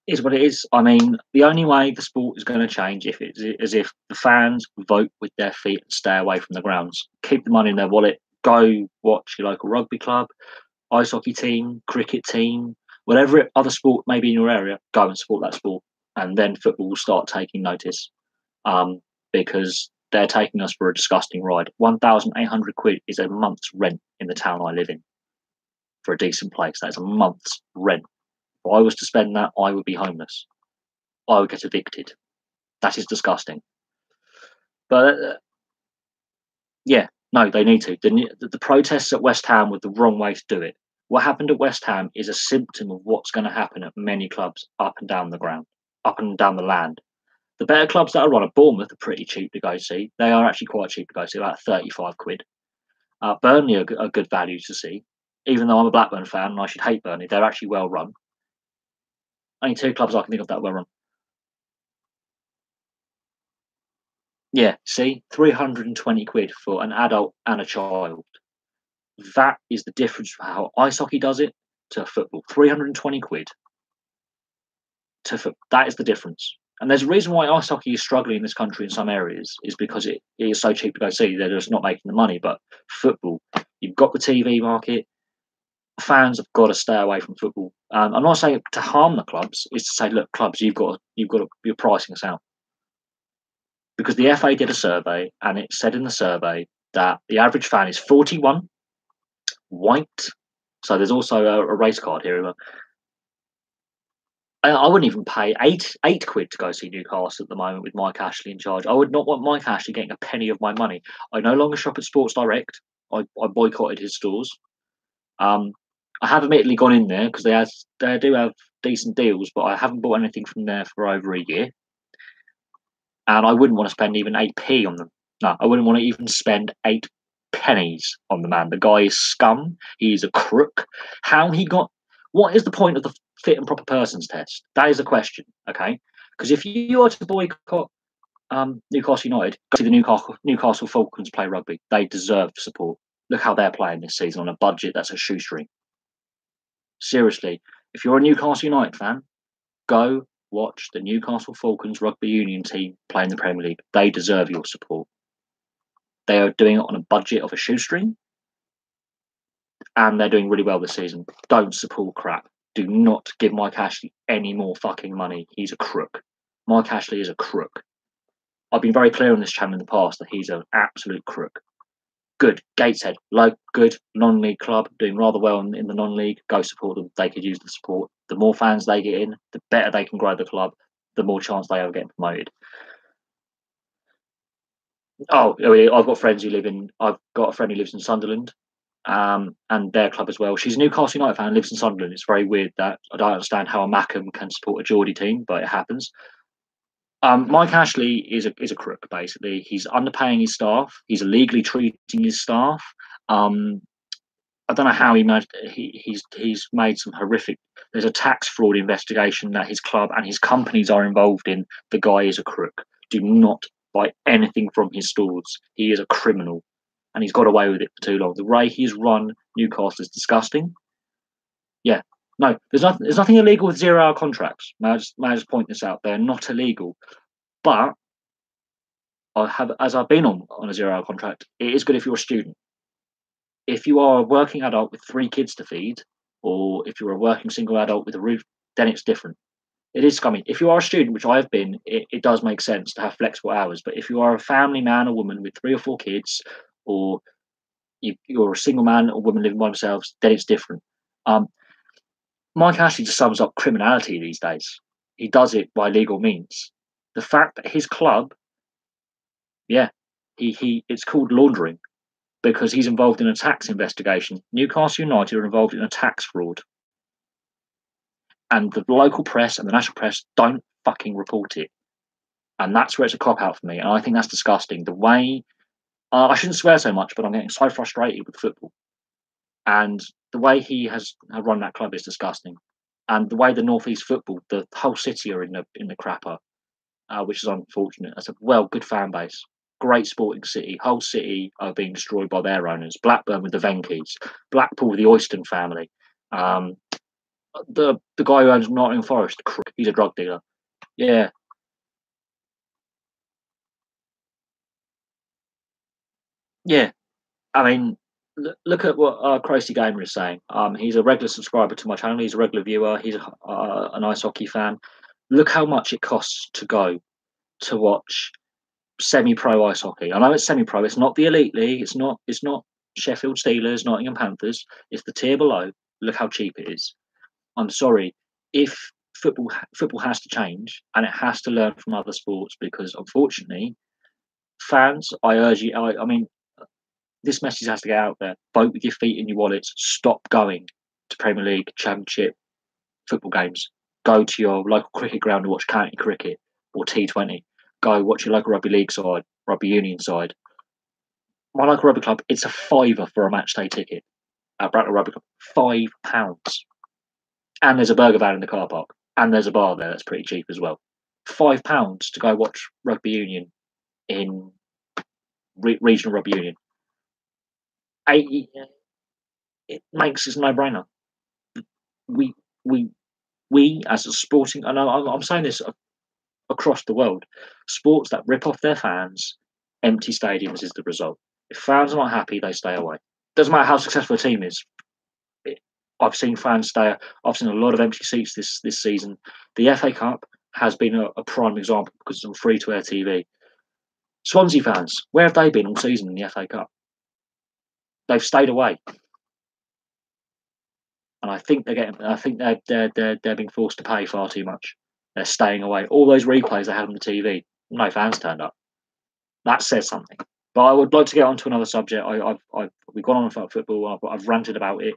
Speaker 1: Is what it is. I mean, the only way the sport is going to change is if the fans vote with their feet and stay away from the grounds. Keep the money in their wallet. Go watch your local rugby club, ice hockey team, cricket team, whatever other sport may be in your area. Go and support that sport, and then football will start taking notice. Because they're taking us for a disgusting ride. £1,800 is a month's rent in the town I live in for a decent place. That is a month's rent. If I was to spend that, I would be homeless. I would get evicted. That is disgusting. But yeah, no, they need to. The protests at West Ham were the wrong way to do it. What happened at West Ham is a symptom of what's going to happen at many clubs up and down the ground, up and down the land. The better clubs that are run at Bournemouth are pretty cheap to go see. They are actually quite cheap to go see, about £35. Burnley are good value to see. Even though I'm a Blackburn fan and I should hate Burnley, they're actually well run. Only two clubs I can think of that well run. Yeah, see, £320 for an adult and a child. That is the difference from how ice hockey does it to football. £320 to football. That is the difference. And there's a reason why ice hockey is struggling in this country in some areas, is because it is so cheap to go see. They're just not making the money. But football, you've got the TV market. Fans have got to stay away from football. I'm not saying to harm the clubs. It's to say, look, clubs, you're pricing us out. Because the FA did a survey, and it said in the survey that the average fan is 41, white. So there's also a race card here. I wouldn't even pay eight quid to go see Newcastle at the moment with Mike Ashley in charge. I would not want Mike Ashley getting a penny of my money. I no longer shop at Sports Direct. I boycotted his stores. I have admittedly gone in there because they do have decent deals, but I haven't bought anything from there for over a year. And I wouldn't want to spend even 8p on them. No, I wouldn't want to even spend 8 pennies on the man. The guy is scum. He's a crook. What is the point of the fit and proper persons test? That is a question, okay? Because if you are to boycott Newcastle United, go see the Newcastle Falcons play rugby. They deserve support. Look how they're playing this season on a budget that's a shoestring. Seriously, if you're a Newcastle United fan, go watch the Newcastle Falcons rugby union team play in the Premier League. They deserve your support. They are doing it on a budget of a shoestring, and they're doing really well this season. Don't support crap. Do not give Mike Ashley any more fucking money. He's a crook. Mike Ashley is a crook. I've been very clear on this channel in the past that he's an absolute crook. Good. Gateshead, good non-league club, doing rather well in the non-league. Go support them. They could use the support. The more fans they get in, the better they can grow the club, the more chance they have of getting promoted. Oh, I've got friends who live in. I've got a friend who lives in Sunderland, and their club as well. She's a Newcastle United fan, lives in Sunderland. It's very weird that I don't understand how a Mackham can support a Geordie team, but it happens. Mike Ashley is a crook. Basically, he's underpaying his staff. He's illegally treating his staff. I don't know how he managed. He's made some horrific. There's a tax fraud investigation that his club and his companies are involved in. The guy is a crook. Do not buy anything from his stores. He is a criminal, and he's got away with it for too long. The way he's run Newcastle is disgusting. Yeah, no, there's nothing illegal with 0-hour contracts. May I just point this out? They're not illegal, but I've been on a 0-hour contract. It is good if you're a student. If you are a working adult with 3 kids to feed, or if you're a working single adult with a roof, then it's different. It is scummy. If you are a student, which I have been, it does make sense to have flexible hours. But if you are a family man or woman with 3 or 4 kids, or you're a single man or woman living by themselves, then it's different. Mike Ashley just sums up criminality these days. He does it by legal means. The fact that his club, yeah, it's called laundering because he's involved in a tax investigation. Newcastle United are involved in a tax fraud, and the local press and the national press don't fucking report it. And that's where it's a cop out for me. And I think that's disgusting. The way I shouldn't swear so much, but I'm getting so frustrated with football. And the way he has run that club is disgusting. And the way the Northeast football, the whole city are in the crapper, which is unfortunate. That's a good fan base, great sporting city. Whole city are being destroyed by their owners. Blackburn with the Venkis, Blackpool with the Oyston family. The guy who owns Nottingham Forest, he's a drug dealer. Yeah, yeah. I mean, look at what Crazy Gamer is saying. He's a regular subscriber to my channel. He's a regular viewer. He's an ice hockey fan. Look how much it costs to go to watch semi-pro ice hockey. I know it's semi-pro. It's not the elite league. It's not. It's not Sheffield Steelers, Nottingham Panthers. It's the tier below. Look how cheap it is. I'm sorry. If football has to change and it has to learn from other sports because unfortunately, fans. I urge you. I mean, this message has to get out there. Vote with your feet in your wallets. Stop going to Premier League, Championship, football games. Go to your local cricket ground and watch county cricket or T20. Go watch your local rugby league side, rugby union side. My local rugby club, it's a fiver for a match day ticket at Bracknell Rugby Club. £5. And there's a burger van in the car park. And there's a bar there that's pretty cheap as well. £5 to go watch rugby union in regional rugby union. It makes it a no-brainer. We we we as a sporting, and I'm saying this across the world, sports that rip off their fans, empty stadiums is the result. If fans are not happy, they stay away. Doesn't matter how successful a team is. I've seen fans stay. I've seen a lot of empty seats this season. The FA Cup has been a prime example because it's on free-to-air TV. Swansea fans, where have they been all season in the FA Cup? They've stayed away. And I think they're being forced to pay far too much. They're staying away. All those replays they had on the TV, no fans turned up. That says something. But I would like to get on to another subject. We've gone on about football. I've ranted about it,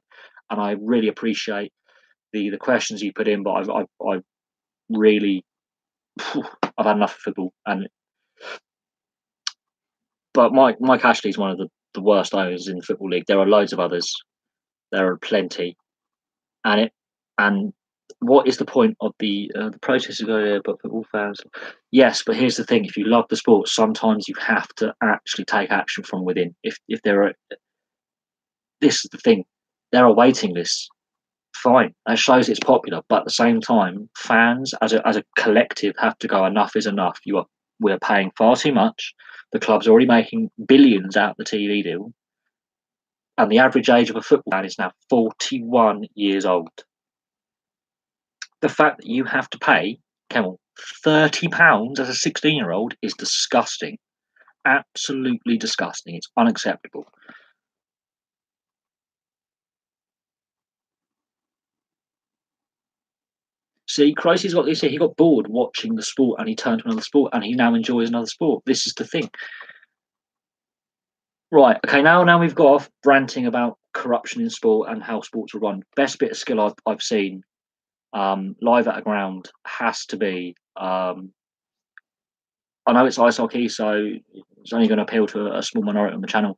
Speaker 1: and I really appreciate the questions you put in. But I've really I've had enough of football. But Mike Ashley is one of the worst owners in the football league. There are loads of others. There are plenty. And what is the point of the protests go there? But for all fans, yes. But here's the thing: if you love the sport, sometimes you have to actually take action from within. If there are, this is the thing, there are waiting lists. Fine, that shows it's popular. But at the same time, fans as a collective have to go. Enough is enough. We're paying far too much. The club's already making billions out of the TV deal, and the average age of a football fan is now 41 years old. The fact that you have to pay, Kemmel, £30 as a 16-year-old is disgusting. Absolutely disgusting. It's unacceptable. See, Chrissy's got this here. He got bored watching the sport and he turned to another sport and he now enjoys another sport. This is the thing. Right, okay, now we've got off ranting about corruption in sport and how sports are run. Best bit of skill I've seen live at a ground has to be I know it's ice hockey, so it's only going to appeal to a small minority on the channel.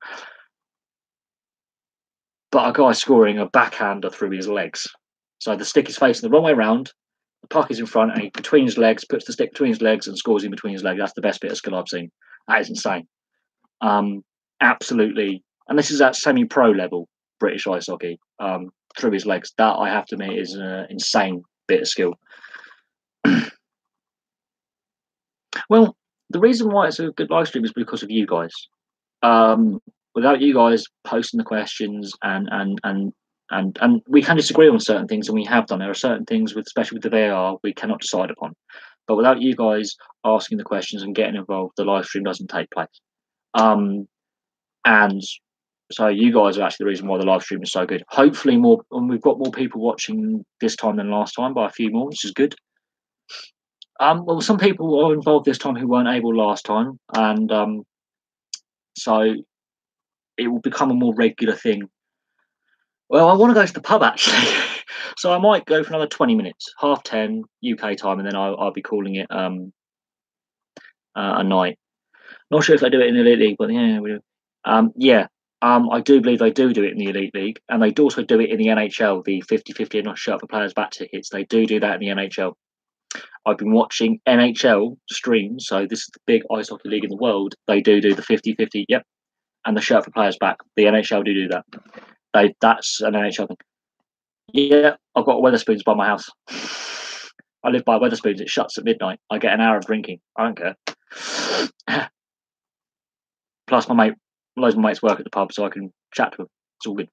Speaker 1: But a guy scoring a backhander through his legs. So the stick is facing the wrong way around, the puck is in front, and he between his legs puts the stick between his legs and scores in between his legs. That's the best bit of skill I've seen. That is insane. Absolutely. And this is at semi-pro level British ice hockey. Through his legs. That I have to admit is an insane bit of skill. Well, the reason why it's a good live stream is because of you guys. Without you guys posting the questions and we can disagree on certain things, and we have done. There are certain things, especially with the VAR, we cannot decide upon. But without you guys asking the questions and getting involved, the live stream doesn't take place. And So you guys are actually the reason why the live stream is so good. Hopefully more, and we've got more people watching this time than last time by a few more, which is good. Well, some people are involved this time who weren't able last time, and so it will become a more regular thing. Well, I want to go to the pub actually, so I might go for another 20 minutes, 10:30 UK time, and then I'll be calling it a night. Not sure if they do it in the Elite League, but yeah, we do. Yeah, I do believe they do it in the Elite League, and they also do it in the NHL, the 50-50 and shirt for players back tickets. They do that in the NHL. I've been watching NHL streams, so this is the big ice hockey league in the world. They do the 50-50, yep, and the shirt for players back. The NHL do that. That's an NHL thing. Yeah, I've got Weatherspoons by my house. I live by Weatherspoons. It shuts at midnight. I get an hour of drinking. I don't care. Plus, loads of my mates work at the pub, so I can chat to them. It's all good.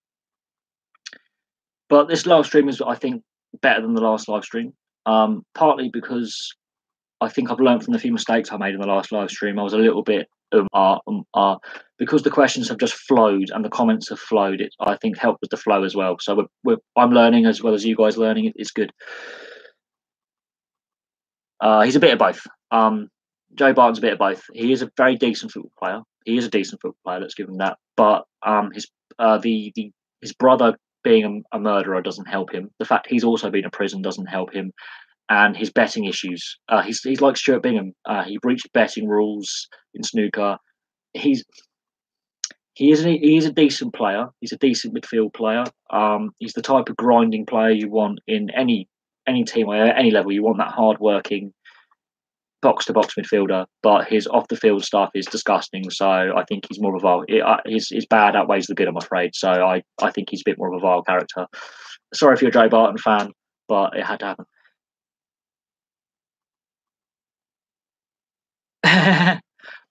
Speaker 1: But this live stream is, I think, better than the last live stream. Partly because I think I've learned from the few mistakes I made in the last live stream. I was a little bit because the questions have just flowed and the comments have flowed. It, I think, helped with the flow as well. So I'm learning as well as you guys learning. It's good. He's a bit of both. Joe Barton's a bit of both. He is a very decent football player. He is a decent football player. Let's give him that. But his brother being a murderer doesn't help him. The fact he's also been in prison doesn't help him, and his betting issues. He's like Stuart Bingham. He breached betting rules in snooker. He is a decent player. He's a decent midfield player. He's the type of grinding player you want in any team or any level. You want that hard working box to box midfielder, but his off the field stuff is disgusting. So I think he's more of a vile. His bad outweighs the good, I'm afraid. So I think he's a bit more of a vile character. Sorry if you're a Joe Barton fan, but it had to happen.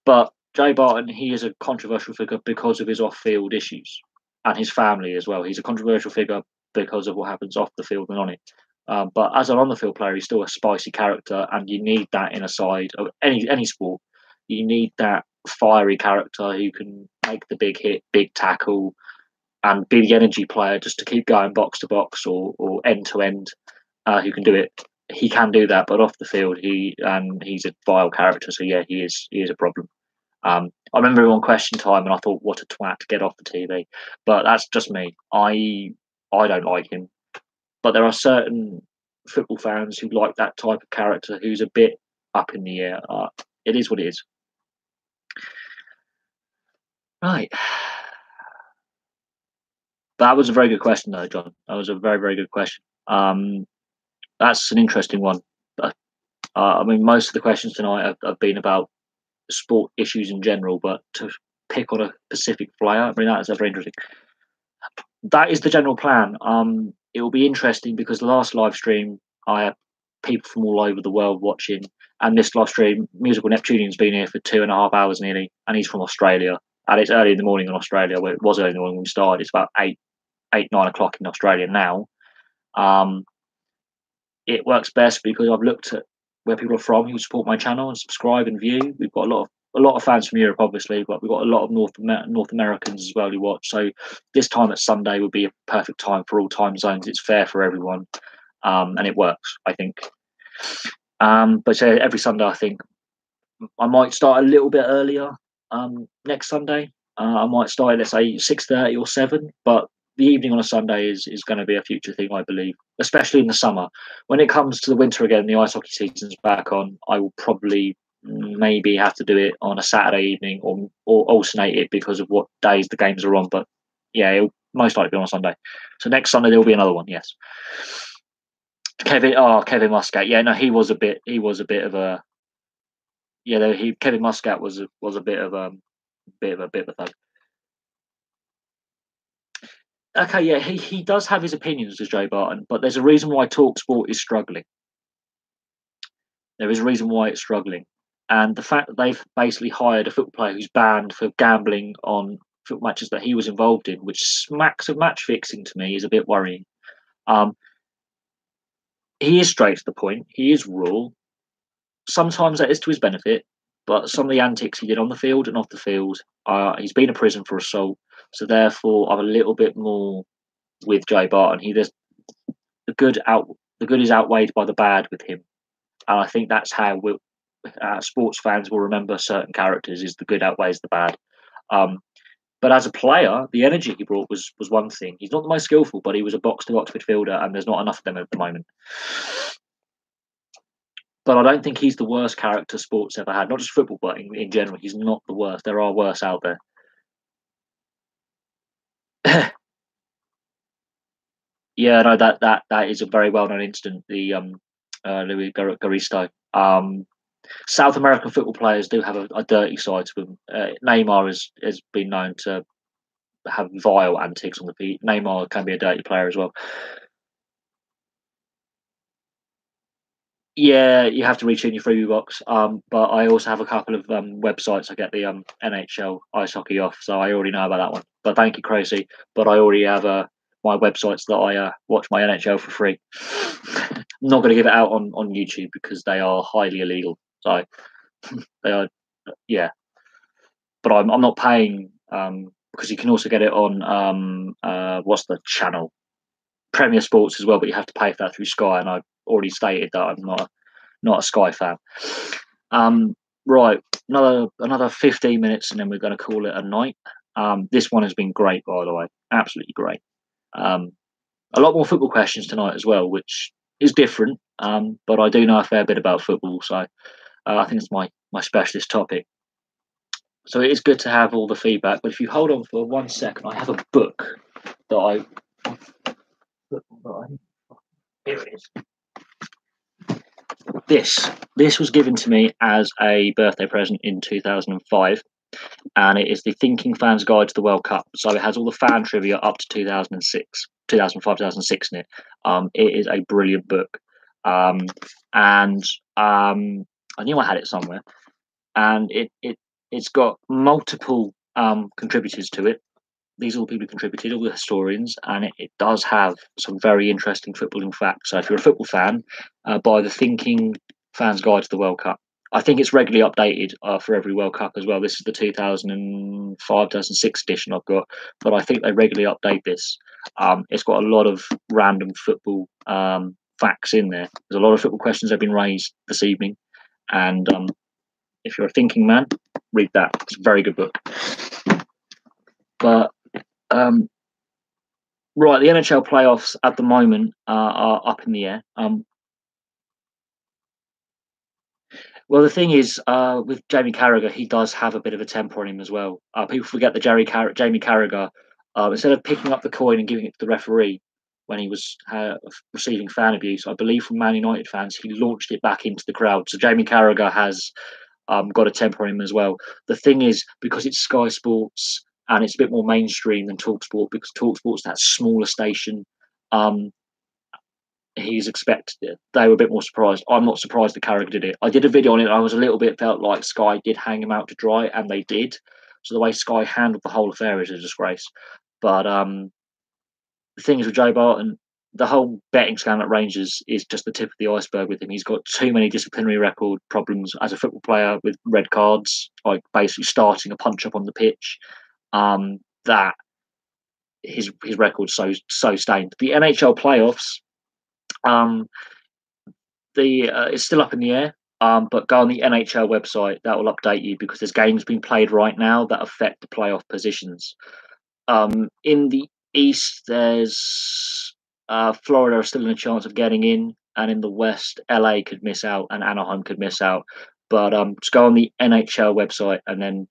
Speaker 1: But Joe Barton, he is a controversial figure because of his off field issues and his family as well. He's a controversial figure because of what happens off the field and on it. But as an on the field player, he's still a spicy character, and you need that in a side of any sport. You need that fiery character who can make the big hit, big tackle, and be the energy player just to keep going box to box or end to end. Who can do it? He can do that, but off the field, he's a vile character. So yeah, he is a problem. I remember him on Question Time, and I thought, what a twat, get off the TV. But that's just me. I don't like him. But there are certain football fans who like that type of character who's a bit up in the air. It is what it is. Right. That was a very good question, though, John. That was a very, very good question. That's an interesting one. I mean, most of the questions tonight have been about sport issues in general, but to pick on a specific player, I mean, that's very interesting. That is the general plan. It will be interesting because the last live stream, I had people from all over the world watching, and this live stream, Musical Neptunian's been here for 2.5 hours nearly, and he's from Australia, and it's early in the morning in Australia. Well, it was early in the morning when we started. It's about 9 o'clock in Australia now. It works best because I've looked at where people are from who support my channel and subscribe and view. We've got a lot of fans from Europe, obviously, but we've got a lot of North Americans as well who watch. So this time at Sunday would be a perfect time for all time zones. It's fair for everyone, and it works, I think. But so every Sunday, I think I might start a little bit earlier. Next Sunday, I might start, let's say 6:30 or 7. But the evening on a Sunday is going to be a future thing, I believe, especially in the summer. When it comes to the winter again, the ice hockey season's back on. I will probably maybe have to do it on a Saturday evening or alternate it because of what days the games are on. But yeah, it'll most likely be on a Sunday. So next Sunday there will be another one. Yes. Kevin Muscat. Yeah, no, he was a bit of a. Yeah, Kevin Muscat was a bit of a thug. Okay, yeah, he does have his opinions, as Joe Barton, but there's a reason why TalkSport is struggling. There is a reason why it's struggling. And the fact that they've basically hired a football player who's banned for gambling on football matches that he was involved in, which smacks of match fixing to me, is a bit worrying. He is straight to the point. He is raw. Sometimes that is to his benefit, but some of the antics he did on the field and off the field, he's been in prison for assault. So therefore, I'm a little bit more with Jay Barton. There's the good is outweighed by the bad with him, and I think that's how sports fans will remember certain characters: is the good outweighs the bad. Um, but as a player, the energy he brought was one thing. He's not the most skillful, but he was a box to box midfielder, and there's not enough of them at the moment. But I don't think he's the worst character sports ever had. Not just football, but in general, he's not the worst. There are worse out there. Yeah, no, that is a very well known incident. The Louis Garisto. South American football players do have a dirty side to them. Neymar has been known to have vile antics on the pitch. Neymar can be a dirty player as well. Yeah, you have to reach in your freebie box. But I also have a couple of websites I get the NHL ice hockey off, so I already know about that one. But thank you, Crazy. But I already have my websites that I watch my NHL for free. I'm not going to give it out on YouTube because they are highly illegal. So they are, yeah. But I'm not paying because you can also get it on what's the channel, Premier Sports as well. But you have to pay for that through Sky, and I've already stated that I'm not a Sky fan. Right, another 15 minutes, and then we're going to call it a night. This one has been great, by the way, absolutely great. A lot more football questions tonight as well, which is different. But I do know a fair bit about football, so I think it's my specialist topic. So it is good to have all the feedback. But if you hold on for 1 second, I have a book that I here it is. This was given to me as a birthday present in 2005, and it is the Thinking Fans Guide to the World Cup. So it has all the fan trivia up to 2006, 2005, 2006 in it. It is a brilliant book, and I knew I had it somewhere, and it's got multiple contributors to it. These are all the people who contributed, all the historians, and it does have some very interesting footballing facts. So if you're a football fan, buy the Thinking Fans Guide to the World Cup. I think it's regularly updated for every World Cup as well. This is the 2005, 2006 edition I've got, but I think they regularly update this. It's got a lot of random football facts in there. There's a lot of football questions that have been raised this evening, and if you're a thinking man, read that. It's a very good book. But right, the NHL playoffs at the moment are up in the air. Well, the thing is, with Jamie Carragher, he does have a bit of a temper on him as well. People forget that Jamie Carragher, instead of picking up the coin and giving it to the referee when he was receiving fan abuse, I believe from Man United fans, he launched it back into the crowd. So Jamie Carragher has got a temper on him as well. The thing is, because it's Sky Sports and it's a bit more mainstream than TalkSport, because TalkSport's that smaller station, he's expected it. They were a bit more surprised. I'm not surprised that Carragher did it. I did a video on it. I was a little bit felt like Sky did hang him out to dry, and they did. So the way Sky handled the whole affair is a disgrace. But the thing is with Joe Barton, the whole betting scandal at Rangers is just the tip of the iceberg with him. He's got too many disciplinary record problems as a football player with red cards, like basically starting a punch up on the pitch. That his record's so stained. The NHL playoffs, it's still up in the air. But go on the NHL website, that will update you because there's games being played right now that affect the playoff positions. In the East, there's Florida are still in a chance of getting in, and in the West, LA could miss out and Anaheim could miss out. But just go on the NHL website and then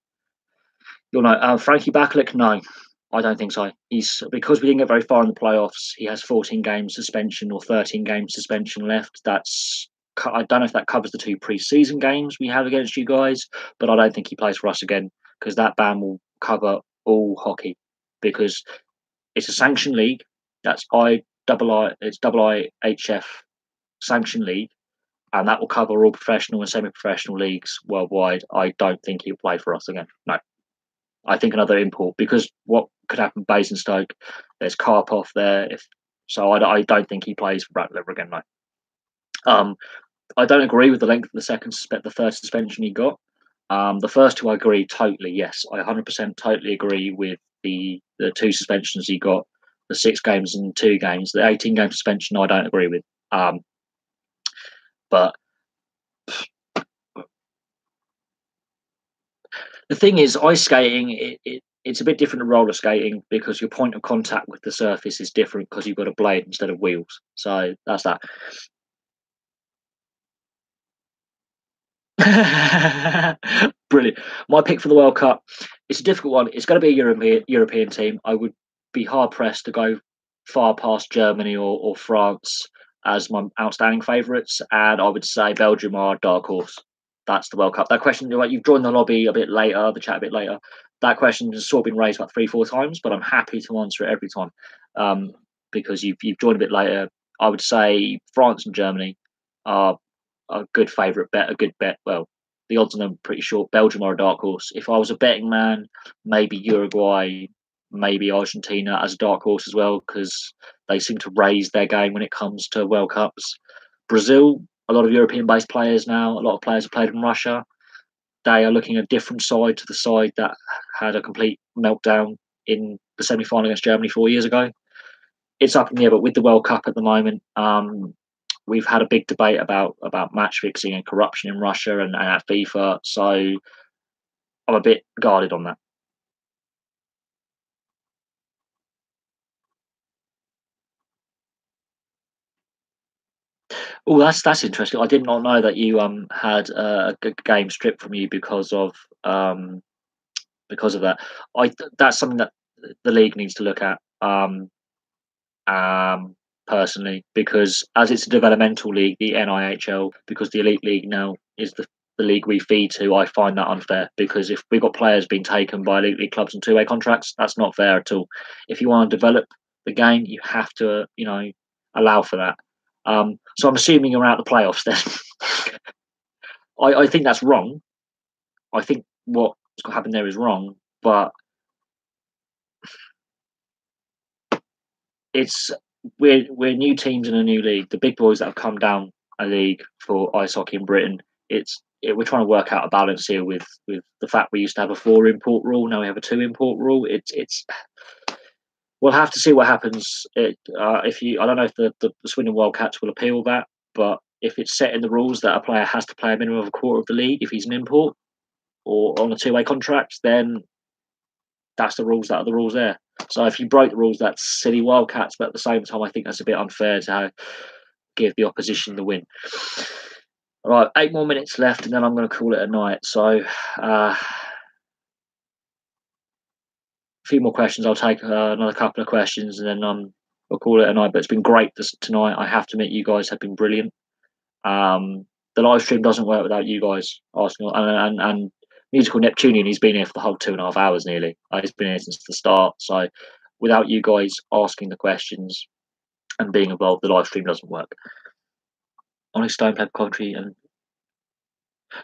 Speaker 1: you'll know. Frankie Bakalik, no, I don't think so. Because we didn't get very far in the playoffs. He has 14 games suspension or 13 games suspension left. I don't know if that covers the 2 preseason games we have against you guys, but I don't think he plays for us again because that ban will cover all hockey because it's a sanctioned league. That's it's IIHF sanctioned league, and that will cover all professional and semi-professional leagues worldwide. I don't think he'll play for us again. No. I think another import because what could happen Basingstoke, there's Karpov there. I don't think he plays for Ratcliffe again. No. I don't agree with the length of the third suspension he got. The first 2 I agree totally. Yes, I 100% totally agree with the the 2 suspensions he got, the 6 games and 2 games. The 18-game suspension, I don't agree with. But the thing is, ice skating, it's a bit different to roller skating because your point of contact with the surface is different because you've got a blade instead of wheels. So that's that. Brilliant. My pick for the World Cup. It's a difficult one. It's going to be a European team. I would be hard pressed to go far past Germany or France as my outstanding favourites, and I would say Belgium are a dark horse. That's the World Cup. That question, you've joined the lobby a bit later, the chat a bit later. That question has sort of been raised about 3-4 times, but I'm happy to answer it every time because you've joined a bit later. I would say France and Germany are a good favourite bet, a good bet. Well, the odds on them are pretty short. Belgium are a dark horse. If I was a betting man, maybe Uruguay, maybe Argentina as a dark horse as well, because they seem to raise their game when it comes to World Cups. Brazil, a lot of European-based players now. A lot of players have played in Russia. They are looking a different side to the side that had a complete meltdown in the semi-final against Germany 4 years ago. It's up in the air, but with the World Cup at the moment, we've had a big debate about match fixing and corruption in Russia and at FIFA. So I'm a bit guarded on that. Oh, that's interesting. I did not know that you had a game stripped from you because of that. That's something that the league needs to look at. Personally, because as it's a developmental league, the NIHL, because the Elite League now is the league we feed to, I find that unfair because if we've got players being taken by Elite League clubs on 2-way contracts, that's not fair at all. If you want to develop the game, you have to, allow for that. So I'm assuming you're out of the playoffs then. I think that's wrong. I think what's happened there is wrong, but it's we're new teams in a new league. The big boys that have come down a league for ice hockey in Britain. We're trying to work out a balance here with the fact we used to have a 4 import rule. Now we have a 2 import rule. It's we'll have to see what happens. I don't know if the Swindon Wildcats will appeal that, but if it's set in the rules that a player has to play a minimum of a quarter of the league if he's an import or on a 2-way contract, then that's the rules that are the rules there. So if you break the rules, that's silly Wildcats. But at the same time, I think that's a bit unfair to give the opposition the win. All right, 8 more minutes left, and then I'm going to call it a night. So a few more questions. I'll take another couple of questions, and then we'll call it a night. But it's been great tonight. I have to admit, you guys have been brilliant. The live stream doesn't work without you guys asking, and Musical Neptunian, he's been here for the whole 2.5 hours nearly. He's been here since the start. So without you guys asking the questions and being involved, the live stream doesn't work. Honest Stone played Coventry, and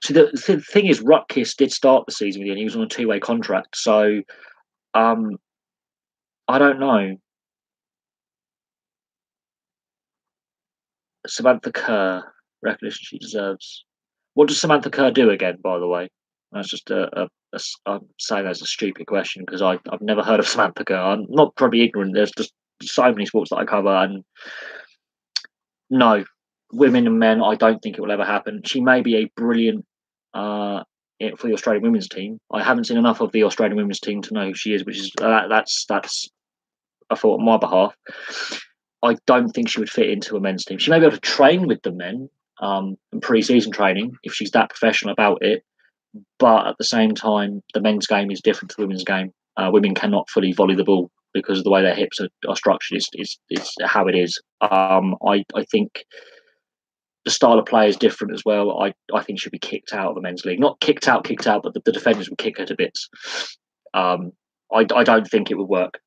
Speaker 1: see the thing is, Rutkiss did start the season with you, and he was on a 2-way contract. So I don't know. Samantha Kerr, recognition she deserves. What does Samantha Kerr do again, by the way? That's just I'm saying that's a stupid question because I've never heard of Samantha Kerr. I'm not probably ignorant. There's just so many sports that I cover, and no, women and men, I don't think it will ever happen. She may be a brilliant for the Australian women's team. I haven't seen enough of the Australian women's team to know who she is, which is that's a thought on my behalf. I don't think she would fit into a men's team. She may be able to train with the men in pre-season training if she's that professional about it. But at the same time, the men's game is different to the women's game. Women cannot fully volley the ball because of the way their hips are structured. Is how it is. I think the style of play is different as well. I think she'd be kicked out of the men's league. Not kicked out, but the defenders would kick her to bits. I don't think it would work.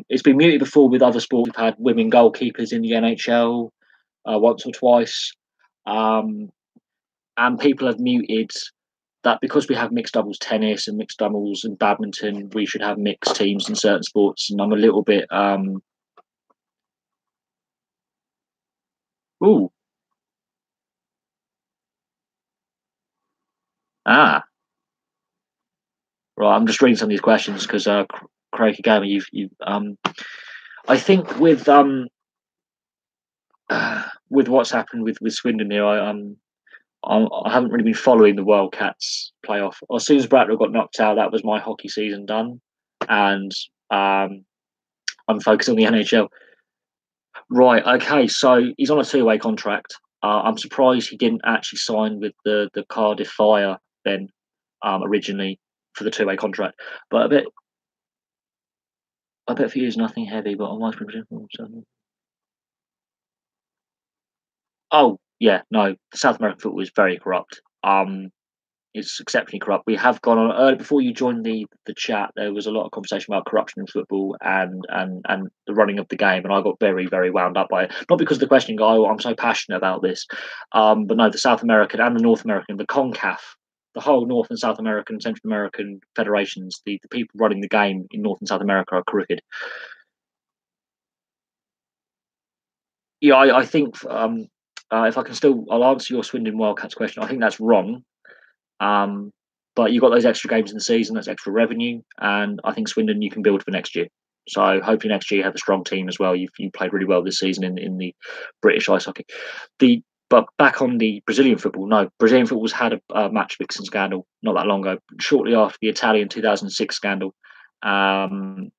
Speaker 1: It's been muted before with other sports. We've had women goalkeepers in the NHL once or twice. And people have muted that because we have mixed doubles tennis and mixed doubles and badminton, we should have mixed teams in certain sports. And I'm a little bit ooh. Right, I'm just reading some of these questions because Craigie Gamer. I think with what's happened with Swindon here, I haven't really been following the Wildcats playoff. As soon as Brattle got knocked out, that was my hockey season done, and I'm focused on the NHL. Right. Okay. So he's on a two-way contract. I'm surprised he didn't actually sign with the Cardiff Fire then originally for the two-way contract. But I bet for you is nothing heavy. But I might. Oh yeah, no. South American football is very corrupt. It's exceptionally corrupt. We have gone on earlier before you joined the chat. There was a lot of conversation about corruption in football and the running of the game, and I got very very wound up by it. Not because of the question, guy. I'm so passionate about this, but no, the South American and the North American, the CONCACAF, the whole North and South American, Central American federations, the people running the game in North and South America are crooked. Yeah, I think if I can still, I'll answer your Swindon Wildcats question. I think that's wrong. Um, but you've got those extra games in the season, that's extra revenue, and I think Swindon you can build for next year. So hopefully next year you have a strong team as well. You played really well this season in the British ice hockey. But back on the Brazilian football, no, Brazilian football's had a match fixing scandal not that long ago, shortly after the Italian 2006 scandal, and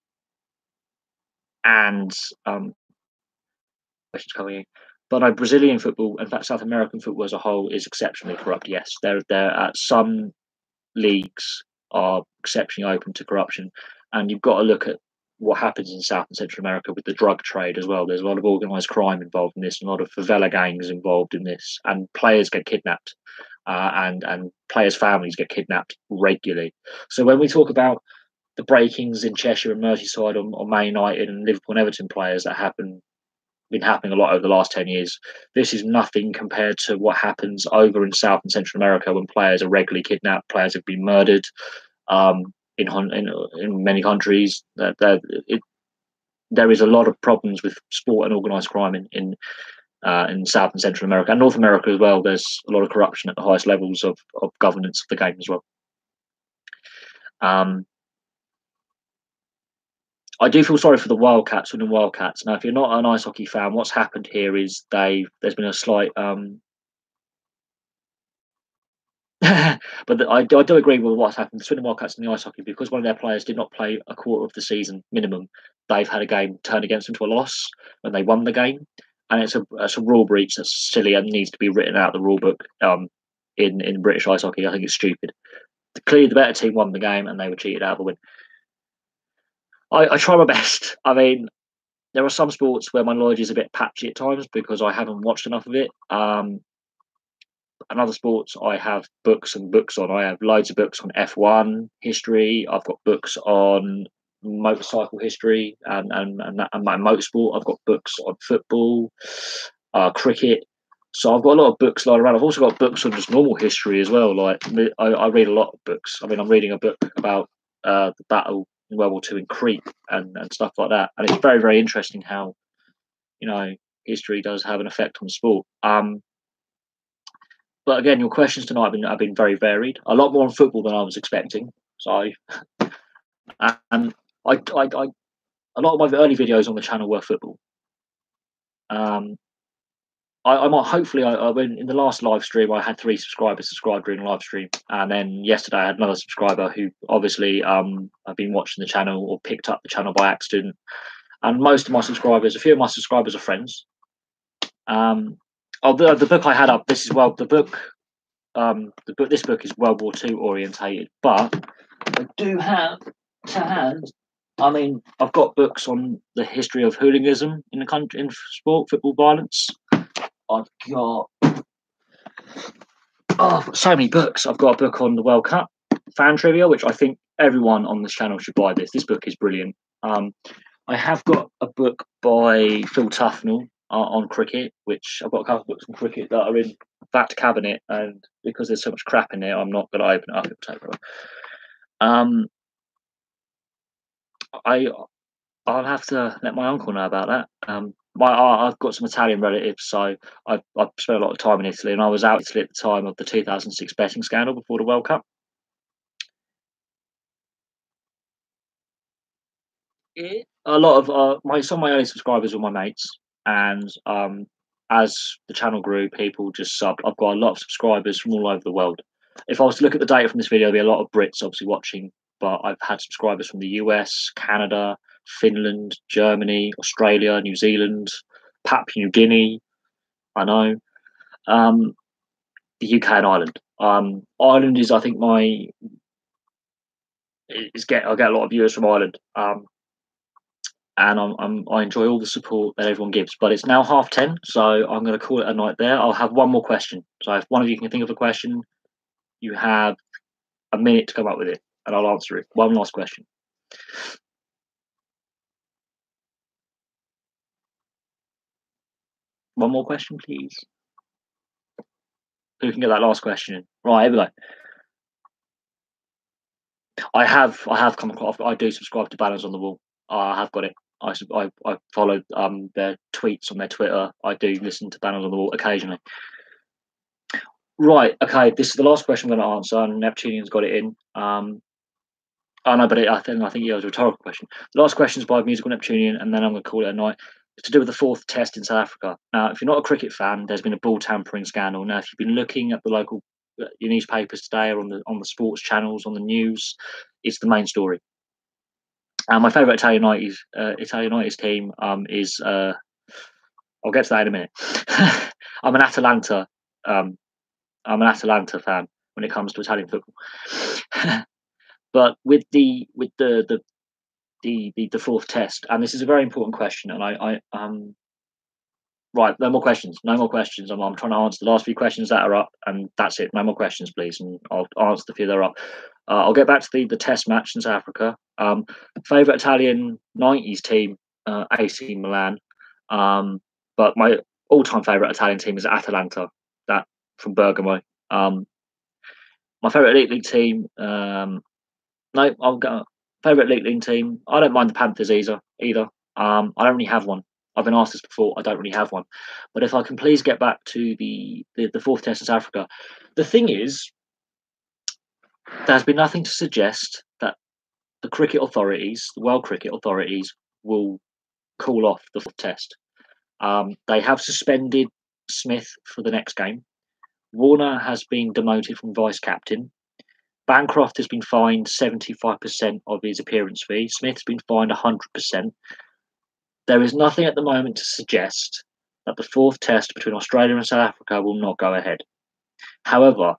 Speaker 1: questions coming in. But no, Brazilian football, in fact, South American football as a whole is exceptionally corrupt. Yes, they're at some leagues are exceptionally open to corruption, and you've got to look at what happens in South and Central America with the drug trade as well. There's a lot of organised crime involved in this, and a lot of favela gangs involved in this, and players get kidnapped, and players' families get kidnapped regularly. So when we talk about the breakings in Cheshire and Merseyside on Man United and Liverpool and Everton players that been happening a lot over the last 10 years. This is nothing compared to what happens over in South and Central America when players are regularly kidnapped, players have been murdered in many countries. There is a lot of problems with sport and organised crime in South and Central America and North America as well. There's a lot of corruption at the highest levels of governance of the game as well. I do feel sorry for the Wildcats and the Wildcats. Now, if you're not an ice hockey fan, what's happened here is there's been a slight but I do agree with what's happened. The Swindon Wildcats in the ice hockey, because one of their players did not play a quarter of the season minimum, they've had a game turned against them to a loss when they won the game, and it's a rule breach that's silly and needs to be written out of the rule book in British ice hockey. I think it's stupid. Clearly, the better team won the game, and they were cheated out of the win. I try my best. I mean, there are some sports where my knowledge is a bit patchy at times because I haven't watched enough of it. And other sports, I have books and books on. I have loads of books on F1 history. I've got books on motorcycle history and my motorsport. I've got books on football, cricket. So I've got a lot of books lying around. I've also got books on just normal history as well. Like I read a lot of books. I mean, I'm reading a book about the battle in World War II in Crete and stuff like that. And it's very, very interesting how, history does have an effect on sport. But again, your questions tonight have been very varied. A lot more on football than I was expecting. So, and I a lot of my early videos on the channel were football. I might hopefully I went in the last live stream. I had 3 subscribers subscribed during the live stream, and then yesterday I had another subscriber who obviously have been watching the channel or picked up the channel by accident. And most of my subscribers, a few of my subscribers are friends. The book I had up. This book is World War II orientated, but I do have to hand. I mean, I've got books on the history of hooliganism in the country, in sport, football violence. I've got so many books. I've got a book on the World Cup fan trivia, which I think everyone on this channel should buy. This book is brilliant. I have got a book by Phil Tufnell on cricket, which I've got a couple of books on cricket that are in that cabinet, and because there's so much crap in there, I'm not going to open it up. It'll take forever. I'll have to let my uncle know about that. I've got some Italian relatives, so I spent a lot of time in Italy, and I was out in Italy at the time of the 2006 betting scandal before the World Cup. A lot of some of my early subscribers were my mates, and as the channel grew, people just subbed. I've got a lot of subscribers from all over the world. If I was to look at the data from this video, there'd be a lot of Brits obviously watching, but I've had subscribers from the US, Canada, Finland, Germany, Australia, New Zealand, Papua New Guinea. I know, um, the UK and Ireland. Ireland is, I think, I get a lot of viewers from Ireland. And I enjoy all the support that everyone gives. But it's now 10:30, so I'm going to call it a night there. I'll have one more question. So if one of you can think of a question, you have a minute to come up with it, and I'll answer it. One last question. One more question, please. Who can get that last question in? Right, here we go. I have come across. I do subscribe to Banners on the Wall. I have got it. I follow their tweets on their Twitter. I do listen to Banners on the Wall occasionally. Right. Okay. This is the last question I'm going to answer, and Neptunian's got it in. Oh no, but I think it was a rhetorical question. The last question is by Musical Neptunian, and then I'm going to call it a night. It's to do with the 4th Test in South Africa. Now, if you're not a cricket fan, there's been a ball tampering scandal. Now, if you've been looking at the local your newspapers today or on the sports channels on the news, it's the main story. And my favourite Italian United team is I'll get to that in a minute. I'm an Atalanta fan when it comes to Italian football. But with the 4th Test, and this is a very important question, and right, no more questions. I'm trying to answer the last few questions that are up, and that's it. No more questions, please, and I'll answer the few that are up. I'll get back to the Test match in South Africa. Favourite Italian '90s team, AC Milan. But my all-time favourite Italian team is Atalanta, that from Bergamo. My favourite League team. No, I'll go favourite League team. I don't mind the Panthers either. I don't really have one. I've been asked this before. I don't really have one. But if I can please get back to the 4th Test in South Africa, the thing is, there's been nothing to suggest that the cricket authorities, the World Cricket Authorities, will call off the 4th Test. They have suspended Smith for the next game. Warner has been demoted from vice captain. Bancroft has been fined 75% of his appearance fee. Smith's been fined 100%. There is nothing at the moment to suggest that the 4th Test between Australia and South Africa will not go ahead. However,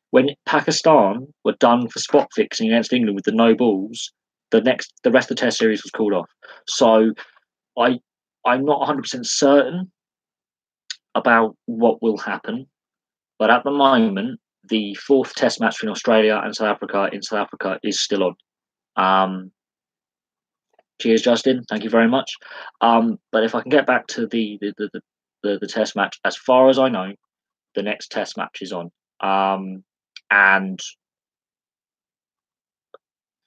Speaker 1: when Pakistan were done for spot fixing against England with the no balls, the rest of the Test series was called off. So I'm not 100% certain about what will happen, but at the moment, the 4th Test match between Australia and South Africa in South Africa is still on. Cheers, Justin. Thank you very much. But if I can get back to the Test match, as far as I know, the next Test match is on. And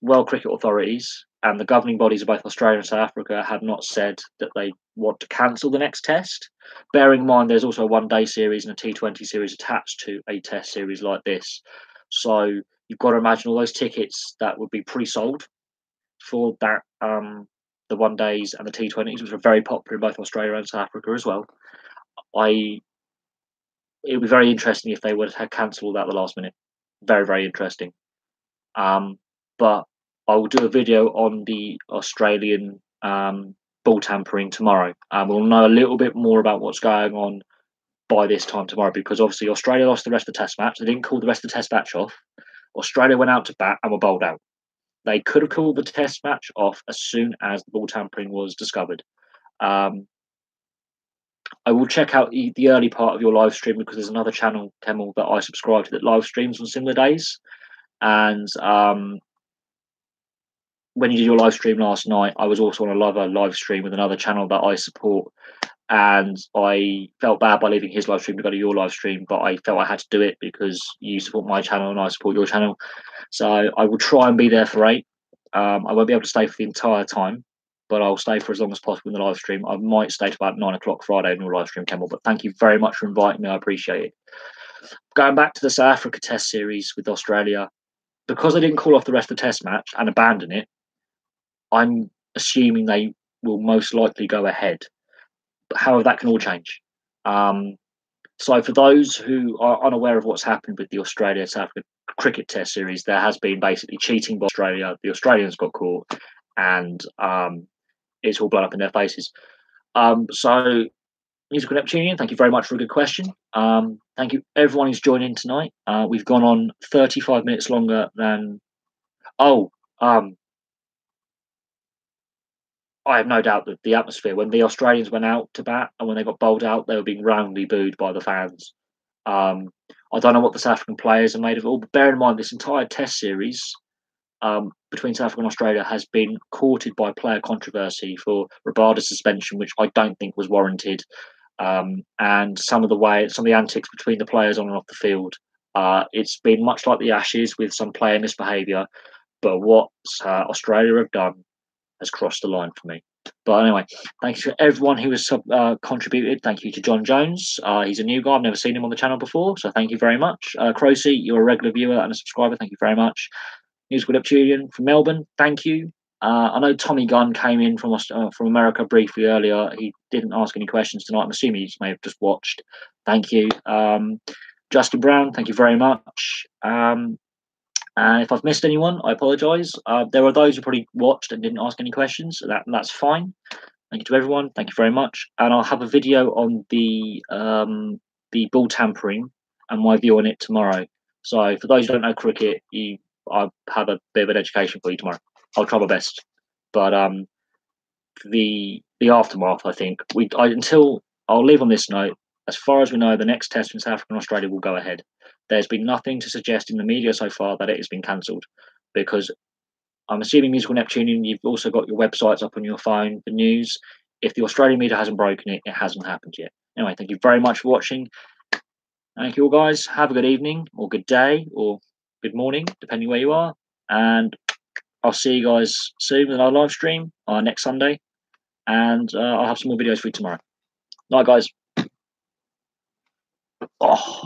Speaker 1: World Cricket Authorities and the governing bodies of both Australia and South Africa have not said that they want to cancel the next Test. Bearing in mind, there's also a one-day series and a T20 series attached to a Test series like this. So you've got to imagine all those tickets that would be pre-sold for that, the one days and the T20s, which are very popular in both Australia and South Africa as well. It would be very interesting if they would have cancelled that at the last minute. Very, very interesting. But I will do a video on the Australian ball tampering tomorrow. We'll know a little bit more about what's going on by this time tomorrow, because obviously Australia lost the rest of the Test match. They didn't call the rest of the Test match off. Australia went out to bat and were bowled out. They could have called the Test match off as soon as the ball tampering was discovered. I will check out the early part of your live stream, because there's another channel, Kemmel, that I subscribe to that live streams on similar days. And when you did your live stream last night, I was also on a live stream with another channel that I support. And I felt bad by leaving his live stream to go to your live stream, but I felt I had to do it because you support my channel and I support your channel. So I will try and be there for 8. I won't be able to stay for the entire time, but I'll stay for as long as possible in the live stream. I might stay to about 9 o'clock Friday in your live stream, Kemmel, but thank you very much for inviting me. I appreciate it. Going back to the South Africa Test series with Australia, because I didn't call off the rest of the Test match and abandon it, I'm assuming they will most likely go ahead. But however, that can all change. So for those who are unaware of what's happened with the Australia-South Africa cricket test series, there has been basically cheating by Australia. The Australians got caught, and it's all blown up in their faces. So, Musical Neptunian, thank you very much for a good question. Thank you everyone who's joined in tonight. We've gone on 35 minutes longer than. I have no doubt that the atmosphere when the Australians went out to bat and when they got bowled out, they were being roundly booed by the fans. I don't know what the South African players are made of it all, but bear in mind this entire Test series between South Africa and Australia has been courted by player controversy for Rabada's suspension, which I don't think was warranted, and some of the antics between the players on and off the field. It's been much like the Ashes with some player misbehaviour, but what Australia have done has crossed the line for me. But anyway, thank you to everyone who has contributed. Thank you to John Jones. He's a new guy. I've never seen him on the channel before, so thank you very much. Crocy, you're a regular viewer and a subscriber. Thank you very much. Musical Neptunian from Melbourne, thank you. I know Tommy Gunn came in from America briefly earlier. He didn't ask any questions tonight. I'm assuming he may have just watched. Thank you. Justin Brown, thank you very much. And if I've missed anyone, I apologise. There are those who probably watched and didn't ask any questions. So that's fine. Thank you to everyone. Thank you very much. And I'll have a video on the ball tampering and my view on it tomorrow. So for those who don't know cricket, I'll have a bit of an education for you tomorrow. I'll try my best. But the aftermath, I think I'll leave on this note. As far as we know, the next test in South Africa and Australia will go ahead. There's been nothing to suggest in the media so far that it has been cancelled, because I'm assuming Musical Neptunian, you've also got your websites up on your phone, the news. If the Australian media hasn't broken it, it hasn't happened yet. Anyway, thank you very much for watching. Thank you all, guys. Have a good evening, or good day, or good morning, depending where you are. And I'll see you guys soon with our live stream next Sunday. And I'll have some more videos for you tomorrow. Night, guys. Oh.